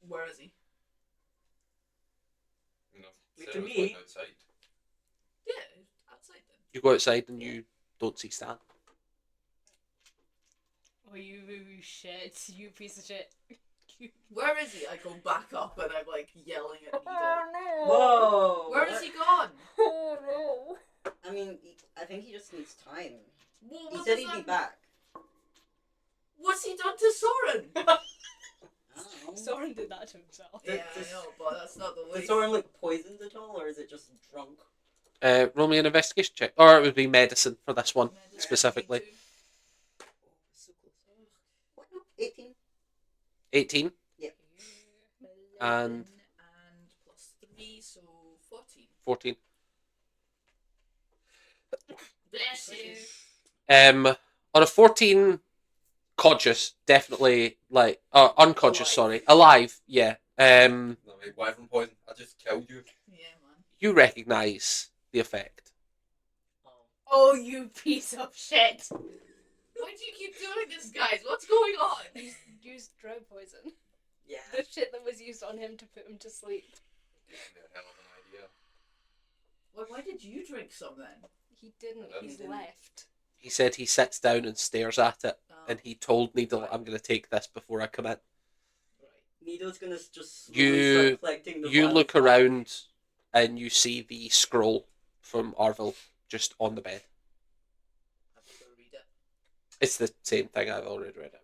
C: Where is he?
B: No,
E: Wait,
B: Sarah's
E: to me-
B: waiting outside.
C: Yeah, outside then.
A: You go outside and you don't see Stan.
G: Oh, you shit. You piece of shit.
C: Where is he? I go back up and I'm like yelling at Needle.
G: no.
E: Whoa!
C: Where is he gone?
G: Oh no.
E: I mean, I think he just needs time.
C: What
E: He
C: was
E: said he'd be back.
C: What's he done to Soren?
E: Oh.
G: Soren did that to himself.
C: Yeah, I know, but that's not the way.
E: Is Soren like poisoned at all, or is it just drunk?
A: Roll me an investigation check. Or it would be medicine for this one,
C: Medicine
A: specifically.
C: too.
E: So close. What? 18.
A: 18. And
C: 11 and plus 3, so 14.
A: 14.
C: Bless you.
A: On a 14, conscious, definitely, like, unconscious,
C: Alive.
A: sorry. Alive, yeah.
B: No, wait, whatever poison. I just killed you.
C: Yeah, man.
A: You recognise the effect.
G: Oh, you piece of shit!
C: Why do you keep doing this, guys? What's going on?
G: Used drug poison.
E: Yeah.
G: The shit that was used on him to put him to sleep.
B: Gives me a hell of an idea.
C: Well, why did you drink some then?
G: He didn't.
B: I
G: He's
E: didn't.
G: left.
A: He said he sits down and stares at it,
C: Oh,
A: and he told Needle, I'm going to take this before I come in.
C: right.
E: Needle's gonna just slowly
A: You-
E: start collecting the
A: You
E: vials
A: look
E: back.
A: around, and you see the scroll from Arville just on the bed.
C: I'm gonna read it.
A: It's the same thing, I've already read it.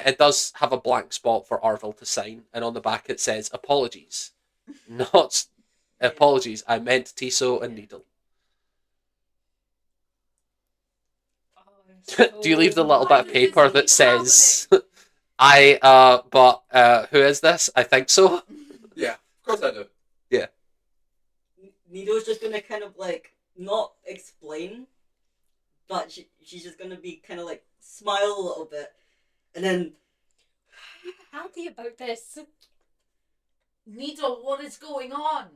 A: It does have a blank spot for Arville to sign, and on the back it says, apologies. Not apologies, I meant Tiso and Needle.
G: Oh, I'm
A: Do you leave the
G: so
A: little
C: Why
A: bit of
C: does this
A: paper
C: keep
A: that says, who is this? I think so.
B: Yeah, of course I do.
E: Needle's just gonna kind of like not explain, but she's just gonna be kind of like smile a little bit, and then
G: happy about this.
C: Needle, what is going on?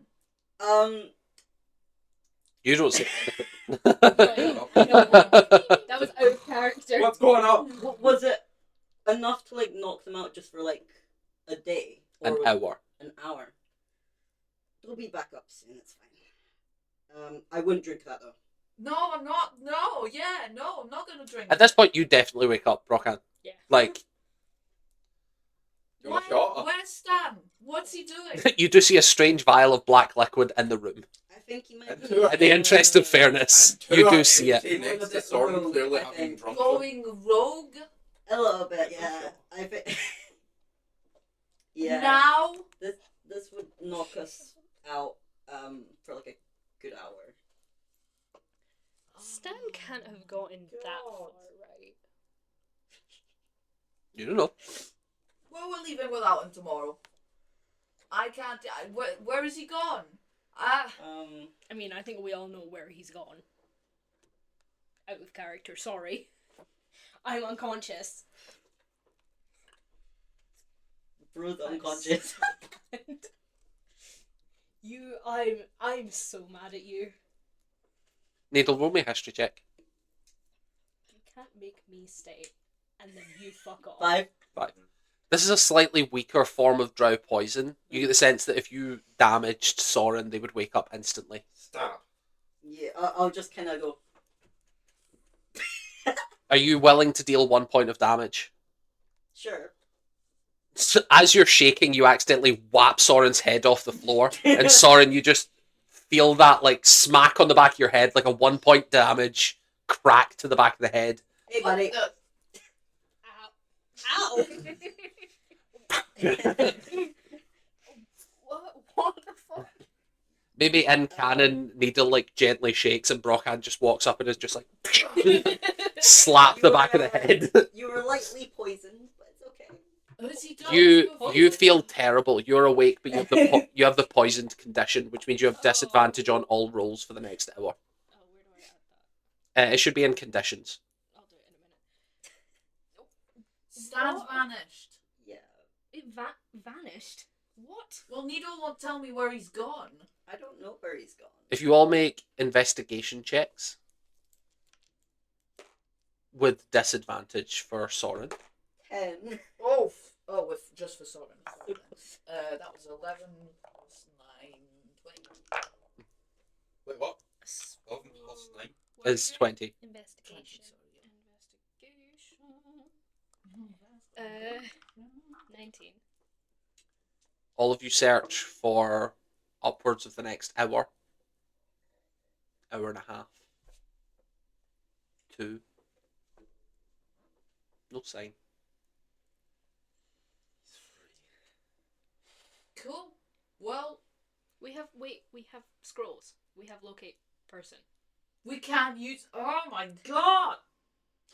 A: You don't say
G: That was out of character.
B: What's going on?
E: was it enough to like knock them out just for like a day or
A: An hour.
E: an hour? They'll be back up soon. It's fine. I wouldn't drink that though.
C: No, I'm not. No, yeah, no, I'm not gonna drink
A: At this point, you definitely wake up, Brockan.
G: Yeah.
A: Like,
B: You want a shot?
C: Where's Stan? What's he doing?
A: you do see a strange vial of black liquid in the room.
E: I think he might
B: And
E: be.
B: two-
A: In the interest of fairness, you do see it.
B: Next to Soren clearly having drunk them.
C: Going rogue
E: A little bit, yeah. I think. Yeah.
C: now?
E: This would knock us out for like a good hour.
G: Stan can't have gotten that far right.
A: You don't know.
C: Well, we're leaving without him tomorrow. I can't. Where is he gone?
G: I mean, I think we all know where he's gone. Out of character, sorry. I'm unconscious.
E: Bruce unconscious.
G: I'm so mad at you.
A: Needle, roll me a history check.
G: You can't make me stay, and then you fuck off.
E: 5.
A: This is a slightly weaker form of drow poison. You get the sense that if you damaged Soren, they would wake up instantly.
B: Stop.
E: Yeah, I'll just kind of go.
A: Are you willing to deal 1 point of damage?
E: Sure.
A: So as you're shaking, you accidentally whap Soren's head off the floor, and Soren, you just feel that like smack on the back of your head, like a 1 point damage crack to the back of the head.
E: Hey, buddy.
G: Ow! What the fuck?
A: Maybe in canon, Needle like gently shakes, and Brockhand just walks up and is just like slap the back of the head.
E: You were lightly poisoned, but it's okay.
C: Is he done?
A: You feel terrible. You're awake, but you have the poisoned condition, which means you have disadvantage on all rolls for the next hour.
G: Oh, where do I add that?
A: It should be in conditions.
G: I'll do it in a minute.
C: Stan's
G: What?
C: vanished.
E: Yeah.
G: It vanished. What?
C: Well, Needle won't tell me where he's gone.
E: I don't know where he's gone.
A: If you all make investigation checks with disadvantage for Soren.
E: 10.
C: With just for Soren. That was 11 plus 9, 20.
B: Wait, what? 11 plus 9?
A: Is 20.
G: Investigation.
C: Sorry,
G: Investigation. 19.
A: All of you search for upwards of the next hour. Hour and a half. 2. No sign.
C: Cool. Well,
G: We have scrolls. We have locate person.
C: we can't use. Oh my god!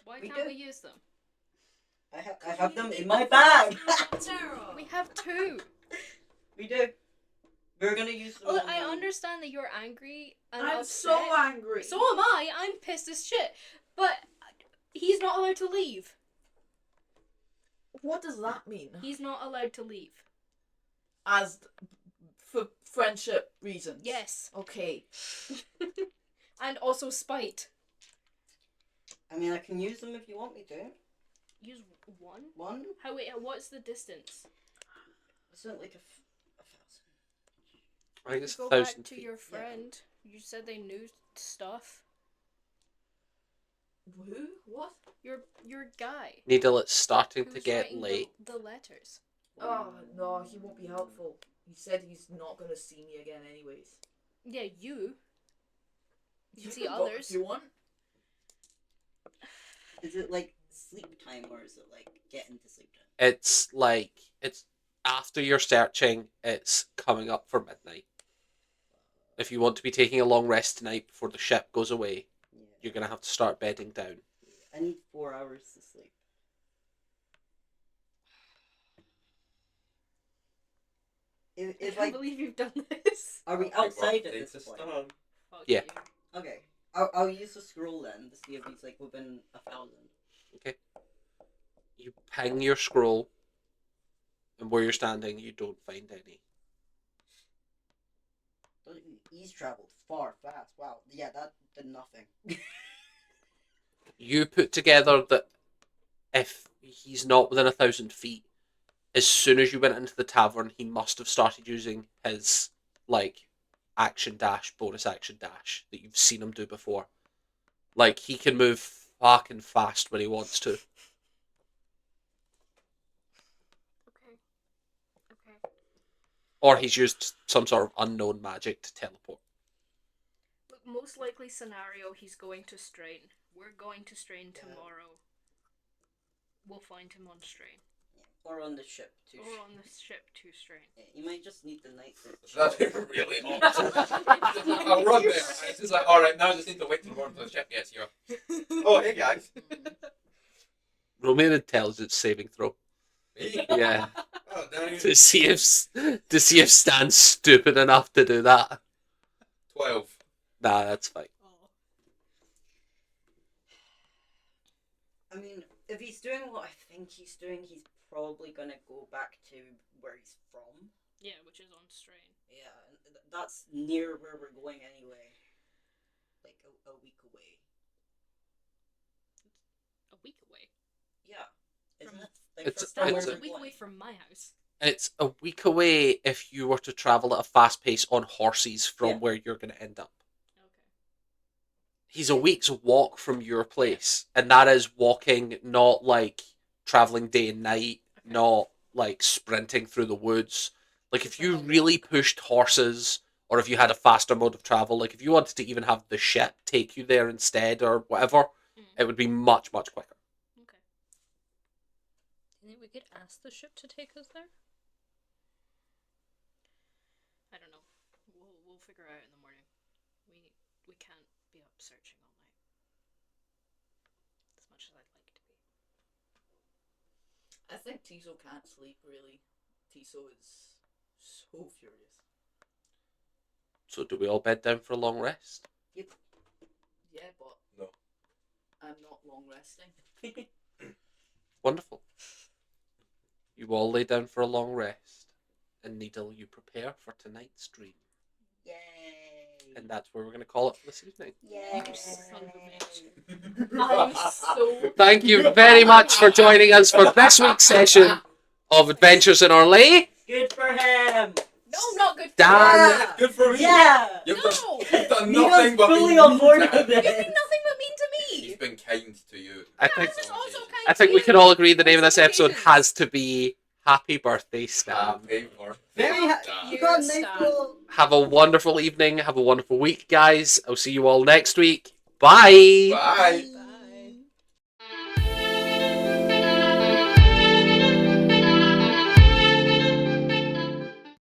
G: Why
E: We
G: can't
E: do.
G: we use them?
E: I have them in my bag.
C: Sarah.
G: We have two.
E: We do. We're gonna use them.
G: Look,
E: on,
G: I understand that you're angry and
C: I'm
G: upset.
C: so angry.
G: So am I. I'm pissed as shit. But he's not allowed to leave.
C: What does that mean?
G: He's not allowed to leave.
C: As for friendship reasons.
G: Yes.
C: Okay.
G: And also spite.
E: I mean, I can use them if you want me to.
G: Use one?
E: One?
G: What's the distance?
E: Isn't it like 1,000?
A: I think it's
G: Go
A: 1,000
G: back to
A: feet.
G: your friend. You said they knew stuff.
C: Who? What?
G: Your guy.
A: Needle, it's starting to
G: Who's
A: get
G: writing
A: late.
G: the letters.
C: Oh no, he won't be helpful. He said he's not gonna see me again, anyways.
G: Yeah, you. You see
C: can go
G: others.
C: if you want.
E: Is it like sleep time or is it like getting to sleep time?
A: It's like, it's after you're searching, it's coming up for midnight. If you want to be taking a long rest tonight before the ship goes away,
E: Yeah.
A: you're going to have to start bedding down.
E: I need 4 hours to sleep.
G: I
E: If
G: can't
E: I
G: believe you've done this.
E: are we
B: Happy
E: outside at
B: birthday
E: this
B: to
E: point?
B: Stan.
G: Fuck
A: Yeah.
G: you.
E: Okay, I'll use the scroll then to see if he's like within 1,000.
A: You ping your scroll, and where you're standing, you don't find any.
E: He's traveled far, fast. Wow, yeah, that did nothing.
A: You put together that if he's not within 1,000 feet, as soon as you went into the tavern, he must have started using his, like, action dash, bonus action dash that you've seen him do before. Like, he can move fucking fast when he wants to.
G: Okay. Okay.
A: Or he's used some sort of unknown magic to teleport.
G: Look, most likely scenario, he's going to Strain. We're going to Strain
E: Yeah.
G: tomorrow. We'll find him on Strain.
E: Yeah. Or on the ship too.
G: Or on the ship to Strain.
E: Yeah, you might just need the night search.
B: That'd be really awesome. I'll run there. It's just like, alright, now I just need to wait till morning till the ship gets here. Oh, hey guys.
A: Roll me an intelligence saving throw.
B: Me?
A: Yeah.
B: Oh, damn.
A: to see if Stan's stupid enough to do that.
B: 12.
A: Nah, that's fine.
E: I mean, if he's doing what I think he's doing, he's probably gonna go back to where he's from.
G: Yeah, which is on Strain.
E: Yeah, and that's near where we're going anyway. Like a week away.
G: A week away.
E: Yeah, isn't
G: From-
E: it? Like
A: It's-
E: from
G: That
E: where
G: was a
E: we're
G: week
E: going.
G: away from my house.
A: It's a week away if you were to travel at a fast pace on horses from
E: Yeah.
A: where you're going to end up.
G: Okay.
A: He's a week's walk from your place, and that is walking, not like traveling day and night,
G: Okay.
A: not like sprinting through the woods. Like if you really pushed horses, or if you had a faster mode of travel, like if you wanted to even have the ship take you there instead or whatever, it would be much, much quicker.
G: Okay.
F: Do you think we could ask the ship to take us there?
G: I don't know. We'll figure out in the morning. We can't be up searching all night. As much as I'd like to be.
C: I think Tiso can't sleep, really. Tiso is so furious.
A: So do we all bed down for a long rest?
C: Yeah, but
B: No.
C: I'm not long resting.
A: Wonderful. You all lay down for a long rest, and Needle, you prepare for tonight's dream.
E: Yay!
A: And that's where we're going to call it for this evening.
E: Yay!
G: You son of a bitch.
C: I'm so.
A: Thank you very much for joining us for this week's session of Adventures in Orlea.
E: Good for him.
G: No, not good for
A: Dan.
E: Yeah.
B: Good for me.
E: Yeah.
B: You've
G: No!
B: done
E: Neil's
B: nothing but
E: fully
B: be
E: on
B: mean
E: board
B: to
E: with
B: him.
G: You've
E: it.
G: been nothing but mean to
B: He's
G: me!
B: been kind to you.
A: I think-
G: I was also kind
A: I think
G: to
A: we
G: you.
A: can all agree the name of this episode has to be Happy Birthday, Stan.
B: Happy birthday.
E: Very
B: Stan.
E: You got a
G: You're a
E: nice
G: star.
E: little.
A: Have a wonderful evening. Have a wonderful week, guys. I'll see you all next week. Bye.
B: Bye.